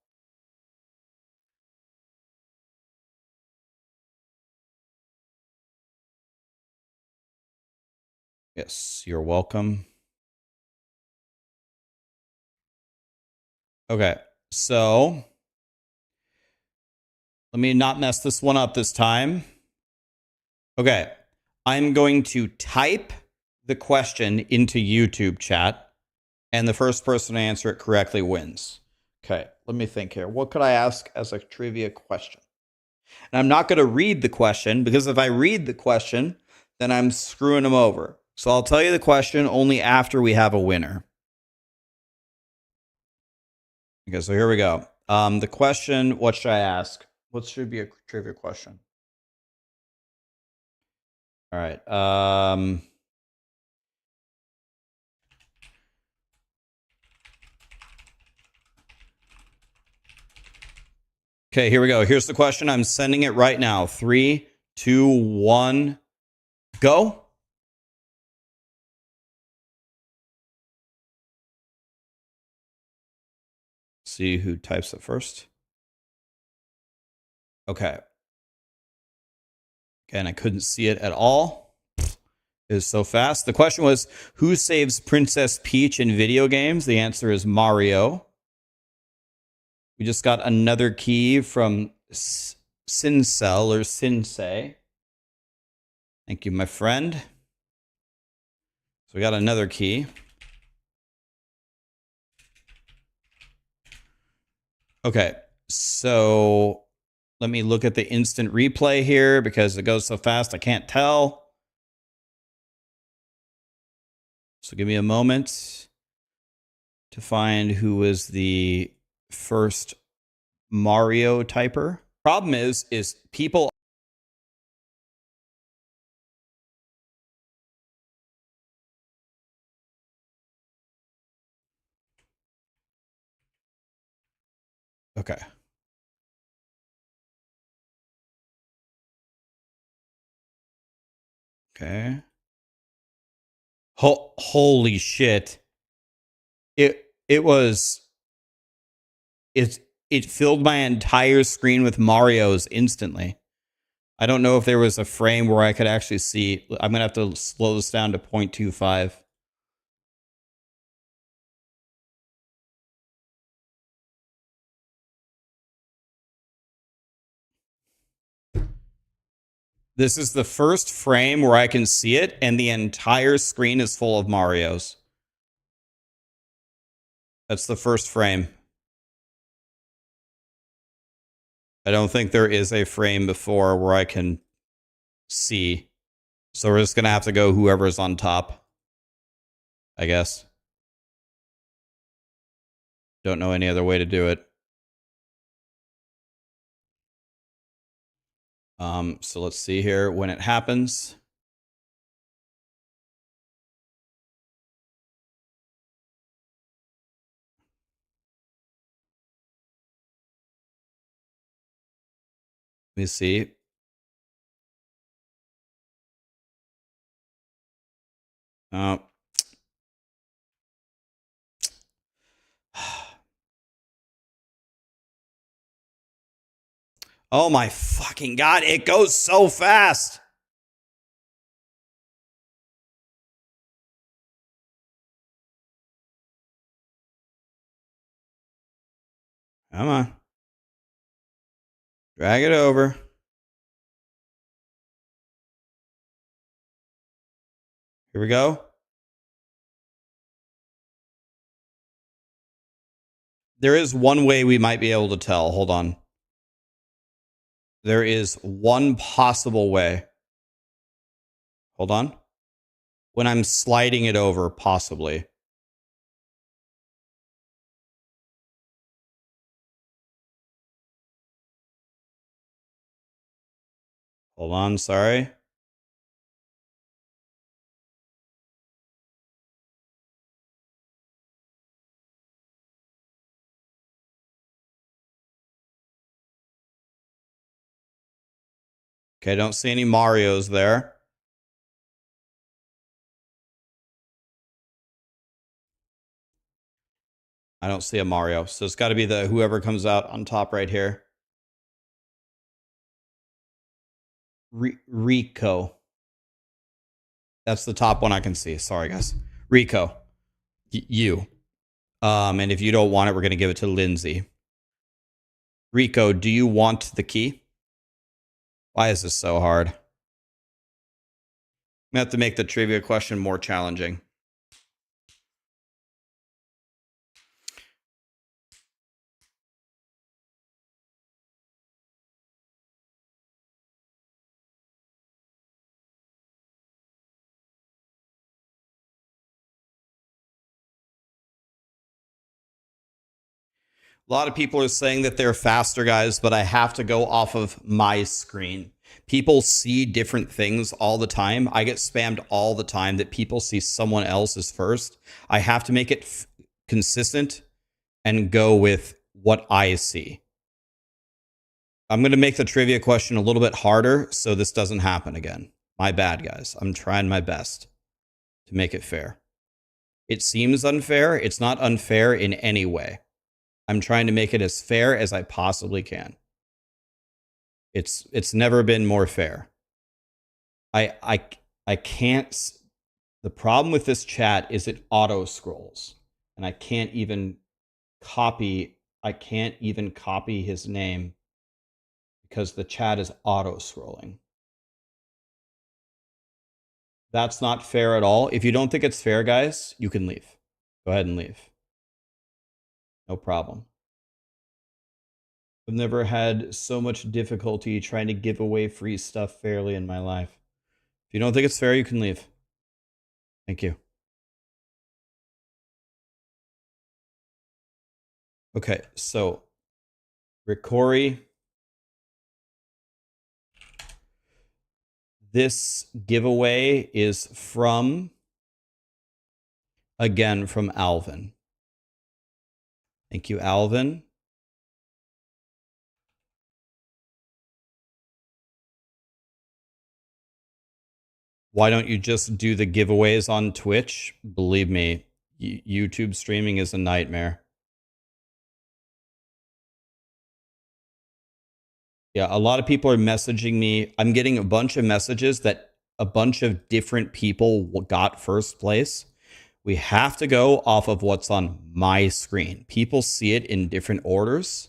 Yes, you're welcome. Okay, so let me not mess this one up this time. Okay, I'm going to type the question into YouTube chat, and the first person to answer it correctly wins. Okay, let me think here. What could I ask as a trivia question? And I'm not going to read the question, because if I read the question, then I'm screwing them over. So I'll tell you the question only after we have a winner. Okay, so here we go. The question, what should I ask? What should be a trivia question? All right. Okay, here we go. Here's the question. I'm sending it right now. 3, 2, 1, go. See who types it first. Okay. Again, I couldn't see it at all. It is so fast. The question was, who saves Princess Peach in video games? The answer is Mario. We just got another key from Sincel or Sinsei. Thank you, my friend. So we got another key. Okay, so let me look at the instant replay here because it goes so fast I can't tell. So give me a moment to find who was the first Mario typer. Problem is people. Okay. Okay. Holy shit. It was it filled my entire screen with Marios instantly. I don't know if there was a frame where I could actually see. I'm going to have to slow this down to 0.25. This is the first frame where I can see it, and the entire screen is full of Marios. That's the first frame. I don't think there is a frame before where I can see. So we're just going to have to go whoever's on top, I guess. Don't know any other way to do it. So let's see here when it happens. Let me see. Oh my fucking God, it goes so fast. Come on. Drag it over. Here we go. There is one way we might be able to tell. Hold on. There is one possible way. Hold on. When I'm sliding it over, possibly. Hold on, sorry. Okay, I don't see any Marios there. I don't see a Mario. So it's got to be the whoever comes out on top right here. Rico. That's the top one I can see. Sorry, guys. Rico. You. And if you don't want it, we're going to give it to Lindsay. Rico, do you want the key? Why is this so hard? I'm going to have to make the trivia question more challenging. A lot of people are saying that they're faster, guys, but I have to go off of my screen. People see different things all the time. I get spammed all the time that people see someone else's first. I have to make it consistent and go with what I see. I'm going to make the trivia question a little bit harder so this doesn't happen again. My bad, guys. I'm trying my best to make it fair. It seems unfair. It's not unfair in any way. I'm trying to make it as fair as I possibly can. It's never been more fair. I can't. The problem with this chat is it auto scrolls, and I can't even copy. I can't even copy his name because the chat is auto scrolling. That's not fair at all. If you don't think it's fair, guys, you can leave. Go ahead and leave. No problem. I've never had so much difficulty trying to give away free stuff fairly in my life. If you don't think it's fair, you can leave. Thank you. Okay, so Ricori. This giveaway is from, again, from Alvin. Thank you, Alvin. Why don't you just do the giveaways on Twitch? Believe me, YouTube streaming is a nightmare. Yeah, a lot of people are messaging me. I'm getting a bunch of messages that a bunch of different people got first place. We have to go off of what's on my screen. People see it in different orders.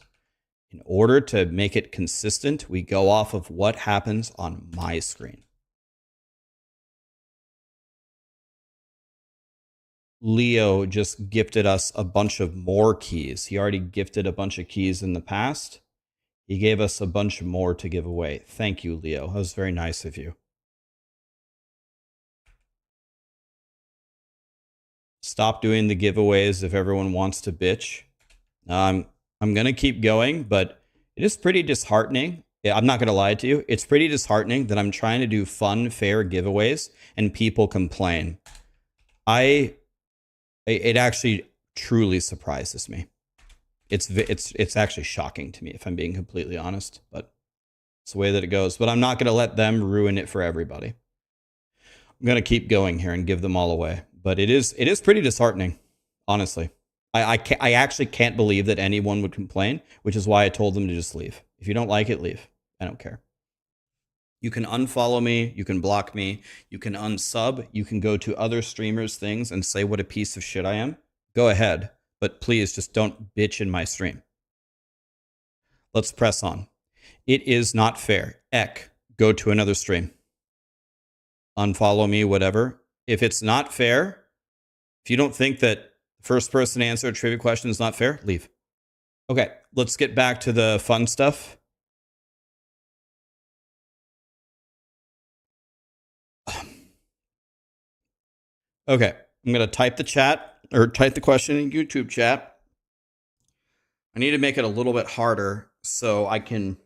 In order to make it consistent, we go off of what happens on my screen. Leo just gifted us a bunch of more keys. He already gifted a bunch of keys in the past. He gave us a bunch more to give away. Thank you, Leo. That was very nice of you. Stop doing the giveaways if everyone wants to bitch. I'm going to keep going, but it is pretty disheartening. I'm not going to lie to you. It's pretty disheartening that I'm trying to do fun, fair giveaways and people complain. It actually truly surprises me. It's actually shocking to me, if I'm being completely honest, but it's the way that it goes. But I'm not going to let them ruin it for everybody. I'm going to keep going here and give them all away. But it is pretty disheartening, honestly. I actually can't believe that anyone would complain, which is why I told them to just leave. If you don't like it, leave. I don't care. You can unfollow me. You can block me. You can unsub. You can go to other streamers' things and say what a piece of shit I am. Go ahead. But please just don't bitch in my stream. Let's press on. It is not fair. Ek, go to another stream. Unfollow me, whatever. If it's not fair, if you don't think that the first person to answer a trivia question is not fair, leave. Okay, let's get back to the fun stuff. Okay, I'm going to type the chat, or type the question in YouTube chat. I need to make it a little bit harder so I can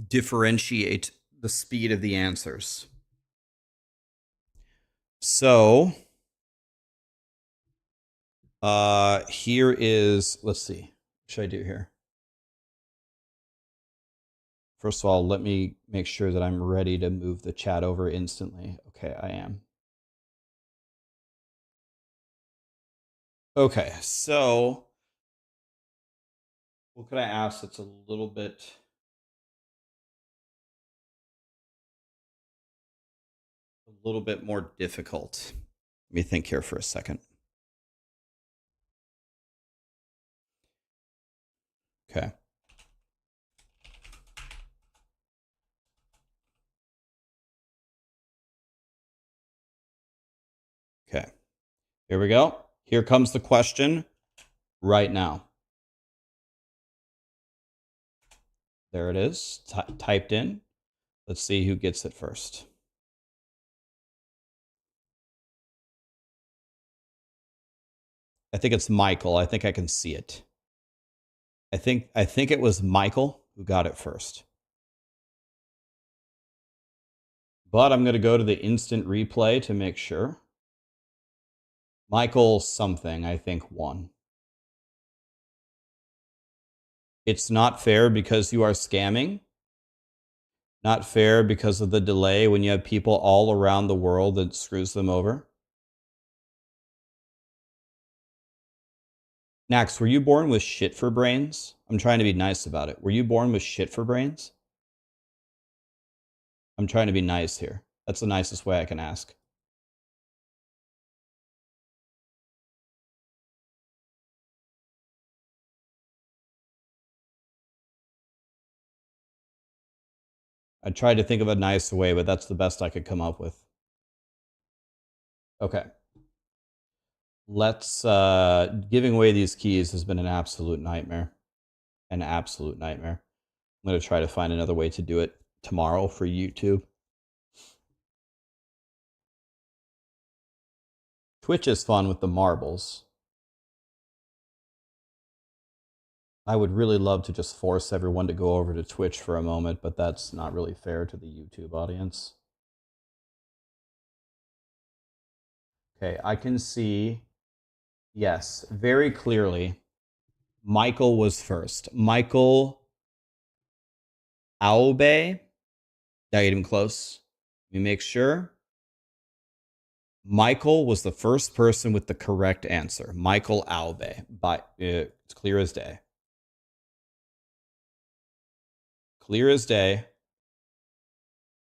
differentiate the speed of the answers. So, here is, let's see, what should I do here? First of all, let me make sure that I'm ready to move the chat over instantly. Okay, I am. Okay, so what could I ask that's a little bit more difficult? Let me think here for a second. Okay. Okay. Here we go. Here comes the question right now. There it is, typed in. Let's see who gets it first. I think it's Michael. I think I can see it. I think it was Michael who got it first. But I'm going to go to the instant replay to make sure. Michael something, I think, won. It's not fair because you are scamming. Not fair because of the delay when you have people all around the world that screws them over. Nax, were you born with shit for brains? I'm trying to be nice about it. Were you born with shit for brains? I'm trying to be nice here. That's the nicest way I can ask. I tried to think of a nice way, but that's the best I could come up with. Okay. Let's, giving away these keys has been an absolute nightmare. An absolute nightmare. I'm going to try to find another way to do it tomorrow for YouTube. Twitch is fun with the marbles. I would really love to just force everyone to go over to Twitch for a moment, but that's not really fair to the YouTube audience. Okay, I can see, yes, very clearly, Michael was first. Michael Aube. Did I get him close? Let me make sure. Michael was the first person with the correct answer. Michael Aube. It's clear as day. Clear as day.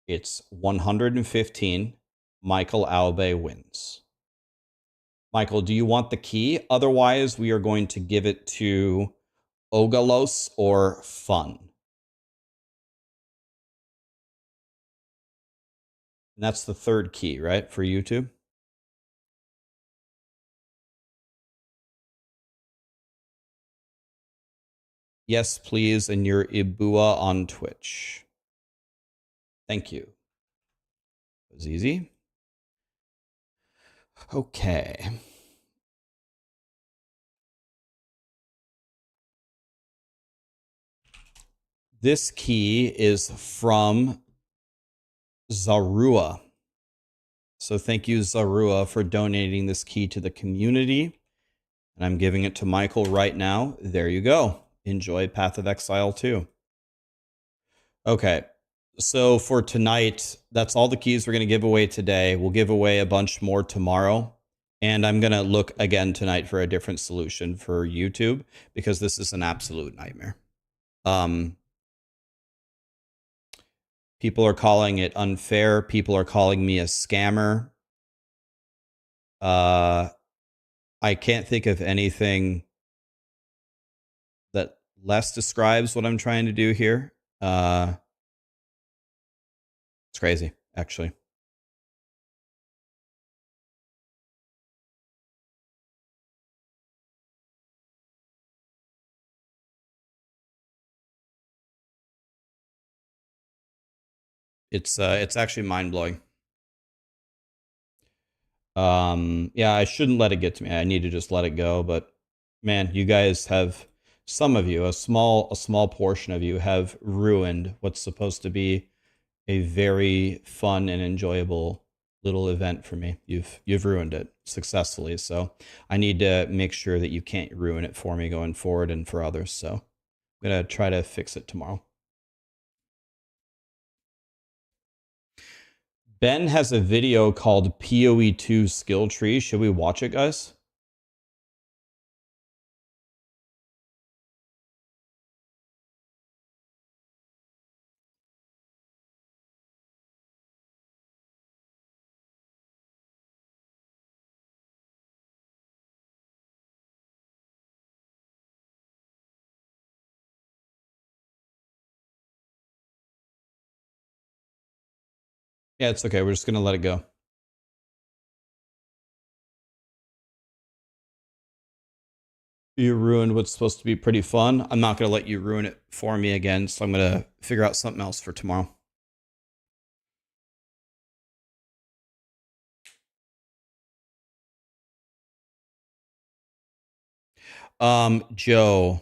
It's 115. Michael Aube wins. Michael, do you want the key? Otherwise, we are going to give it to Ogalos or Fun. And that's the third key, right, for YouTube? Yes, please, and your Ibua on Twitch. Thank you. It was easy. Okay. This key is from Zarua. So thank you, Zarua, for donating this key to the community. And I'm giving it to Michael right now. There you go. Enjoy Path of Exile 2. Okay. So for tonight, that's all the keys we're going to give away today. We'll give away a bunch more tomorrow. And I'm going to look again tonight for a different solution for YouTube because this is an absolute nightmare. People are calling it unfair. People are calling me a scammer. I can't think of anything that less describes what I'm trying to do here. It's crazy, actually. It's actually mind-blowing. Yeah, I shouldn't let it get to me. I need to just let it go. But man, you guys have, some of you, a small portion of you have ruined what's supposed to be a very fun and enjoyable little event for me. You've ruined it successfully. So I need to make sure that you can't ruin it for me going forward and for others. So I'm gonna try to fix it tomorrow. Ben has a video called POE2 Skill Tree. Should we watch it, guys? Yeah, it's okay. We're just going to let it go. You ruined what's supposed to be pretty fun. I'm not going to let you ruin it for me again, so I'm going to figure out something else for tomorrow. Joe,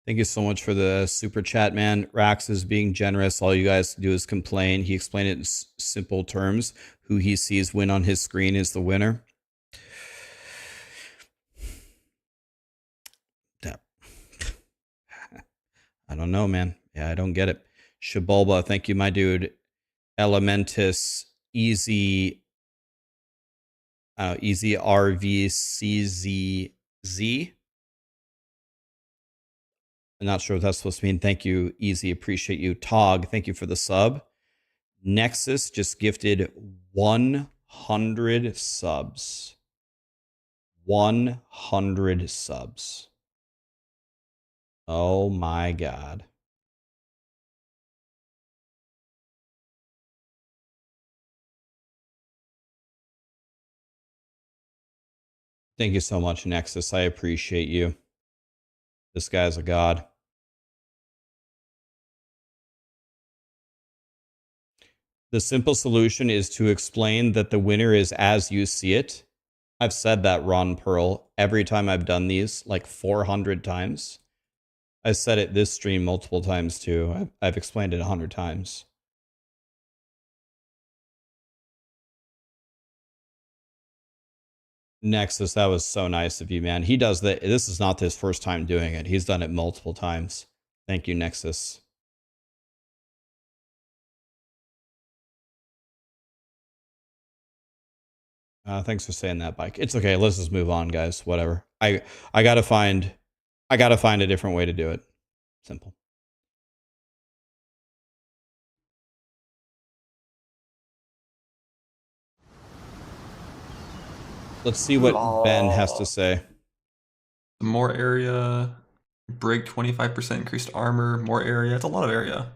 thank you so much for the super chat, man. Rax is being generous. All you guys do is complain. He explained it in simple terms. Who he sees win on his screen is the winner. I don't know, man. Yeah, I don't get it. Shabolba, thank you, my dude. Elementus, easy RVCZZ. I'm not sure what that's supposed to mean. Thank you, Easy. Appreciate you. Tog, thank you for the sub. Nexus just gifted 100 subs. 100 subs. Oh my God. Thank you so much, Nexus. I appreciate you. This guy's a god. The simple solution is to explain that the winner is as you see it. I've said that, Ron Pearl, every time I've done these, like 400 times. I said it this stream multiple times too. I've explained it 100 times. Nexus, that was so nice of you, man. He does that. This is not his first time doing it. He's done it multiple times. Thank you, Nexus. Thanks for saying that, Bike. It's okay. Let's just move on, guys. Whatever. I gotta find a different way to do it. Simple. Let's see what Ben has to say. More area, break 25% increased armor, more area. It's a lot of area.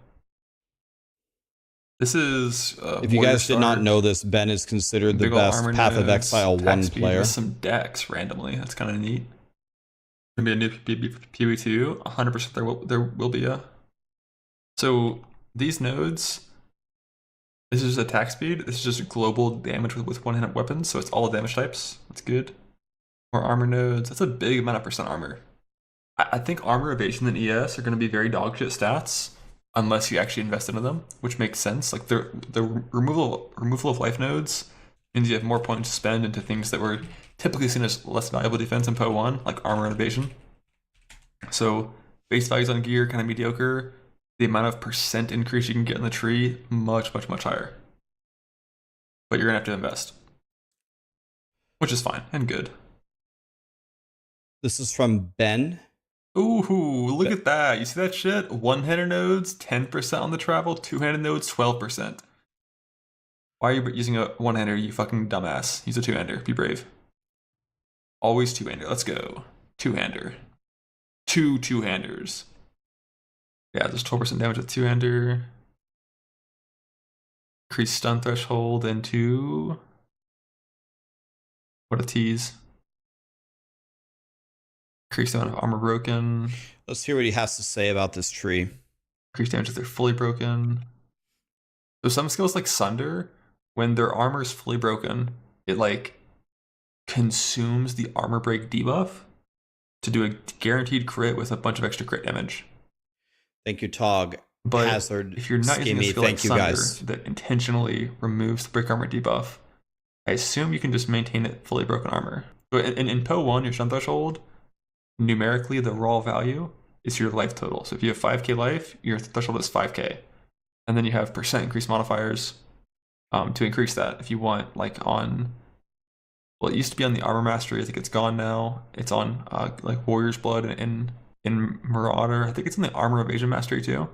This is if you guys did not know this, Ben is considered the best Path of Exile 1 player. With some decks randomly. That's kind of neat. Maybe a new POE2. 100% there will be a. So these nodes. This is attack speed. This is just global damage with one-handed weapons. So it's all damage types. That's good. More armor nodes. That's a big amount of percent armor. I think armor, evasion, and ES are going to be very dogshit stats unless you actually invest into them, which makes sense. Like the removal of life nodes means you have more points to spend into things that were typically seen as less valuable defense in POE1, like armor and evasion. So base values on gear kind of mediocre. The amount of percent increase you can get in the tree much higher. But you're gonna have to invest, which is fine and good. This is from Ben. Ooh, look at that. You see that shit? One-handed nodes, 10% on the travel. Two-handed nodes, 12%. Why are you using a one-hander, you fucking dumbass? Use a two-hander. Be brave. Always two-hander. Let's go. Two-hander. Two-handers. Yeah, there's 12% damage with two-hander. Increase stun threshold into... What a tease. Increase the amount of armor broken. Let's hear what he has to say about this tree. Increase damage if they're fully broken. So some skills like Sunder, when their armor is fully broken, it like consumes the armor break debuff to do a guaranteed crit with a bunch of extra crit damage. Thank you, Tog. But Hazard, if you're not Skimmy, using a skill like thank you, Sunder guys. that intentionally removes the break armor debuff, I assume you can just maintain it fully broken armor. So in POE1, your stun threshold, numerically the raw value is your life total. So if you have 5k life, your threshold is 5k. And then you have percent increase modifiers to increase that if you want, like on, well, it used to be on the armor mastery. I think it's gone now. It's on like Warrior's Blood in Marauder. I think it's in the armor evasion mastery too.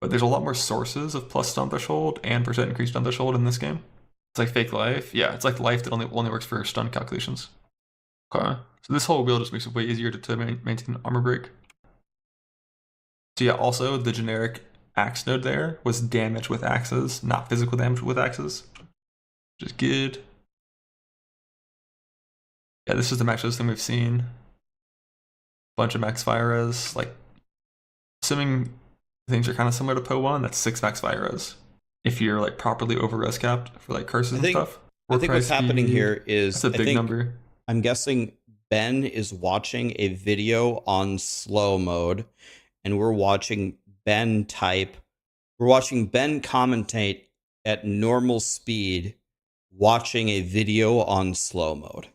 But there's a lot more sources of plus stun threshold and percent increased stun threshold in this game. It's like fake life. Yeah, it's like life that only works for stun calculations. Okay. So this whole wheel just makes it way easier to maintain armor break. So yeah, also the generic axe node there was damage with axes, not physical damage with axes, which is good. Yeah, this is the max res thing we've seen. Bunch of max fire res, like assuming things are kind of similar to POE1, that's 6 max fire res. If you're like properly over res capped for like curses and stuff. I think what's happening here is it's a big number. I'm guessing Ben is watching a video on slow mode, and we're watching Ben commentate at normal speed, watching a video on slow mode.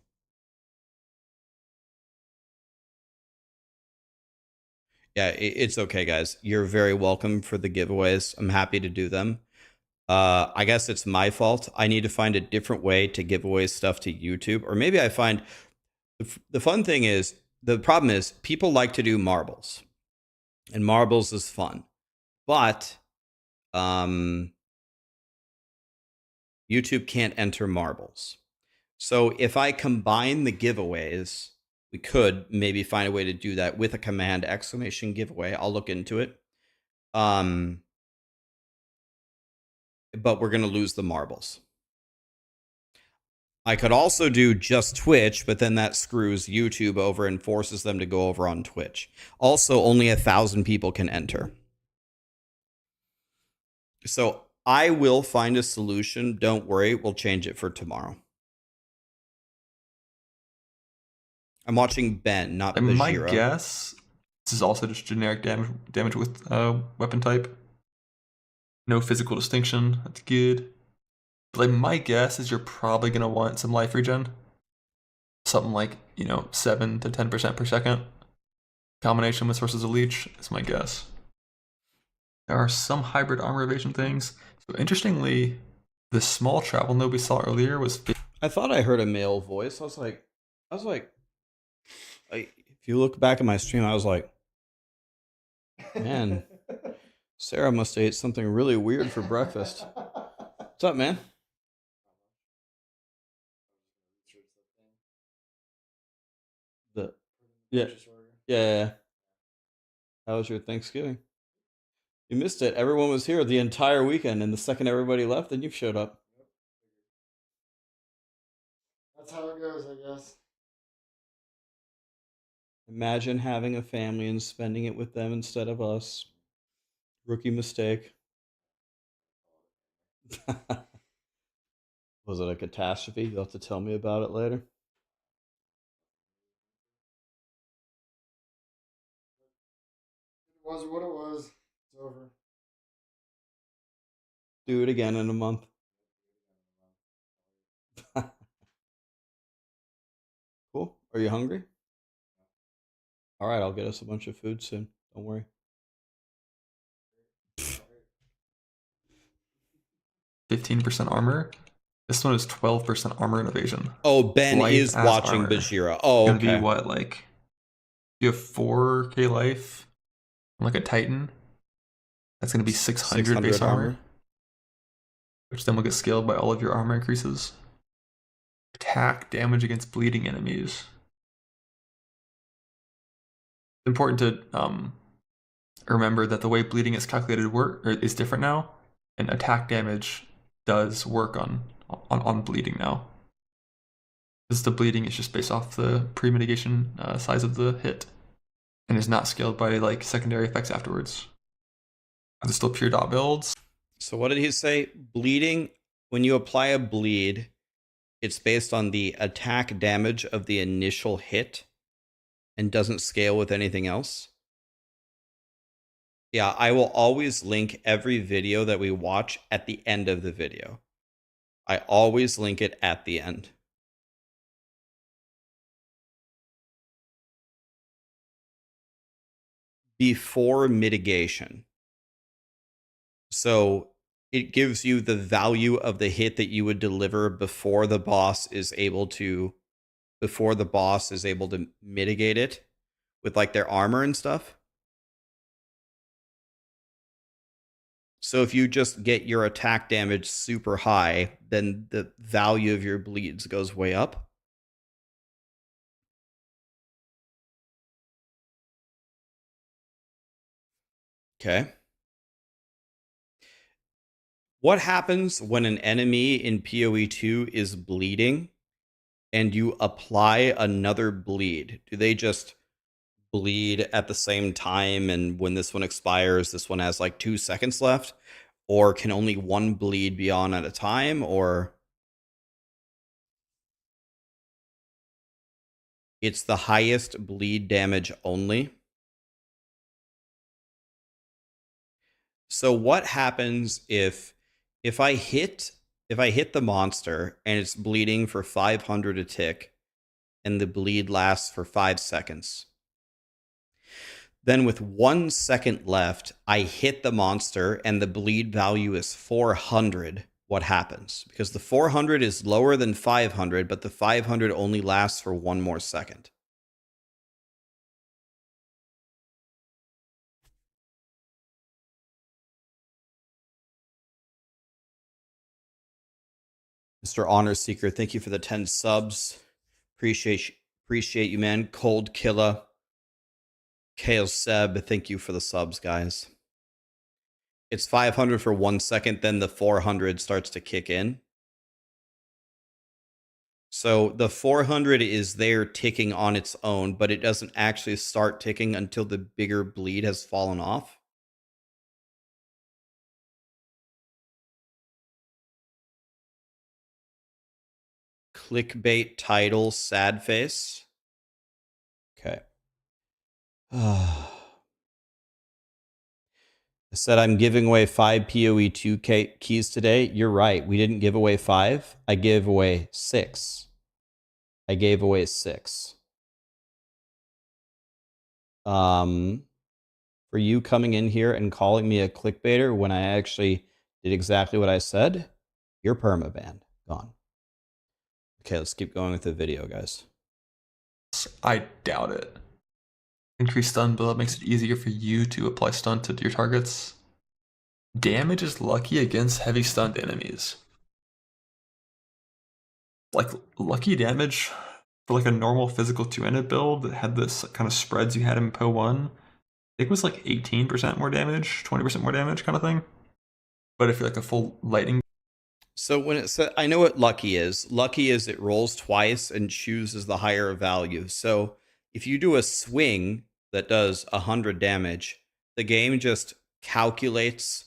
Yeah, it's okay, guys. You're very welcome for the giveaways. I'm happy to do them. I guess it's my fault. I need to find a different way to give away stuff to YouTube. Or maybe I find... The fun thing is, the problem is, people like to do marbles. And marbles is fun. But YouTube can't enter marbles. So if I combine the giveaways, we could maybe find a way to do that with a command exclamation giveaway. I'll look into it. But we're going to lose the marbles. I could also do just Twitch, but then that screws YouTube over and forces them to go over on Twitch. Also, only 1,000 people can enter. So I will find a solution. Don't worry. We'll change it for tomorrow. I'm watching Ben, not Bajiro. My guess This is also just generic damage with weapon type. No physical distinction. That's good. But like my guess is you're probably gonna want some life regen. Something like, 7 to 10% per second. Combination with Sources of Leech is my guess. There are some hybrid armor evasion things. So interestingly, the small travel node we saw earlier was. I thought I heard a male voice. I was like, if you look back at my stream, I was like, man, Sarah must have ate something really weird for breakfast. What's up, man? Yeah. How was your Thanksgiving? You missed it. Everyone was here the entire weekend, and the second everybody left, then you showed up. That's how it goes, I guess. Imagine having a family and spending it with them instead of us. Rookie mistake. Was it a catastrophe? You'll have to tell me about it later. It was what it was. It's over. Do it again in a month. Cool. Are you hungry? All right, I'll get us a bunch of food soon. Don't worry. 15% armor. This one is 12% armor and evasion. Oh, Ben Life is as watching armor. Bajira. Oh, It's okay. gonna be what, like, you have 4k life, like a Titan. That's gonna be 600 base armor, which then will get scaled by all of your armor increases. Attack damage against bleeding enemies. It's important to remember that the way bleeding is calculated is different now, and attack damage does work on bleeding now. Because the bleeding is just based off the pre-mitigation size of the hit, and is not scaled by like secondary effects afterwards. Are there still pure dot builds? So what did he say? Bleeding, when you apply a bleed, it's based on the attack damage of the initial hit and doesn't scale with anything else. Yeah, I will always link every video that we watch at the end of the video. I always link it at the end. Before mitigation. So it gives you the value of the hit that you would deliver before the boss is able to mitigate it with like their armor and stuff. So if you just get your attack damage super high, then the value of your bleeds goes way up. Okay. What happens when an enemy in POE2 is bleeding and you apply another bleed? Do they just bleed at the same time, and when this one expires, this one has like 2 seconds left? Or can only one bleed be on at a time? Or it's the highest bleed damage only? So what happens if I hit the monster and it's bleeding for 500 a tick and the bleed lasts for 5 seconds? Then with 1 second left, I hit the monster and the bleed value is 400. What happens? Because the 400 is lower than 500, but the 500 only lasts for 1 more second. Mr. Honor Seeker, thank you for the 10 subs. Appreciate you, man. Cold Killer. Kale Seb, thank you for the subs, guys. It's 500 for 1 second, then the 400 starts to kick in. So the 400 is there ticking on its own, but it doesn't actually start ticking until the bigger bleed has fallen off. Clickbait title, sad face. Okay. I said I'm giving away 5 POE2 keys today. You're right. We didn't give away 5. I gave away 6. I gave away 6. For you coming in here and calling me a clickbaiter when I actually did exactly what I said, you're permabanned. Gone. Okay, let's keep going with the video, guys. I doubt it. Increased stun build makes it easier for you to apply stun to your targets. Damage is lucky against heavy stunned enemies. Like, lucky damage for like a normal physical two-handed build that had this kind of spreads you had in POE1, I think it was like 18% more damage, 20% more damage kind of thing. But if you're like a full lightning. So when it said, I know what lucky is. Lucky is it rolls twice and chooses the higher value. So if you do a swing that does 100 damage, the game just calculates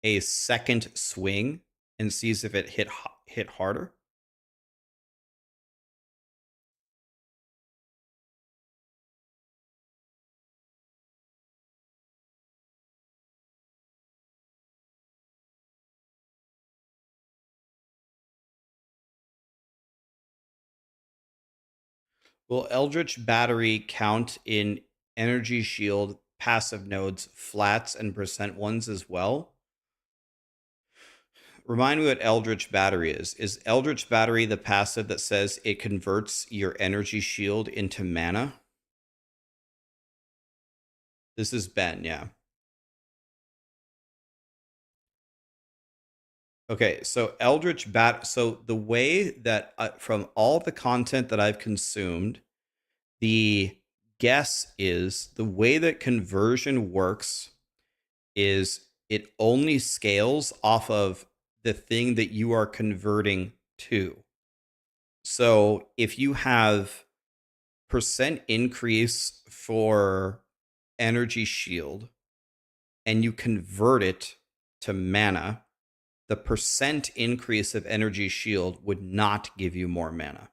a second swing and sees if it hit harder. Will Eldritch Battery count in Energy Shield passive nodes, flats, and percent ones as well? Remind me what Eldritch Battery is. Is Eldritch Battery the passive that says it converts your Energy Shield into mana? This is Ben, yeah. Okay, so so the way that from all the content that I've consumed, the guess is the way that conversion works is it only scales off of the thing that you are converting to. So if you have percent increase for energy shield and you convert it to mana, the percent increase of energy shield would not give you more mana.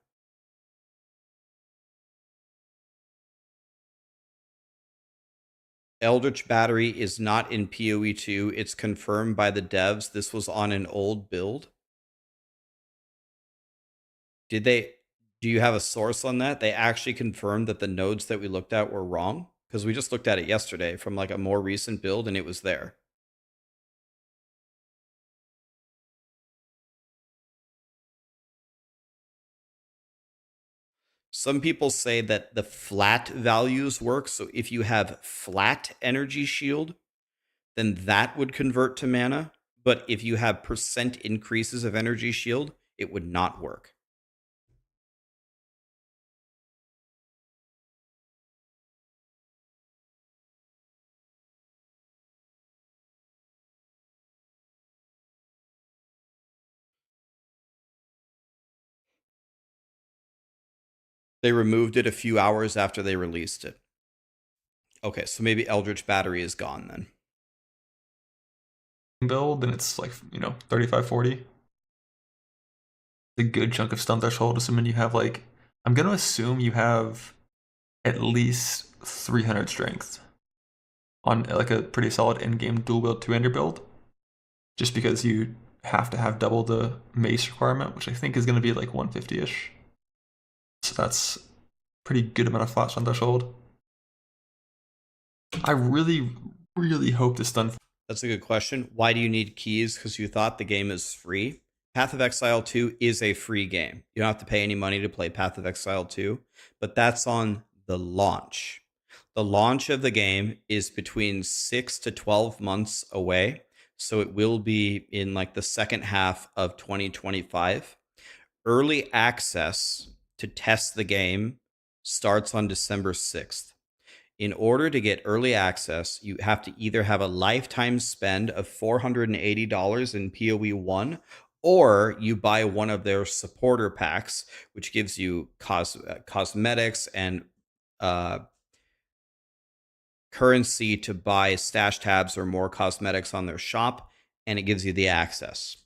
Eldritch Battery is not in POE2. It's confirmed by the devs. This was on an old build. Do you have a source on that? They actually confirmed that the nodes that we looked at were wrong? Because we just looked at it yesterday from like a more recent build and it was there. Some people say that the flat values work. So if you have flat energy shield, then that would convert to mana. But if you have percent increases of energy shield, it would not work. They removed it a few hours after they released it. Okay, so maybe Eldritch Battery is gone then. Build, and it's like, 35, 40. A good chunk of stun threshold, assuming you have like, I'm going to assume you have at least 300 strength on like a pretty solid in-game dual wield two-hander build, just because you have to have double the mace requirement, which I think is going to be like 150-ish. So that's pretty good amount of flat stun threshold. I really, really hope this stun. That's a good question. Why do you need keys? Because you thought the game is free. Path of Exile 2 is a free game. You don't have to pay any money to play Path of Exile 2, but that's on the launch. The launch of the game is between 6 to 12 months away, so it will be in like the second half of 2025. Early access to test the game starts on December 6th. In order to get early access, you have to either have a lifetime spend of $480 in POE1, or you buy one of their supporter packs, which gives you cosmetics and currency to buy stash tabs or more cosmetics on their shop, and it gives you the access.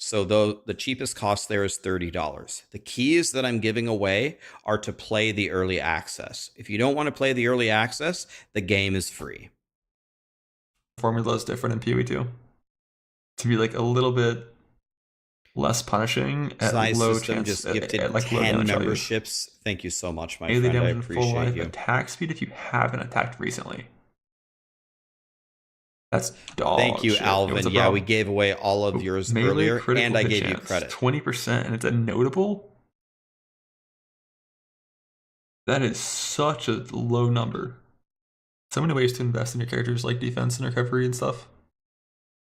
So the cheapest cost there is $30. The keys that I'm giving away are to play the early access. If you don't want to play the early access, the game is free. formula is different in POE2 to be like a little bit less punishing at Size low system chance, just gifted at like low 10 damage values. memberships. Thank you so much, my Melee friend. I damage in full appreciate life, you. attack speed if you haven't attacked recently. That's dog Thank you, shit. Alvin. What's the Yeah, we problem? gave away all of yours Melee earlier, critical and I hit gave you chance, credit. 20%, and it's a notable. That is such a low number. So many ways to invest in your characters, like defense and recovery and stuff.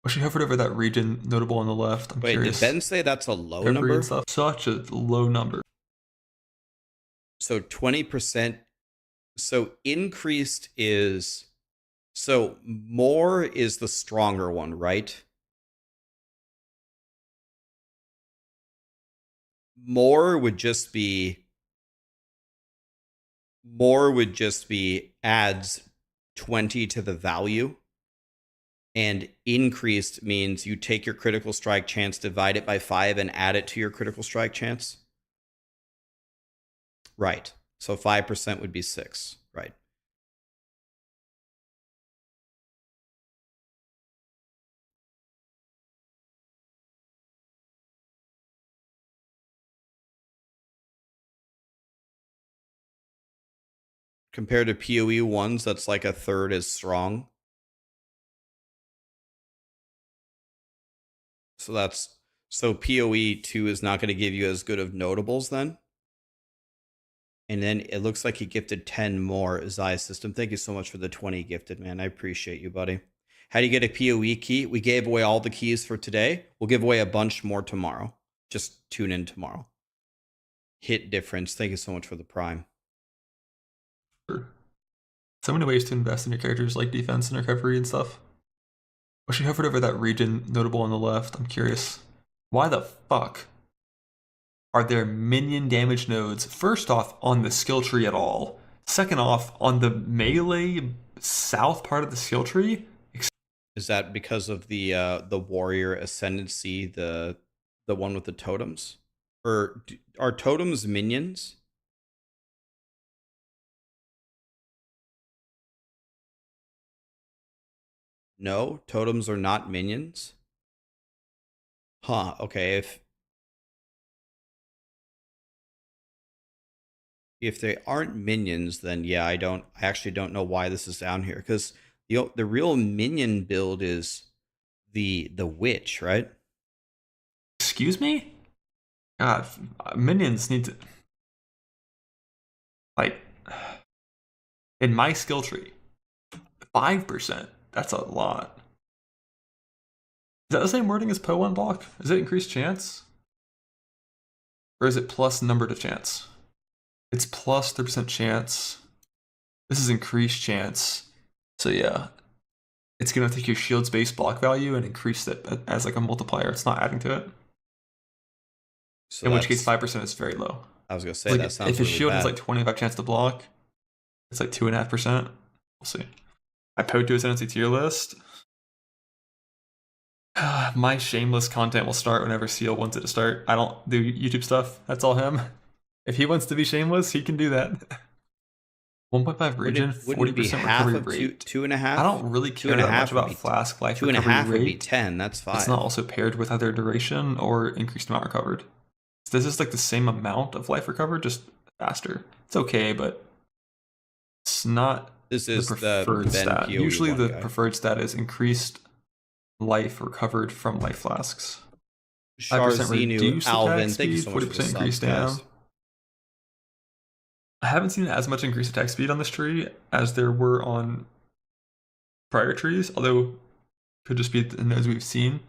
Well, she hovered over that region notable on the left. I'm Wait, curious. did Ben say that's a low Recovery number? and stuff. Such a low number. So 20%. So increased is... So more is the stronger one, right? More would just be adds 20 to the value. And increased means you take your critical strike chance, divide it by 5, and add it to your critical strike chance. Right. So 5% would be 6. Right. Compared to PoE ones, that's like a third as strong. So PoE2 is not going to give you as good of notables then. And then it looks like he gifted 10 more Zai system. Thank you so much for the 20 gifted, man. I appreciate you, buddy. How do you get a PoE key? We gave away all the keys for today. We'll give away a bunch more tomorrow. Just tune in tomorrow. Hit difference. Thank you so much for the prime. So many ways to invest in your characters, like defense and recovery and stuff. Well, she hovered over that region notable on the left. I'm curious. Why the fuck are there minion damage nodes, first off, on the skill tree at all? Second off, on the melee south part of the skill tree? Is that because of the warrior ascendancy, the one with the totems? Or are totems minions? No, totems are not minions. Huh, okay, if they aren't minions, then yeah, I actually don't know why this is down here, because the real minion build is the witch, right? Excuse me? God, minions need to, like, in my skill tree, 5%. That's a lot. Is that the same wording as POE1 block? Is it increased chance? Or is it plus number to chance? It's plus 3% chance. This is increased chance. So yeah, it's gonna take your shield's base block value and increase it as like a multiplier. It's not adding to it. So in which case 5% is very low. I was gonna say Like, that sounds if his really shield bad. has like 25 chance to block, it's like 2.5%. We'll see. I POE2 ascendancy tier list. My shameless content will start whenever Seal wants it to start. I don't do YouTube stuff. That's all him. If he wants to be shameless, he can do that. 1.5 region, 40% half recovery of rate. 2.5? I don't really care that much about flask life 2.5 recovery would be rate. 10. That's 5. It's not also paired with either duration or increased amount recovered. So this is like the same amount of life recovered, just faster. It's okay, but it's not This is the preferred stat. POE Usually the guy. preferred stat is increased life recovered from life flasks. 5% Sharzinu, reduced Alvin, attack thank you speed, so much for the 40% increased subs, guys. down. I haven't seen as much increased attack speed on this tree as there were on prior trees, although could just be the nodes we've seen.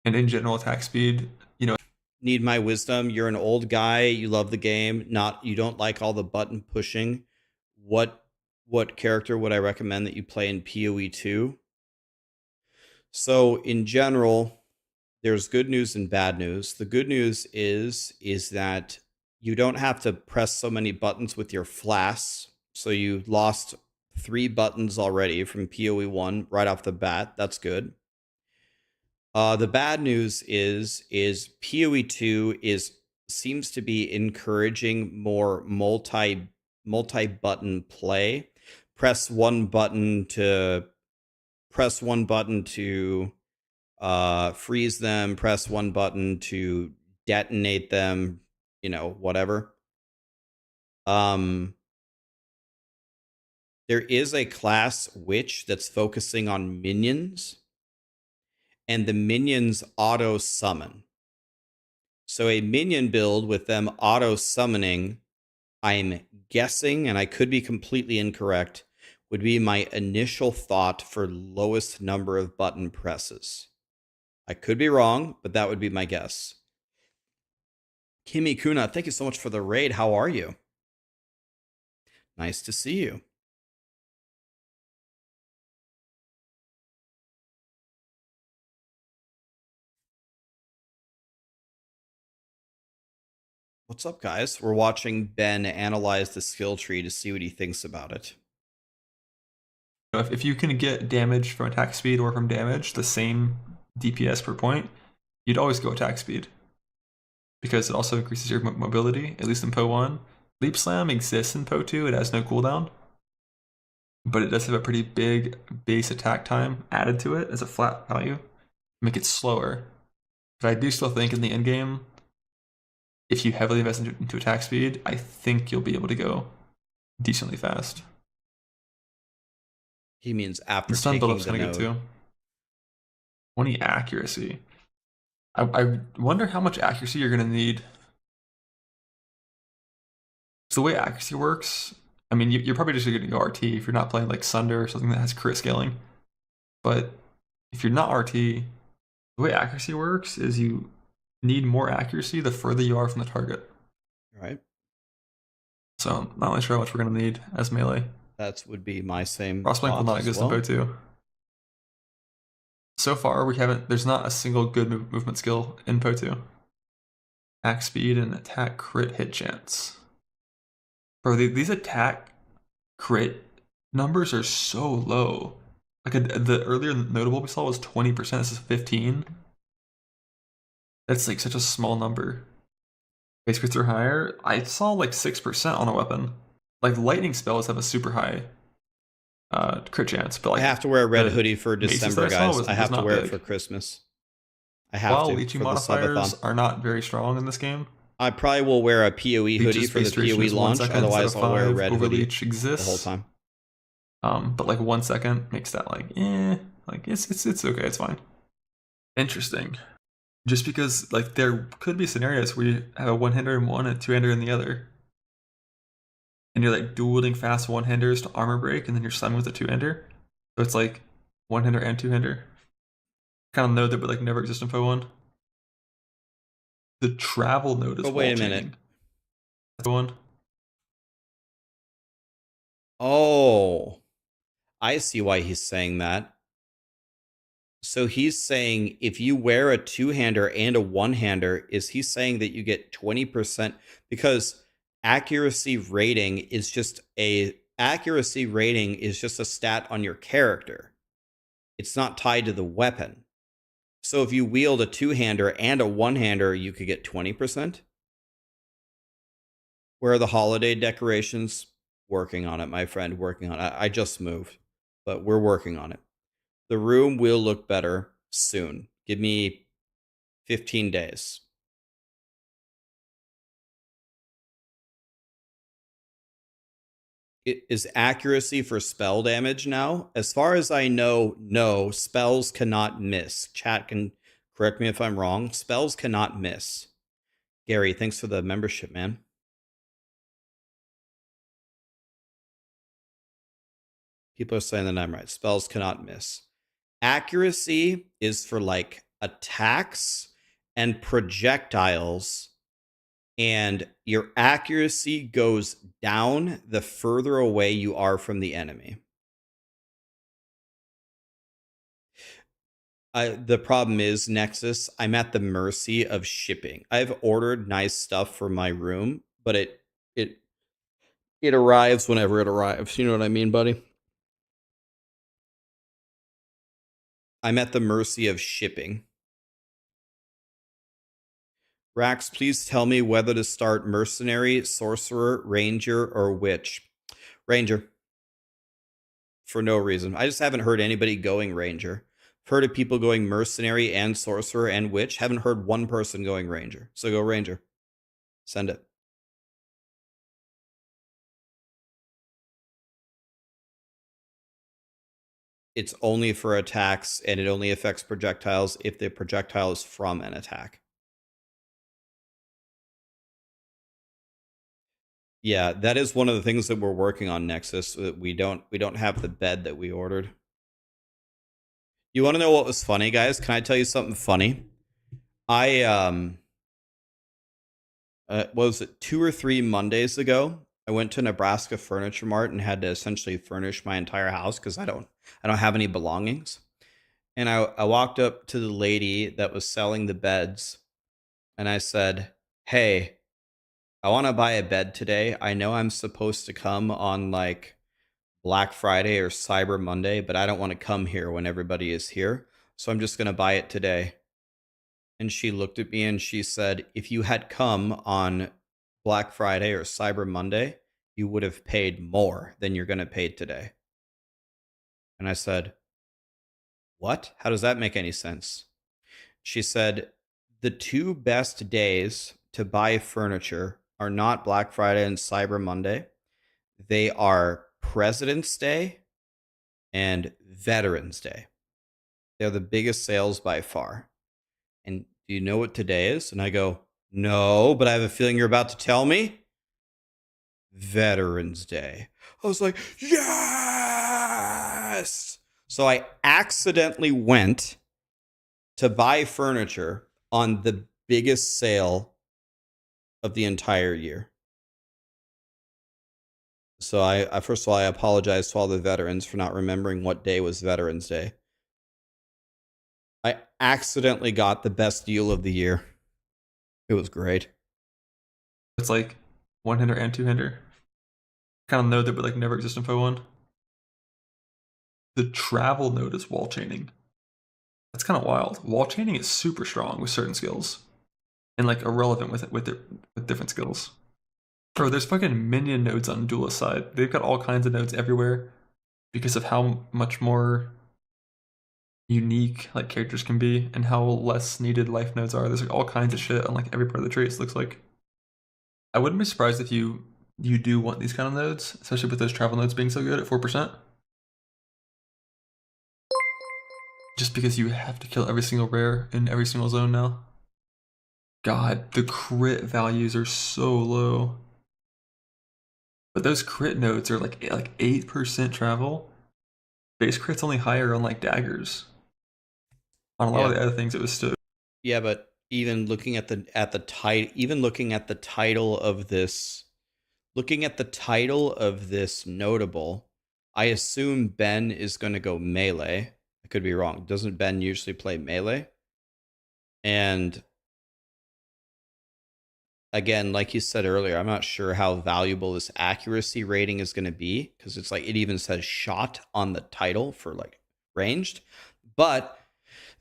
And in general, attack speed, you know. Need my wisdom. You're an old guy. You love the game. You don't like all the button pushing. What character would I recommend that you play in PoE2? So in general, there's good news and bad news. The good news is that you don't have to press so many buttons with your flasks. So you lost 3 buttons already from PoE1 right off the bat. That's good. The bad news is PoE2 seems to be encouraging more multi-button play. Press one button to press one button to freeze them, press one button to detonate them, you know, whatever. There is a class witch that's focusing on minions, and the minions auto summon. So a minion build with them auto summoning, I'm guessing, and I could be completely incorrect, would be my initial thought for lowest number of button presses. I could be wrong, but that would be my guess. Kimi Kuna, thank you so much for the raid. How are you? Nice to see you. What's up, guys? We're watching Ben analyze the skill tree to see what he thinks about it. If you can get damage from attack speed or from damage, the same DPS per point, you'd always go attack speed. Because it also increases your mobility, at least in POE1. Leap Slam exists in POE2, it has no cooldown. But it does have a pretty big base attack time added to it as a flat value. Make it slower. But I do still think in the end game, if you heavily invest into attack speed, I think you'll be able to go decently fast. He means after Stun taking build-up's the kind of good too. 20 accuracy. I wonder how much accuracy you're going to need. So the way accuracy works, I mean, you're probably just going to go RT if you're not playing like Sunder or something that has crit scaling. But if you're not RT, the way accuracy works is you need more accuracy the further you are from the target. Right. So I'm not really sure how much we're going to need as melee. That would be my same. Crossblink will not exist in POE2. So far, there's not a single good movement skill in POE2. Attack speed and attack crit hit chance. Bro, these attack crit numbers are so low. Like the earlier notable we saw was 20%, this is 15. That's like such a small number. Base crits are higher. I saw like 6% on a weapon. Like lightning spells have a super high crit chance, but like I have to wear a red hoodie for December, guys. I have to wear it for Christmas. I have While to. leeching modifiers are not very strong in this game, I probably will wear a POE hoodie for the POE launch. Otherwise, I'll wear a red hoodie exists the whole time. But like 1 second makes that like it's okay, it's fine. Interesting. Just because like there could be scenarios where you have a one-hander in one and a two-hander in the other. And you're like dueling fast one-handers to armor break, and then you're slamming with a two-hander. So it's like one-hander and two-hander. Kind of node that would like never exist in POE1. The travel node is. But wait a minute. POE1. Oh, I see why he's saying that. So he's saying if you wear a two-hander and a one-hander, is he saying that you get 20%? Because accuracy rating is just a stat on your character. It's not tied to the weapon. So if you wield a two-hander and a one-hander, you could get 20%. Where are the holiday decorations? Working on it, my friend, working on it. I just moved, but we're working on it. The room will look better soon. Give me 15 days. Is accuracy for spell damage now? As far as I know, no. Spells cannot miss. Chat can correct me if I'm wrong. Spells cannot miss. Gary, thanks for the membership, man. People are saying that I'm right. Spells cannot miss. Accuracy is for like attacks and projectiles, and your accuracy goes down the further away you are from the enemy. The problem is, Nexus, I'm at the mercy of shipping. I've ordered nice stuff for my room, but it arrives whenever it arrives. You know what I mean, buddy? I'm at the mercy of shipping. Rax, please tell me whether to start Mercenary, Sorcerer, Ranger, or Witch. Ranger. for no reason. I just haven't heard anybody going Ranger. I've heard of people going Mercenary and Sorcerer and Witch. Haven't heard one person going Ranger. So go Ranger. Send it. It's only for attacks, and it only affects projectiles if the projectile is from an attack. Yeah, that is one of the things that we're working on, Nexus. We don't have the bed that we ordered. You want to know what was funny, guys? Can I tell you something funny? I what was it, 2 or 3 Mondays ago? I went to Nebraska Furniture Mart and had to essentially furnish my entire house because I don't have any belongings. And I walked up to the lady that was selling the beds, and I said, "Hey, I want to buy a bed today. I know I'm supposed to come on like Black Friday or Cyber Monday, but I don't want to come here when everybody is here. So I'm just going to buy it today." And she looked at me and she said, "If you had come on Black Friday or Cyber Monday, you would have paid more than you're going to pay today." And I said, "What? How does that make any sense?" She said, "The 2 best days to buy furniture are not Black Friday and Cyber Monday. They are President's Day and Veterans Day. They're the biggest sales by far. And do you know what today is?" And I go, "No, but I have a feeling you're about to tell me." Veterans Day. I was like, yes! So I accidentally went to buy furniture on the biggest sale of the entire year. So I first of all, I apologize to all the veterans for not remembering what day was Veterans Day. I accidentally got the best deal of the year. It was great. It's like 1-hander and 2-hander. Kind of node that would like never exist in POE1. The travel node is wall chaining. That's kind of wild. Wall chaining is super strong with certain skills, and like irrelevant with different skills. Bro, there's fucking minion nodes on Duelist side. They've got all kinds of nodes everywhere because of how much more unique like characters can be and how less needed life nodes are. There's like all kinds of shit on like every part of the traits. Looks like. I wouldn't be surprised if you do want these kind of nodes, especially with those travel nodes being so good at 4%. Just because you have to kill every single rare in every single zone now. God, the crit values are so low. But those crit nodes are like 8% travel. Base crit's only higher on like daggers. On a lot of the other things, it was still. Yeah, but even looking at the title of this, notable, I assume Ben is going to go melee. I could be wrong. Doesn't Ben usually play melee? And again, like you said earlier, I'm not sure how valuable this accuracy rating is going to be because it's like it even says shot on the title for like ranged. But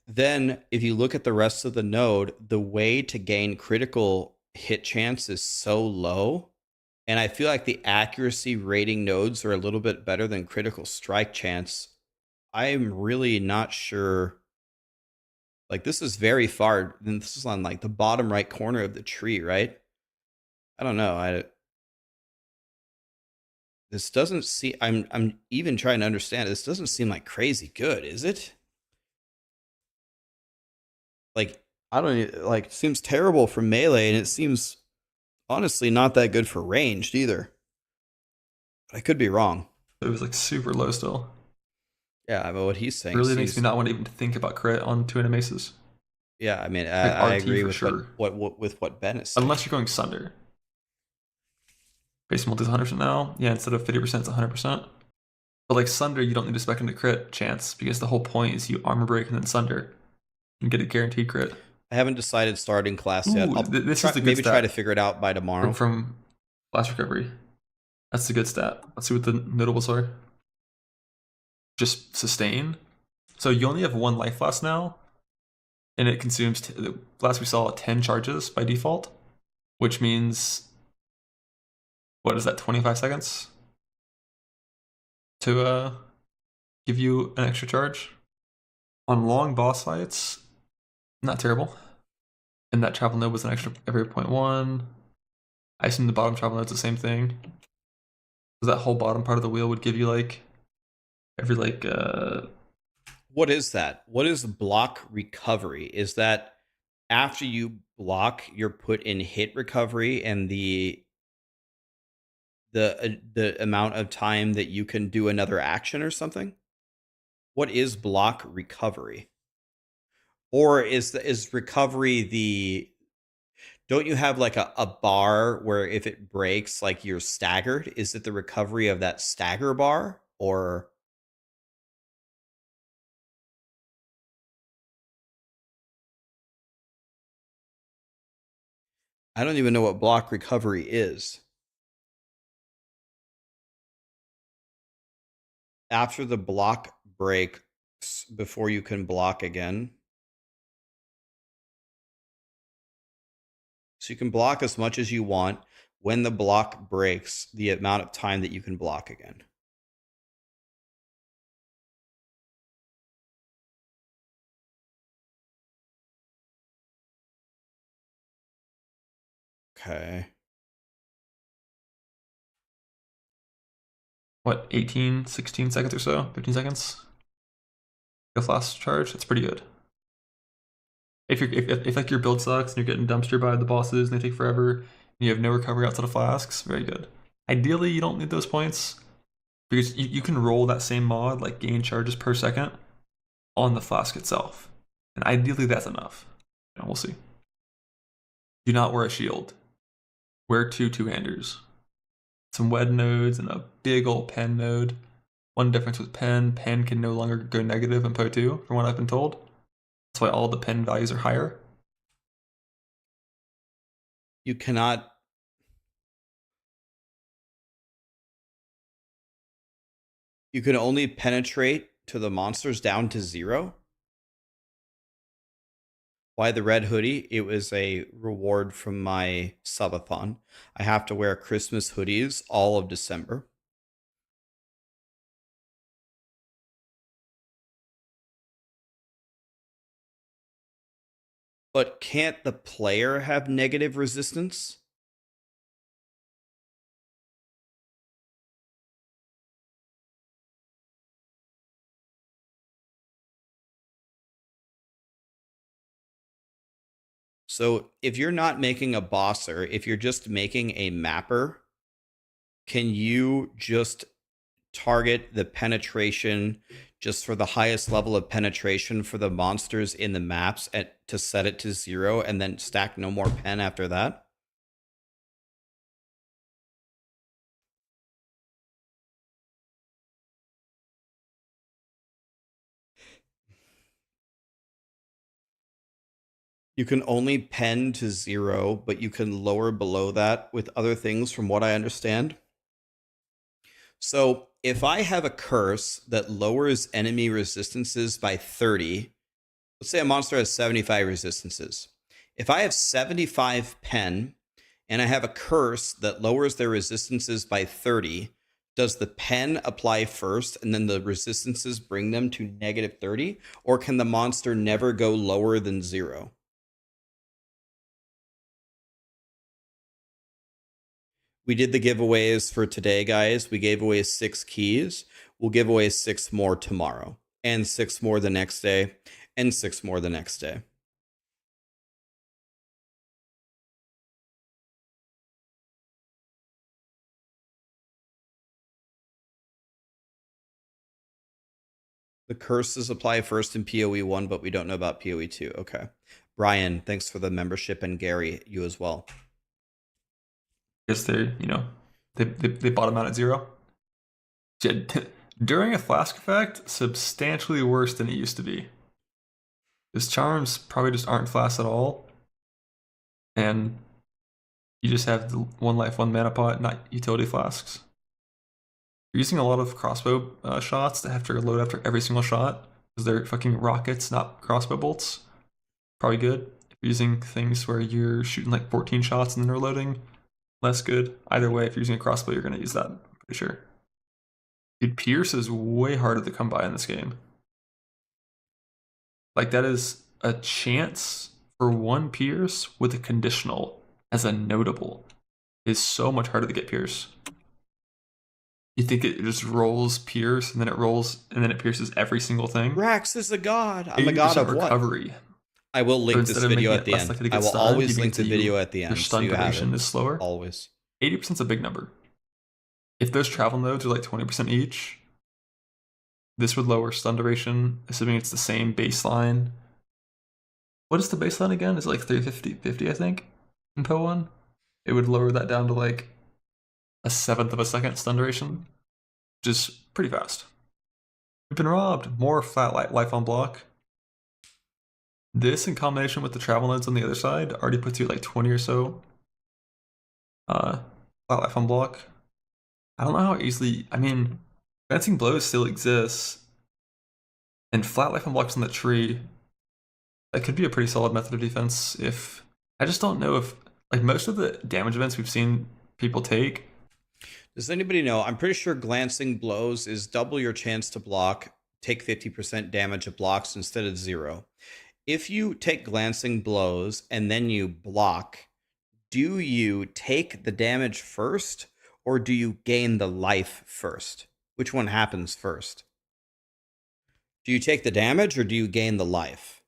then if you look at the rest of the node, the way to gain critical hit chance is so low. And I feel like the accuracy rating nodes are a little bit better than critical strike chance. I'm really not sure. Like, this is very far. And this is on like the bottom right corner of the tree, right? I don't know. This doesn't seem. I'm even trying to understand. This doesn't seem like crazy good, is it? Like, I don't like. It seems terrible for melee, and it seems honestly not that good for ranged either. But I could be wrong. It was like super low still. Yeah, but what he's saying really makes me not want to even think about crit on 2-handed maces. Yeah, I mean, Like I RT agree for with sure. what Ben is saying. Unless you're going Sunder. Base multi is 100% now. Yeah, instead of 50%, it's 100%. But like Sunder, you don't need to spec into crit chance because the whole point is you armor break and then Sunder and get a guaranteed crit. I haven't decided starting class yet. I'll this try, is the good maybe stat try to figure it out by tomorrow. from Blast Recovery. That's the good stat. Let's see what the notables are. Just sustain. So you only have 1 life blast now, and it consumes, last we saw, 10 charges by default, which means, what is that, 25 seconds? To give you an extra charge. On long boss fights, not terrible. And that travel node was an extra every 0.1. I assume the bottom travel node's the same thing. So that whole bottom part of the wheel would give you like every like What is that? What is block recovery? Is that after you block, you're put in hit recovery, and the amount of time that you can do another action or something? What is block recovery? Or is recovery the... Don't you have like a bar where if it breaks, like you're staggered? Is it the recovery of that stagger bar? Or... I don't even know what block recovery is. After the block breaks, before you can block again. So you can block as much as you want. When the block breaks, the amount of time that you can block again. Okay. what, 18, 16 seconds or so? 15 seconds? The flash charge, that's pretty good. If like your build sucks and you're getting dumpster by the bosses and they take forever, and you have no recovery outside of flasks, very good. Ideally, you don't need those points because you can roll that same mod, like gain charges per second, on the flask itself. And ideally, that's enough. We'll see. Do not wear a shield. Wear two two-handers. Some wed nodes and a big old pen node. One difference with pen can no longer go negative in POE2, from what I've been told. That's why all the pen values are higher. You cannot... You can only penetrate to the monsters down to 0? Why the red hoodie? It was a reward from my subathon. I have to wear Christmas hoodies all of December. But can't the player have negative resistance? So if you're not making a bosser, if you're just making a mapper, can you just target the penetration just for the highest level of penetration for the monsters in the maps to set it to 0 and then stack no more pen after that? You can only pen to 0, but you can lower below that with other things from what I understand. So if I have a curse that lowers enemy resistances by 30, let's say a monster has 75 resistances. If I have 75 pen and I have a curse that lowers their resistances by 30, does the pen apply first and then the resistances bring them to negative 30? Or can the monster never go lower than 0? We did the giveaways for today, guys. We gave away 6 keys. We'll give away 6 more tomorrow, and 6 more the next day, and 6 more the next day. The curses apply first in POE1, but we don't know about POE2. Okay. Brian, thanks for the membership, and Gary, you as well. Guess they bottom out at 0. During a flask effect, substantially worse than it used to be. His charms probably just aren't flasks at all. And you just have the 1 life, 1 mana pot, not utility flasks. You're using a lot of crossbow shots that have to reload after every single shot because they're fucking rockets, not crossbow bolts. Probably good. If you're using things where you're shooting like 14 shots and then reloading, less good. Either way, if you're using a crossbow, you're going to use that, I'm pretty sure. Dude, Pierce is way harder to come by in this game. Like, that is a chance for one Pierce with a conditional as a notable. Is so much harder to get Pierce. You think it just rolls Pierce and then it rolls and then it pierces every single thing? Rax is a god. I'm a god of recovery. what? I will link this video at the end. I will always link the video at the end. Your stun duration is slower. Always. 80% is a big number. If those travel nodes are like 20% each, this would lower stun duration, assuming it's the same baseline. What is the baseline again? It's like 350, I think, in POE1. It would lower that down to like a 1/7 of a second stun duration, which is pretty fast. We've been robbed. More flat life on block. This in combination with the travel nodes on the other side already puts you at like 20 or so flat life on block. I don't know how easily, I mean, Glancing Blows still exists, and flat life on blocks on the tree, that could be a pretty solid method of defense. If I just don't know if, like, most of the damage events we've seen people take. Does anybody know? I'm pretty sure Glancing Blows is double your chance to block, take 50% damage of blocks instead of 0. If you take Glancing Blows and then you block, do you take the damage first or do you gain the life first? Which one happens first? Do you take the damage or do you gain the life?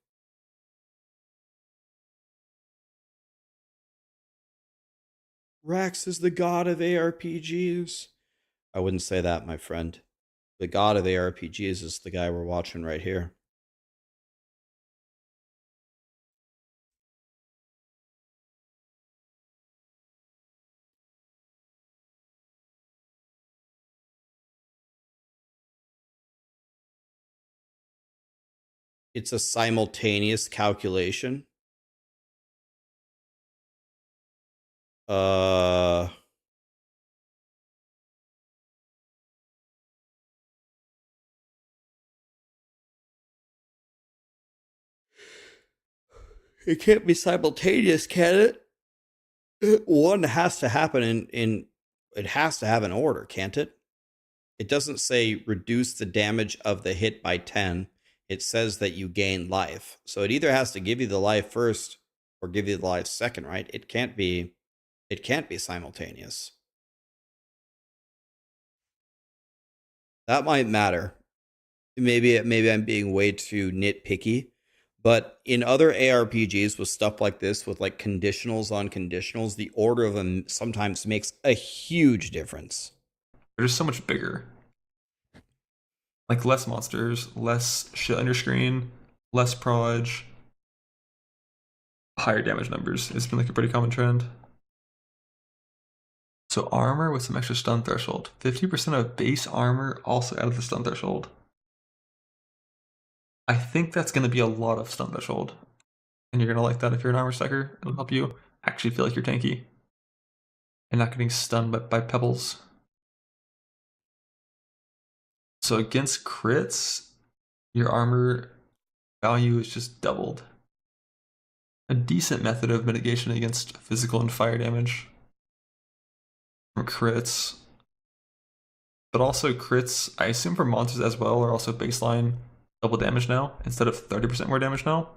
Rax is the god of ARPGs. I wouldn't say that, my friend. The god of ARPGs is the guy we're watching right here. It's a simultaneous calculation. It can't be simultaneous, can it? One has to happen in it has to have an order, can't it? It doesn't say reduce the damage of the hit by 10. It says that you gain life. So it either has to give you the life first or give you the life second, right? It can't be simultaneous. That might matter. Maybe I'm being way too nitpicky. But in other ARPGs with stuff like this, with like conditionals on conditionals, the order of them sometimes makes a huge difference. They're just so much bigger. Like less monsters, less shit on your screen, less proj, higher damage numbers. It's been like a pretty common trend. So armor with some extra stun threshold. 50% of base armor also added the stun threshold. I think that's going to be a lot of stun threshold. And you're going to like that if you're an armor stacker. It'll help you actually feel like you're tanky. And not getting stunned by pebbles. So against crits, your armor value is just doubled. A decent method of mitigation against physical and fire damage from crits. But also crits, I assume for monsters as well, are also baseline double damage now, instead of 30% more damage now.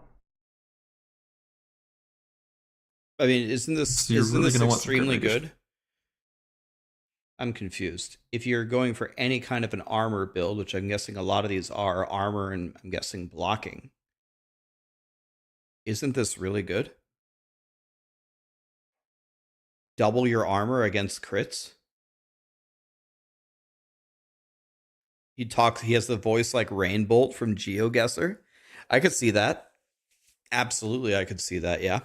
I mean, isn't this extremely good? I'm confused. If you're going for any kind of an armor build, which I'm guessing a lot of these are armor and I'm guessing blocking, isn't this really good? Double your armor against crits? He has the voice like Rainbolt from GeoGuessr. I could see that. Absolutely, I could see that, yeah.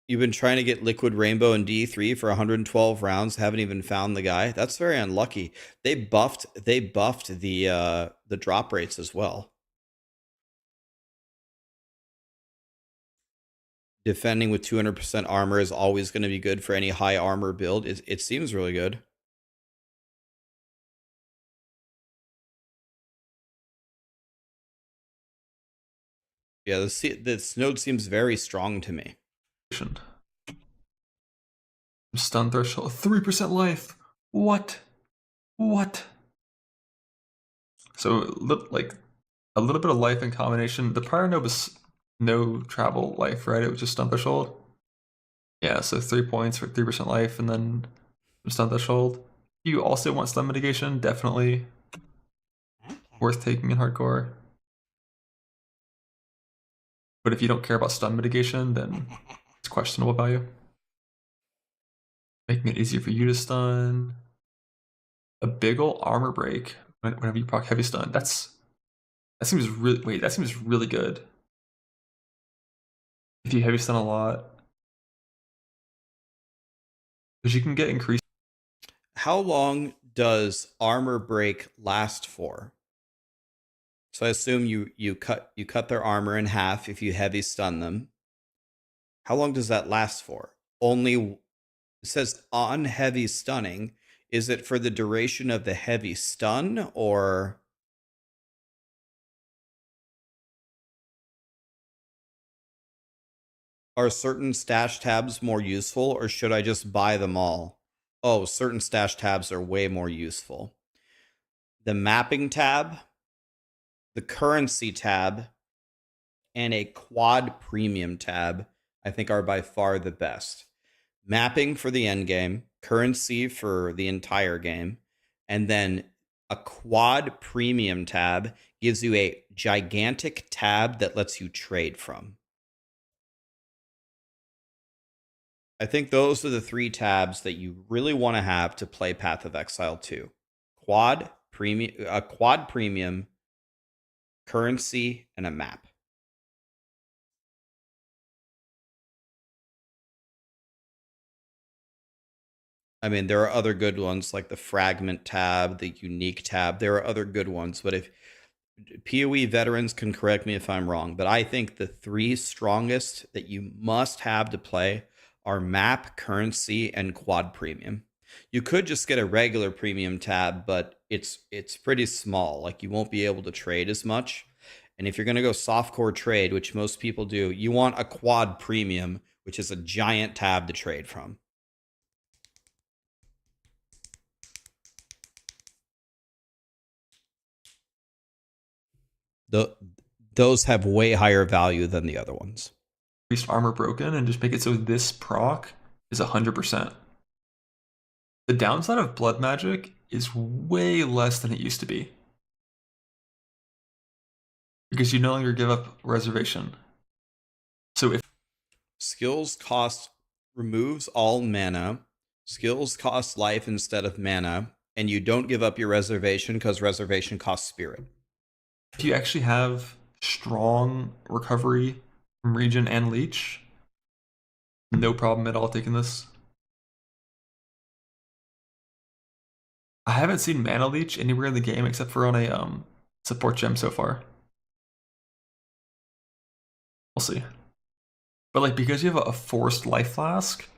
You've been trying to get Liquid Rainbow in D3 for 112 rounds, haven't even found the guy. That's very unlucky. They buffed the drop rates as well. Defending with 200% armor is always going to be good for any high armor build. It seems really good. Yeah, this node seems very strong to me. Stun threshold, 3% life. What? What? So like a little bit of life in combination. The prior node was no travel life, right? It was just stun threshold. Yeah, so 3 points for 3% life, and then stun threshold. You also want stun mitigation, definitely worth taking in hardcore. But if you don't care about stun mitigation, then it's questionable value. Making it easier for you to stun. A big ol' armor break whenever you proc heavy stun. That seems really good. If you heavy stun a lot. Because you can get increased. How long does armor break last for? So I assume you cut their armor in half if you heavy stun them. How long does that last for? Only, it says on heavy stunning. Is it for the duration of the heavy stun, or are certain stash tabs more useful, or should I just buy them all? Oh, certain stash tabs are way more useful. The mapping tab, the currency tab, and a quad premium tab, I think, are by far the best. Mapping for the end game, currency for the entire game, and then a quad premium tab gives you a gigantic tab that lets you trade from. I think those are the 3 tabs that you really want to have to play Path of Exile 2. Quad premium, currency, and a map. I mean, there are other good ones like the fragment tab, the unique tab. There are other good ones, but if PoE veterans can correct me if I'm wrong, but I think the 3 strongest that you must have to play are map, currency, and quad premium. You could just get a regular premium tab, but it's pretty small. Like, you won't be able to trade as much. And if you're going to go softcore trade, which most people do, you want a quad premium, which is a giant tab to trade from. Those have way higher value than the other ones. Increased armor broken and just make it so this proc is 100%. The downside of blood magic is way less than it used to be. Because you no longer give up reservation. So if skills cost removes all mana, skills cost life instead of mana, and you don't give up your reservation because reservation costs spirit. If you actually have strong recovery from Regen and Leech, no problem at all taking this. I haven't seen Mana Leech anywhere in the game except for on a support gem so far. We'll see. But like, because you have a forced life flask,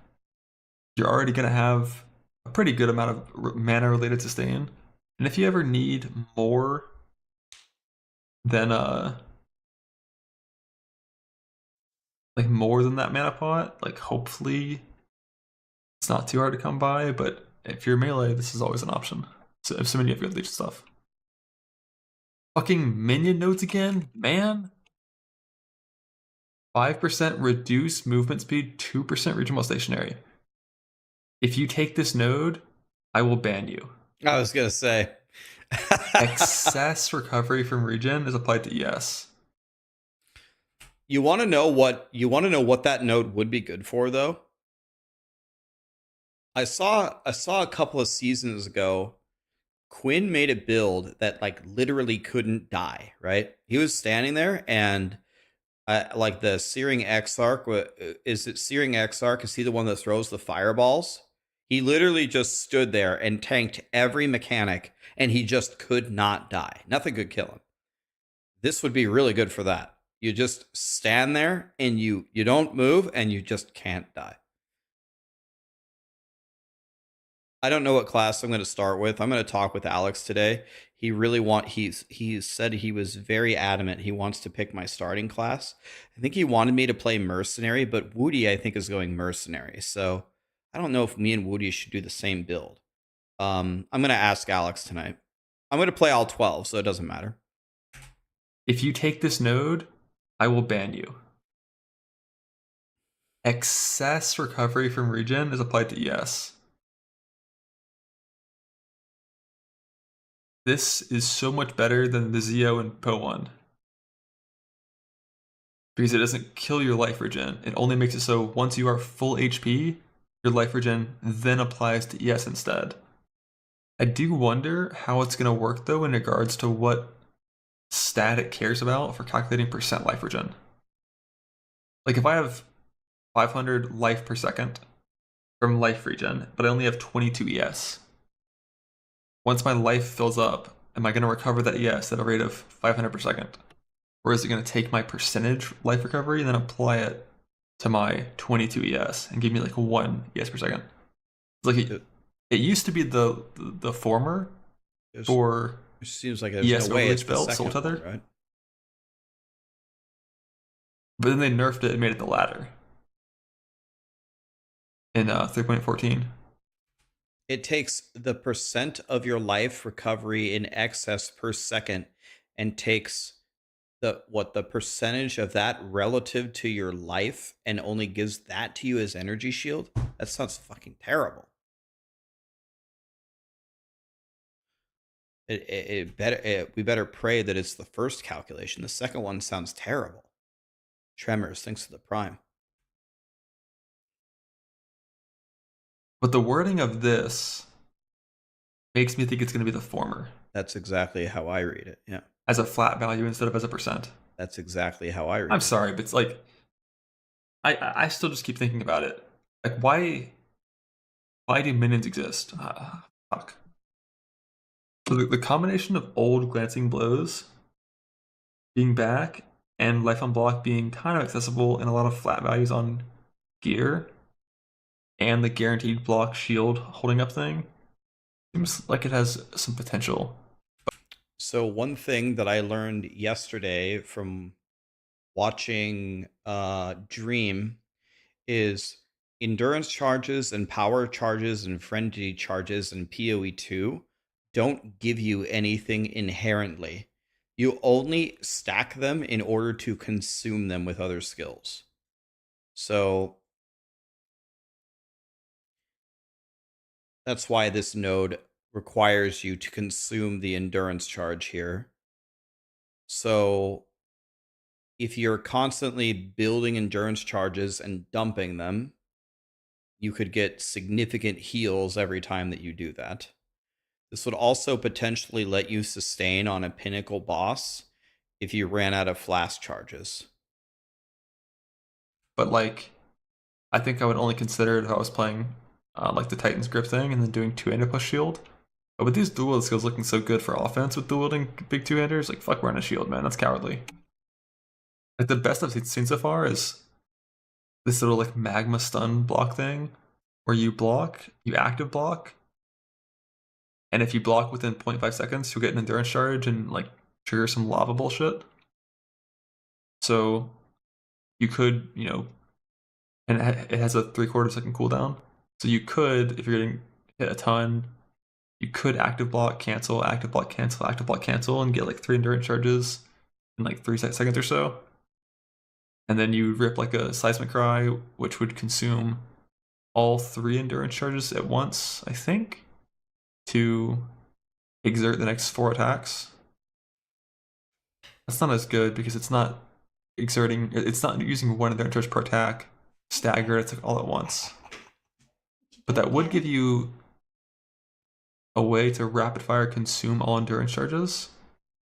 you're already going to have a pretty good amount of mana related sustain. And if you ever need more than like more than that mana pot, like hopefully it's not too hard to come by, but if you're melee, this is always an option. So assuming you have good leech stuff. Fucking minion nodes again, man. 5% reduce movement speed, 2% regional stationary. If you take this node, I will ban you. I was gonna say. Excess recovery from regen is applied to ES. You want to know what that node would be good for, though? I saw a couple of seasons ago, Quinn made a build that like literally couldn't die, right? He was standing there and like the Searing Exarch, is it Searing Exarch? Is he the one that throws the fireballs? He literally just stood there and tanked every mechanic and he just could not die. Nothing could kill him. This would be really good for that. You just stand there and you don't move and you just can't die. I don't know what class I'm going to start with. I'm going to talk with Alex today. He said he was very adamant he wants to pick my starting class. I think he wanted me to play mercenary, but Woody I think is going mercenary. So I don't know if me and Woody should do the same build. I'm going to ask Alex tonight. I'm going to play all 12, so it doesn't matter. If you take this node, I will ban you. Excess recovery from regen is applied to ES. This is so much better than the Zeo and POE1. Because it doesn't kill your life regen. It only makes it so once you are full HP, your life regen then applies to ES instead. I do wonder how it's going to work though in regards to what stat it cares about for calculating percent life regen. Like if I have 500 life per second from life regen, but I only have 22 ES. Once my life fills up, am I going to recover that ES at a rate of 500 per second? Or is it going to take my percentage life recovery and then apply it to my 22 ES and give me like 1 ES per second? Like it used to be the former for it seems like there's ES no way it's overlay the spell, Soul second Tether. one, right? But then they nerfed it and made it the latter in 3.14. It takes the percent of your life recovery in excess per second and takes the percentage of that relative to your life and only gives that to you as energy shield. That sounds fucking terrible. We better pray that it's the first calculation. The second one sounds terrible. Tremors, thanks to the prime. But the wording of this makes me think it's going to be the former. That's exactly how I read it. Yeah. As a flat value instead of as a percent. That's exactly how I read it. I'm sorry, but it's like I still just keep thinking about it. Like why do minions exist? Fuck. So the combination of old glancing blows being back and life on block being kind of accessible and a lot of flat values on gear and the guaranteed block shield holding up thing seems like it has some potential. So one thing that I learned yesterday from watching Dream is endurance charges and power charges and frenzy charges and POE2 don't give you anything inherently. You only stack them in order to consume them with other skills. So that's why this node requires you to consume the endurance charge here. So if you're constantly building endurance charges and dumping them, you could get significant heals every time that you do that. This would also potentially let you sustain on a pinnacle boss if you ran out of flask charges. But like, I think I would only consider it if I was playing like the Titan's Grip thing and then doing two-handed plus shield. But with these dual skills looking so good for offense with dual wielding big two-handers, like fuck wearing a shield, man. That's cowardly. Like the best I've seen so far is this little like magma stun block thing where you active block, and if you block within 0.5 seconds, you'll get an endurance charge and like trigger some lava bullshit. So you could, and it has a 3/4 second cooldown. So you could, if you're getting hit a ton, you could active block, cancel, active block, cancel, active block, cancel, and get like 3 endurance charges in like 3 seconds or so. And then you rip like a seismic cry, which would consume all 3 endurance charges at once, I think, to exert the next 4 attacks. That's not as good because it's not using 1 endurance charge per attack, staggered, it's like all at once. But that would give you a way to rapid fire consume all endurance charges.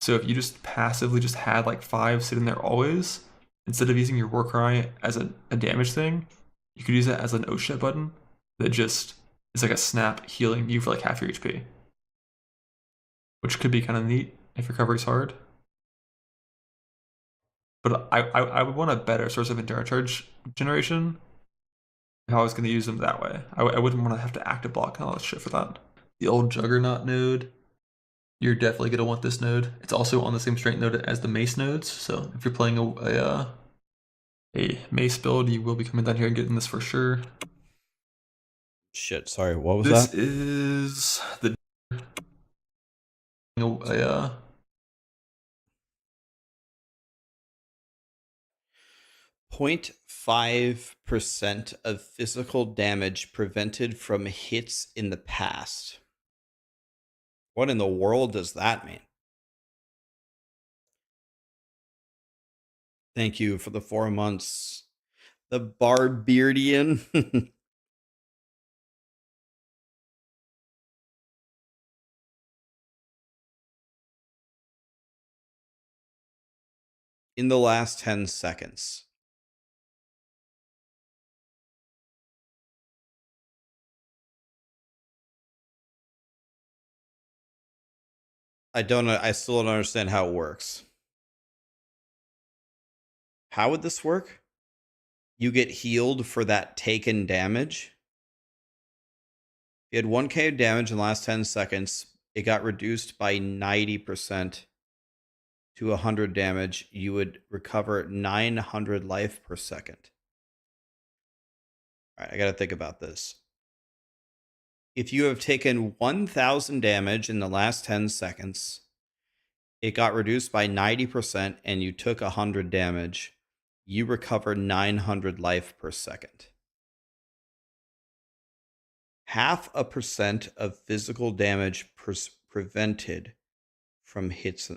So if you just passively just had like 5 sitting there always, instead of using your war cry as a damage thing, you could use it as an oh shit button that just is like a snap healing you for like half your HP. Which could be kind of neat if recovery's hard. But I would want a better source of endurance charge generation if I was going to use them that way. I wouldn't want to have to active block and all that shit for that. The old Juggernaut node, you're definitely going to want this node. It's also on the same strength node as the Mace nodes, so if you're playing a Mace build, you will be coming down here and getting this for sure. Shit, sorry, what was This that? is the yeah. 0.5% of physical damage prevented from hits in the past. What in the world does that mean? Thank you for the 4 months. The Barbarian. In the last 10 seconds. I still don't understand how it works. How would this work? You get healed for that taken damage. You had 1k of damage in the last 10 seconds. It got reduced by 90% to 100 damage. You would recover 900 life per second. All right, I got to think about this. If you have taken 1000 damage in the last 10 seconds, it got reduced by 90% and you took 100 damage, you recover 900 life per second. 0.5% of physical damage prevented from hits.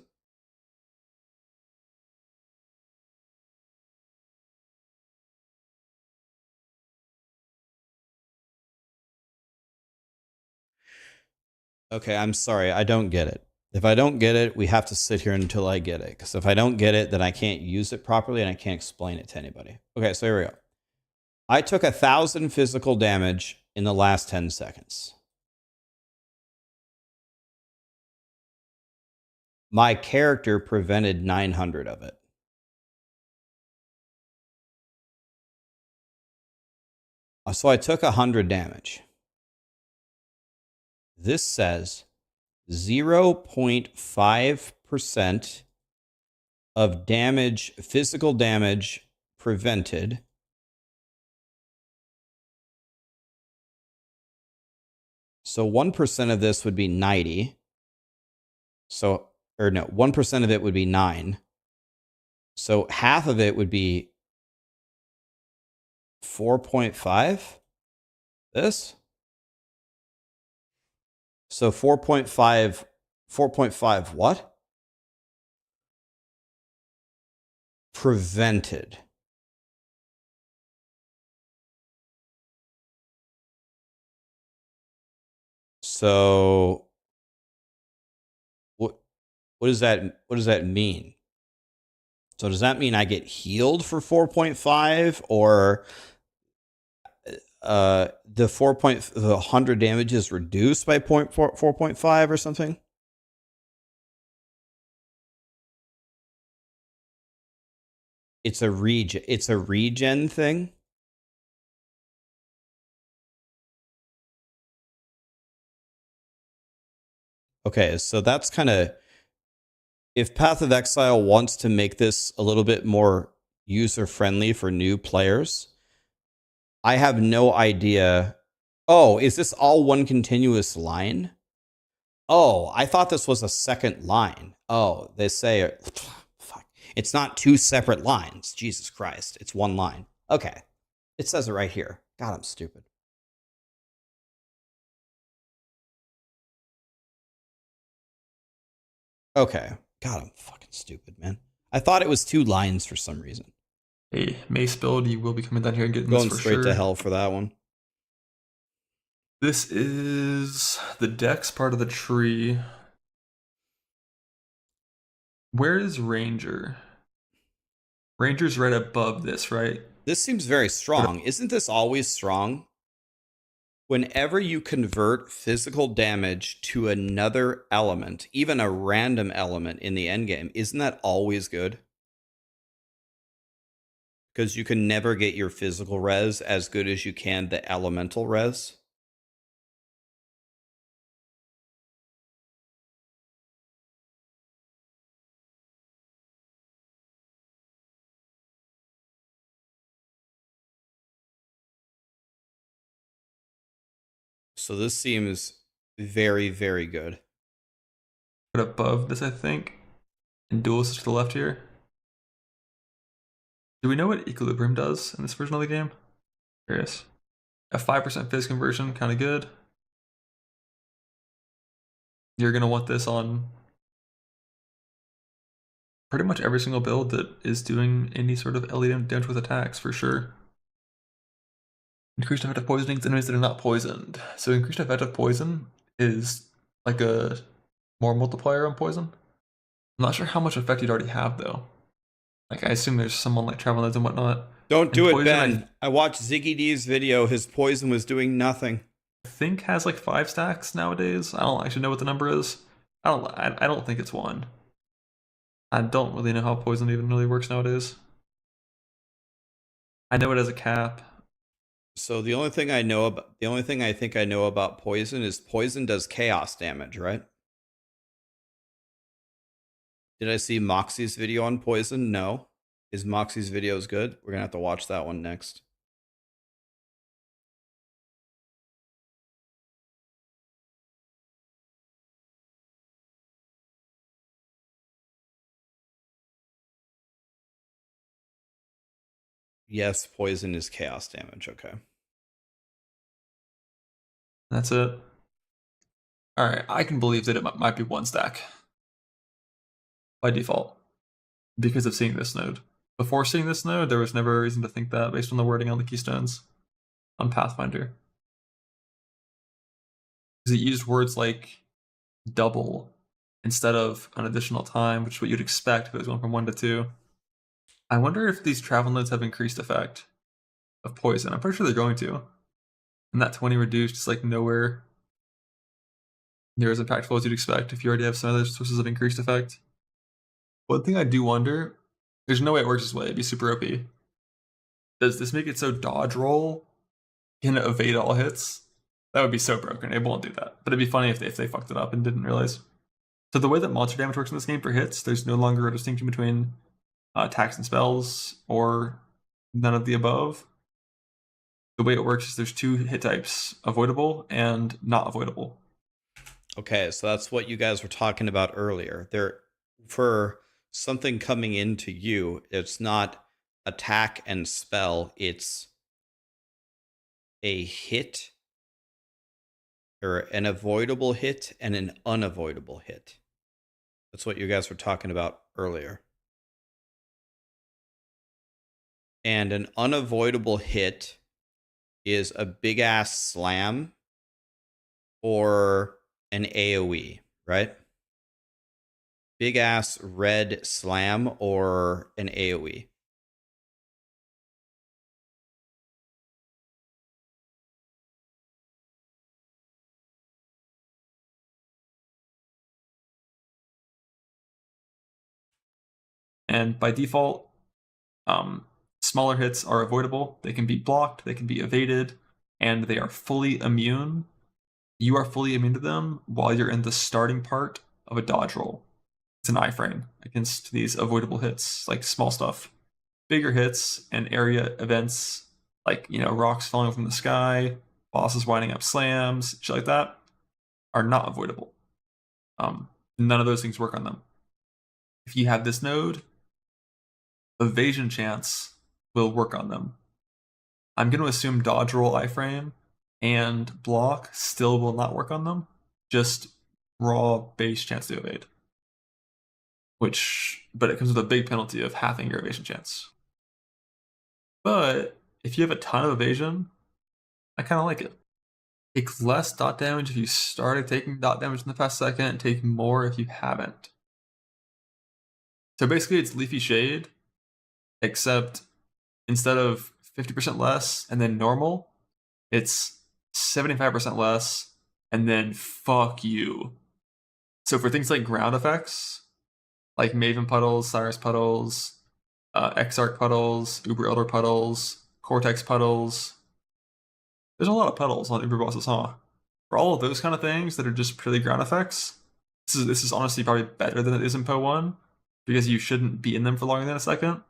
Okay, I'm sorry. I don't get it. If I don't get it, we have to sit here until I get it. Because if I don't get it, then I can't use it properly and I can't explain it to anybody. Okay, so here we go. I took 1,000 physical damage in the last 10 seconds. My character prevented 900 of it. So I took 100 damage. This says 0.5% of damage, physical damage prevented. So 1% of this would be 90. So, or no, 1% of it would be 9. So half of it would be 4.5. This? So 4.5 what? Prevented. So what does that mean? So does that mean I get healed for 4.5 or the 100 damage is reduced by 4.5 or something? It's a regen thing. Okay, so that's kind of, if Path of Exile wants to make this a little bit more user friendly for new players, I have no idea. Oh, is this all one continuous line? Oh, I thought this was a second line. Oh, they say, fuck, it's not two separate lines. Jesus Christ, it's one line. Okay, it says it right here. God, I'm stupid. Okay, God, I'm fucking stupid, man. I thought it was two lines for some reason. Hey, Mace build, you will be coming down here and getting Going this for straight sure. to hell for that one. This is the Dex part of the tree. Where is Ranger? Ranger's right above this, right? This seems very strong. Isn't this always strong? Whenever you convert physical damage to another element, even a random element in the endgame, isn't that always good? Because you can never get your physical res as good as you can the elemental res. So this seems very, very good. But above this, I think, and duelist is to the left here. Do we know what Equilibrium does in this version of the game? Curious. A 5% phys conversion, kind of good. You're going to want this on pretty much every single build that is doing any sort of LE damage with attacks, for sure. Increased effective poisoning to enemies that are not poisoned. So increased effective poison is like a more multiplier on poison. I'm not sure how much effect you'd already have, though. Like, I assume there's someone like travel nodes and whatnot. Don't do And it, poison, Ben. I watched Ziggy D's video. His poison was doing nothing. I think has like 5 stacks nowadays. I don't actually know what the number is. I don't think it's 1. I don't really know how poison even really works nowadays. I know it has a cap. So the only thing I think I know about poison is poison does chaos damage, right? Did I see Moxie's video on poison? No. Is Moxie's videos good? We're gonna have to watch that one next. Yes, poison is chaos damage. Okay. That's it. Alright, I can believe that it might be 1 stack. By default. Because of seeing this node. Before seeing this node, there was never a reason to think that based on the wording on the keystones on Pathfinder. Because it used words like double instead of an additional time, which is what you'd expect if it was going from 1 to 2. I wonder if these travel nodes have increased effect of poison. I'm pretty sure they're going to. And that 20 reduced is like nowhere near as impactful as you'd expect if you already have some other sources of increased effect. One thing I do wonder, there's no way it works this way, it'd be super OP. Does this make it so dodge roll can evade all hits? That would be so broken, it won't do that. But it'd be funny if they fucked it up and didn't realize. So the way that monster damage works in this game for hits, there's no longer a distinction between attacks and spells, or none of the above. The way it works is there's 2 hit types, avoidable and not avoidable. Okay, so that's what you guys were talking about earlier. For something coming into you, it's not attack and spell, it's a hit, or an avoidable hit and an unavoidable hit. That's what you guys were talking about earlier. And an unavoidable hit is a big ass slam or an AoE, right? Big ass red slam or an AoE. And by default, smaller hits are avoidable. They can be blocked, they can be evaded, and they are fully immune. You are fully immune to them while you're in the starting part of a dodge roll. It's an iframe against these avoidable hits, like small stuff. Bigger hits and area events, like, rocks falling from the sky, bosses winding up slams, shit like that, are not avoidable. None of those things work on them. If you have this node, evasion chance will work on them. I'm going to assume dodge roll iframe and block still will not work on them, just raw base chance to evade. But it comes with a big penalty of halving your evasion chance. But if you have a ton of evasion, I kind of like it. Take less dot damage if you started taking dot damage in the past second, and take more if you haven't. So basically it's Leafy Shade, except instead of 50% less and then normal, it's 75% less and then fuck you. So for things like ground effects, like Maven Puddles, Cyrus Puddles, Exarch Puddles, Uber Elder Puddles, Cortex Puddles, there's a lot of puddles on Uber bosses, huh? For all of those kind of things that are just purely ground effects, this is honestly probably better than it is in POE1, because you shouldn't be in them for longer than a second.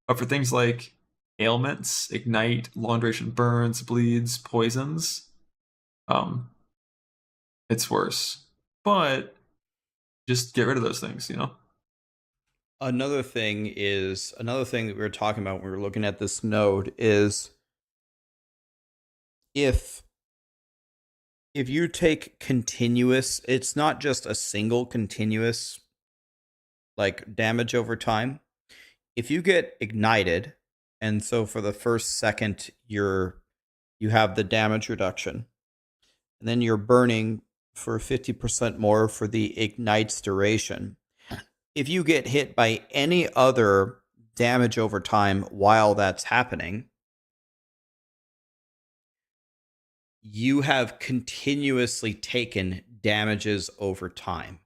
But for things like ailments, ignite, long duration burns, bleeds, poisons, it's worse. But just get rid of those things, you know? Another thing that we were talking about when we were looking at this node is if you take continuous, it's not just a single continuous like damage over time. If you get ignited, and so for the first second you have the damage reduction, and then you're burning for 50% more for the ignite's duration. If you get hit by any other damage over time while that's happening, you have continuously taken damages over time.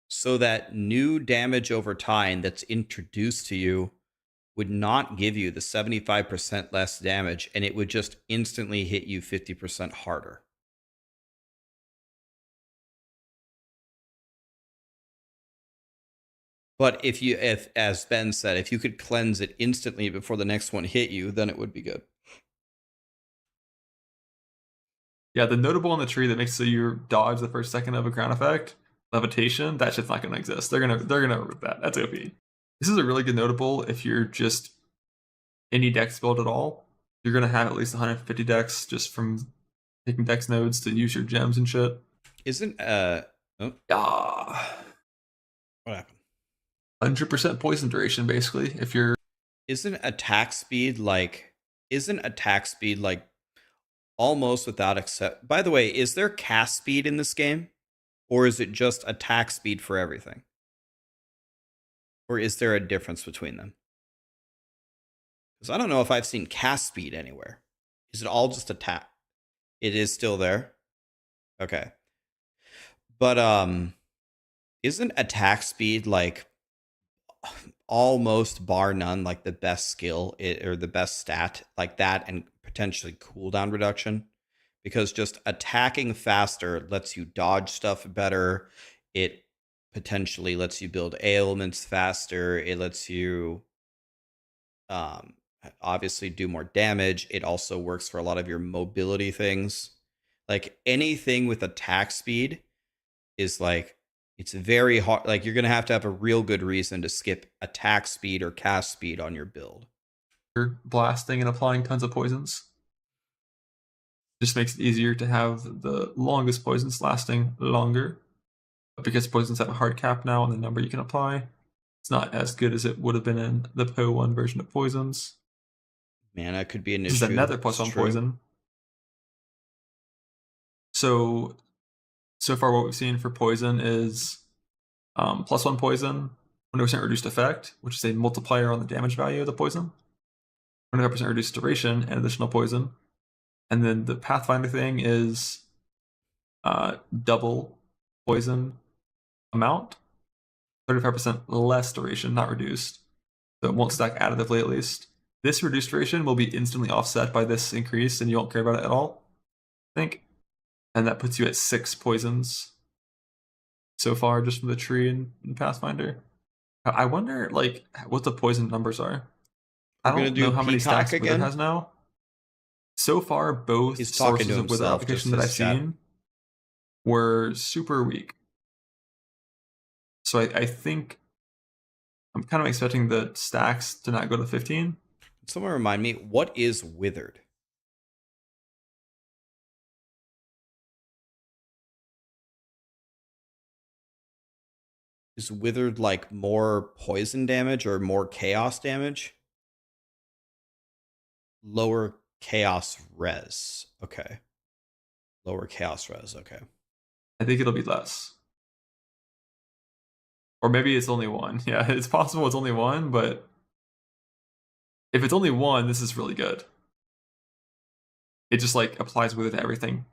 So that new damage over time that's introduced to you would not give you the 75% less damage, and it would just instantly hit you 50% harder. But if, as Ben said, if you could cleanse it instantly before the next one hit you, then it would be good. Yeah, the notable on the tree that makes so you dodge the first second of a ground effect, levitation, that shit's not gonna exist. They're gonna remove that. That's OP. This is a really good notable if you're just any dex build at all. You're gonna have at least 150 dex just from taking dex nodes to use your gems and shit. Isn't Ah. what happened? 100% poison duration, basically. If you're Isn't attack speed like almost without except? By the way, is there cast speed in this game, or is it just attack speed for everything, or is there a difference between them? Because I don't know if I've seen cast speed anywhere. Is it all just attack? It is still there. Okay, but isn't attack speed like almost bar none like the best skill or the best stat like that, and potentially cooldown reduction? Because just attacking faster lets you dodge stuff better. It potentially lets you build ailments faster. It lets you obviously do more damage. It also works for a lot of your mobility things. Like anything with attack speed is like, it's very hard. Like you're going to have a real good reason to skip attack speed or cast speed on your build. You're blasting and applying tons of poisons. Just makes it easier to have the longest poisons lasting longer. But because poisons have a hard cap now on the number you can apply, it's not as good as it would have been in the POE1 version of poisons. Mana could be an This issue. is another plus one poison. So far what we've seen for poison is plus one poison, 100% reduced effect, which is a multiplier on the damage value of the poison, 25% reduced duration and additional poison. And then the Pathfinder thing is double poison amount, 35% less duration, not reduced. So it won't stack additively at least. This reduced duration will be instantly offset by this increase, and you won't care about it at all, I think. And that puts you at 6 poisons so far just from the tree in Pathfinder. I wonder like what the poison numbers are. I don't know how many stacks Wither has now. So far, both sources of Wither application that I've seen were super weak. So I think I'm kind of expecting the stacks to not go to 15. Someone remind me, what is withered? Is withered like more poison damage or more chaos damage? Lower chaos res. Okay. Lower chaos res. Okay. I think it'll be less. Or maybe it's only 1. Yeah, it's possible it's only 1, but if it's only 1, this is really good. It just like applies with it to everything.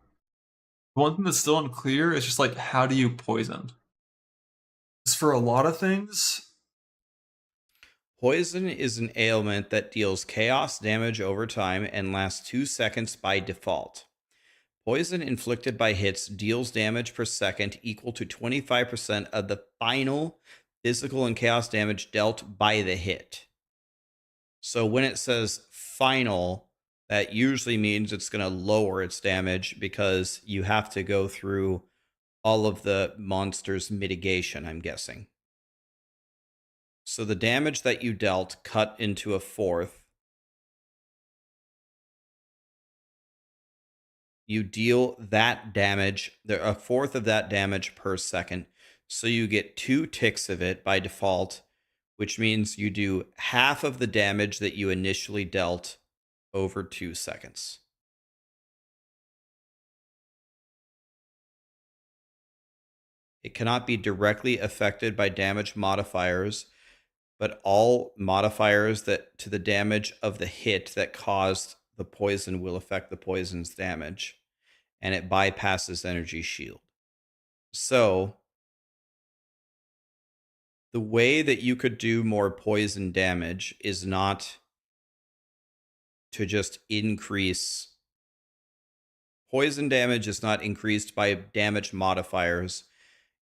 One thing that's still unclear is just like, how do you poison? Because for a lot of things, poison is an ailment that deals chaos damage over time and lasts 2 seconds by default. Poison inflicted by hits deals damage per second equal to 25% of the final physical and chaos damage dealt by the hit. So when it says final, that usually means it's going to lower its damage because you have to go through all of the monster's mitigation, I'm guessing. So the damage that you dealt cut into a fourth. You deal that damage, a fourth of that damage per second. So you get 2 ticks of it by default, which means you do half of the damage that you initially dealt over 2 seconds. It cannot be directly affected by damage modifiers, but all modifiers that to the damage of the hit that caused the poison will affect the poison's damage, and it bypasses energy shield. So the way that you could do more poison damage is not to just increase. Poison damage is not increased by damage modifiers.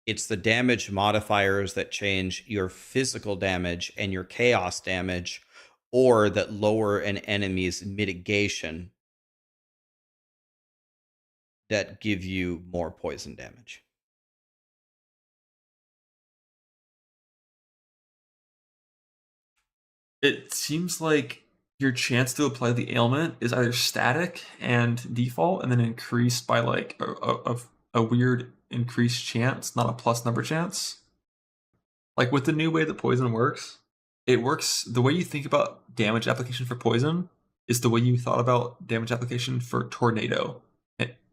It's the damage modifiers that change your physical damage and your chaos damage, or that lower an enemy's mitigation, that give you more poison damage. It seems like your chance to apply the ailment is either static and default, and then increased by like a weird increased chance, not a plus number chance. Like with the new way that poison works, it works the way you think about damage application for poison is the way you thought about damage application for tornado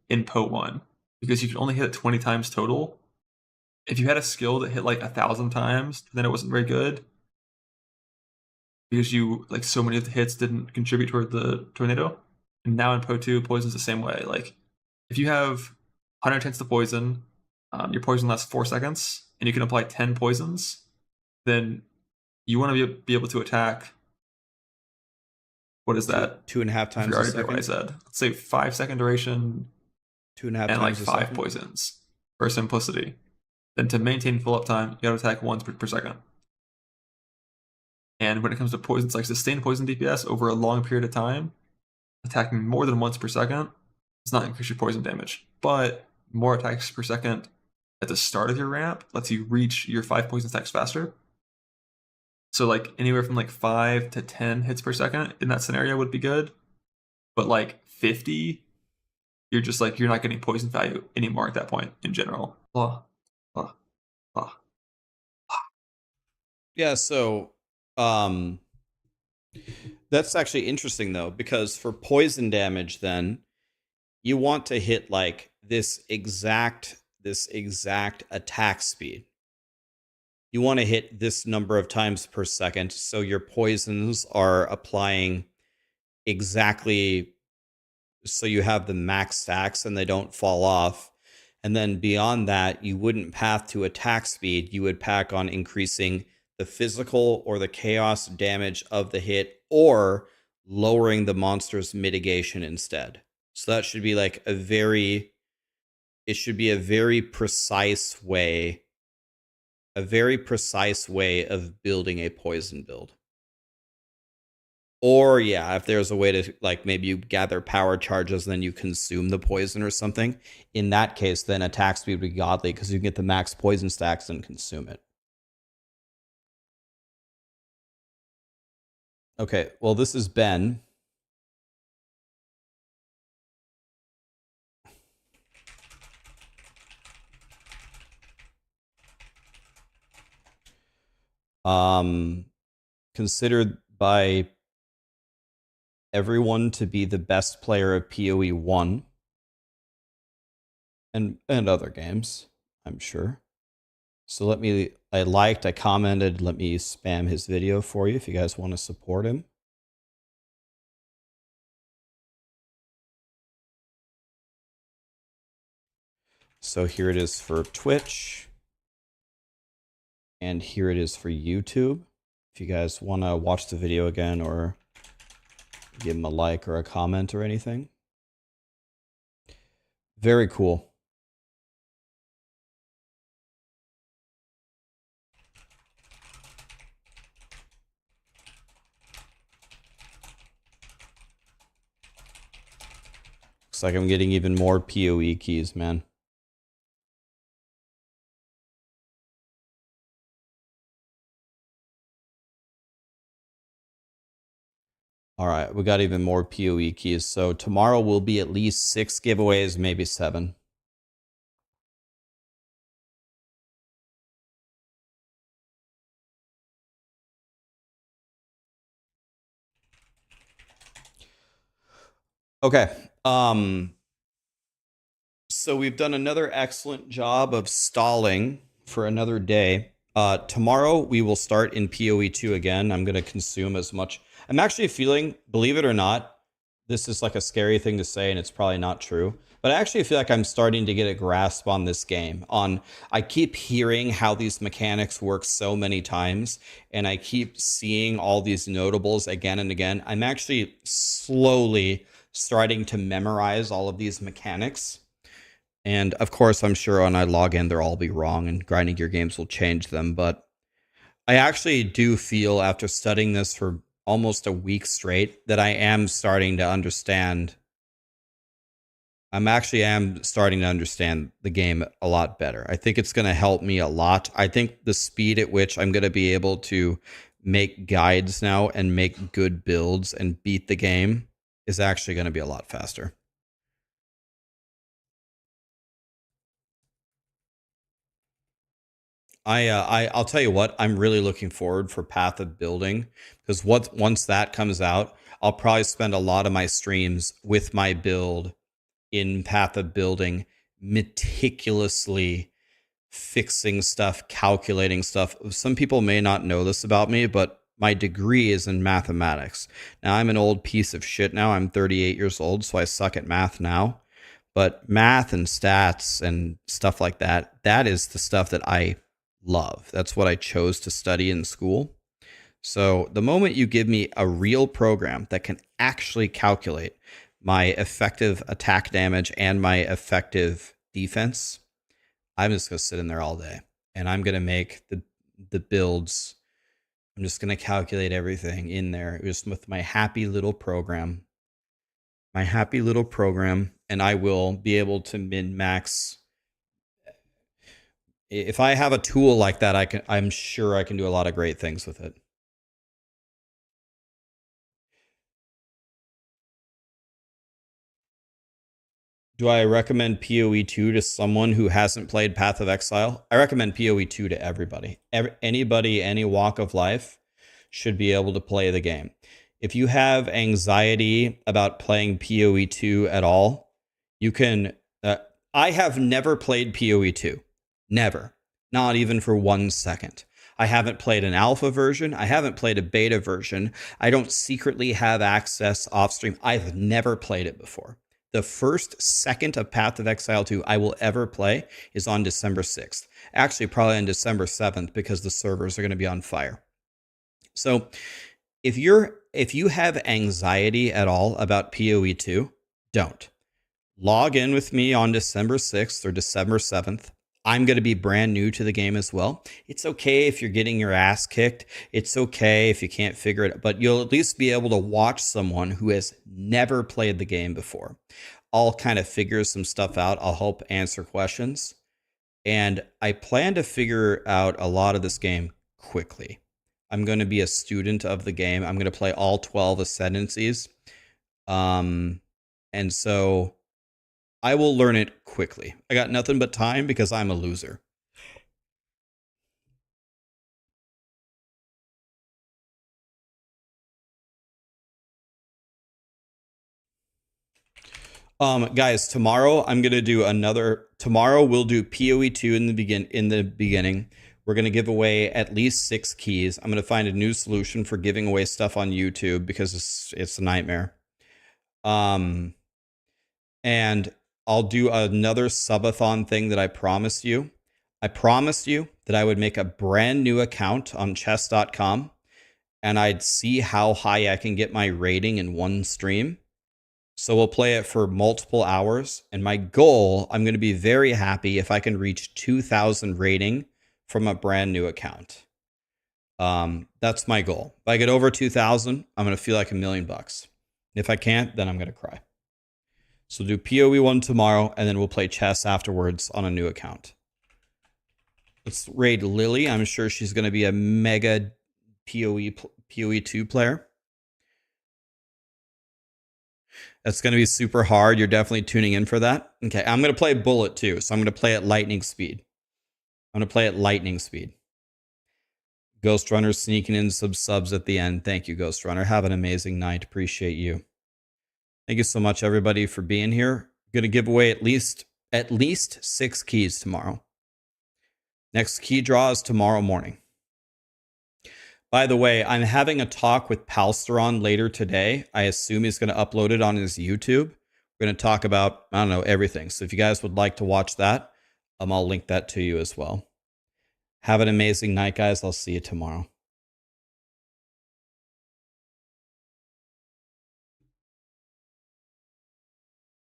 in POE1, because you can only hit it 20 times total. If you had a skill that hit like 1,000 times, then it wasn't very good, because you like so many of the hits didn't contribute toward the tornado. And now in POE2, poison's the same way. Like if you have 100 chance to poison, your poison lasts 4 seconds, and you can apply 10 poisons, then you want to be able to attack. What is that? 2.5 times a second. What I said. Let's say 5 second duration. 2.5 and times like a 5 second. poisons for simplicity. Then to maintain full uptime, you gotta attack once per second. And when it comes to poisons, like sustained poison DPS over a long period of time, attacking more than once per second does not increase your poison damage. But more attacks per second at the start of your ramp lets you reach your 5 poison attacks faster. So like anywhere from like 5 to 10 hits per second in that scenario would be good. But like 50, you're just like, you're not getting poison value anymore at that point in general. Blah, blah, blah. Yeah, so that's actually interesting though, because for poison damage then you want to hit like this exact attack speed. You want to hit this number of times per second, so your poisons are applying exactly, so you have the max stacks and they don't fall off. And then beyond that, you wouldn't path to attack speed. You would pack on increasing the physical or the chaos damage of the hit, or lowering the monster's mitigation instead. So that should be like it should be a very precise way of building a poison build. Or yeah, if there's a way to like maybe you gather power charges and then you consume the poison or something, in that case then attack speed would be godly, because you can get the max poison stacks and consume it. Okay, well this is Ben. Considered by everyone to be the best player of POE1 and other games, I'm sure. So I commented, let me spam his video for you if you guys want to support him. So here it is for Twitch. And here it is for YouTube. If you guys want to watch the video again or give him a like or a comment or anything. Very cool. Looks like I'm getting even more POE keys, man. All right, we got even more POE keys. So tomorrow will be at least 6 giveaways, maybe 7. Okay. So we've done another excellent job of stalling for another day. Tomorrow we will start in POE2 again. I'm going to consume as much. I'm actually feeling, believe it or not, this is like a scary thing to say and it's probably not true, but I actually feel like I'm starting to get a grasp on this game. I keep hearing how these mechanics work so many times and I keep seeing all these notables again and again. I'm actually slowly starting to memorize all of these mechanics. And of course, I'm sure when I log in, they'll all be wrong and grinding gear games will change them. But I actually do feel after studying this for almost a week straight that I am starting to understand. Am starting to understand the game a lot better. I think it's going to help me a lot. I think the speed at which I'm going to be able to make guides now and make good builds and beat the game is actually going to be a lot faster. I'll tell you what, I'm really looking forward for Path of Building, because once that comes out, I'll probably spend a lot of my streams with my build in Path of Building, meticulously fixing stuff, calculating stuff. Some people may not know this about me, but my degree is in mathematics. Now, I'm an old piece of shit now. I'm 38 years old, so I suck at math now. But math and stats and stuff like that, that is the stuff that I love. That's what I chose to study in school. So the moment you give me a real program that can actually calculate my effective attack damage and my effective defense, I'm just going to sit in there all day and I'm going to make the builds. I'm just going to calculate everything in there just with my happy little program. And I will be able to min-max. If I have a tool like that, I'm sure I can do a lot of great things with it. Do I recommend POE2 to someone who hasn't played Path of Exile? I recommend POE2 to everybody. Anybody, any walk of life should be able to play the game. If you have anxiety about playing POE2 at all, you can... I have never played POE2. Never. Not even for 1 second. I haven't played an alpha version. I haven't played a beta version. I don't secretly have access off stream. I've never played it before. The first second of Path of Exile 2 I will ever play is on December 6th. Actually, probably on December 7th because the servers are going to be on fire. So if you have anxiety at all about POE2, don't. Log in with me on December 6th or December 7th. I'm going to be brand new to the game as well. It's okay if you're getting your ass kicked. It's okay if you can't figure it out, but you'll at least be able to watch someone who has never played the game before. I'll kind of figure some stuff out. I'll help answer questions. And I plan to figure out a lot of this game quickly. I'm going to be a student of the game. I'm going to play all 12 ascendancies. And so I will learn it quickly. I got nothing but time because I'm a loser. Guys, tomorrow I'm gonna do tomorrow we'll do POE2 in the beginning. We're gonna give away at least 6 keys. I'm gonna find a new solution for giving away stuff on YouTube because it's a nightmare. And I'll do another subathon thing that I promised you. I promised you that I would make a brand new account on chess.com and I'd see how high I can get my rating in one stream. So we'll play it for multiple hours. And my goal, I'm going to be very happy if I can reach 2,000 rating from a brand new account. That's my goal. If I get over 2,000, I'm going to feel like $1 million. If I can't, then I'm going to cry. So we'll do POE1 tomorrow, and then we'll play chess afterwards on a new account. Let's raid Lily. I'm sure she's going to be a mega POE2 player. That's going to be super hard. You're definitely tuning in for that. Okay, I'm going to play Bullet too, so I'm going to play at lightning speed. I'm going to play at lightning speed. Ghost Runner sneaking in some subs at the end. Thank you, Ghost Runner. Have an amazing night. Appreciate you. Thank you so much, everybody, for being here. I'm going to give away at least 6 keys tomorrow. Next key draw is tomorrow morning. By the way, I'm having a talk with Palsteron later today. I assume he's going to upload it on his YouTube. We're going to talk about, I don't know, everything. So if you guys would like to watch that, I'll link that to you as well. Have an amazing night, guys. I'll see you tomorrow.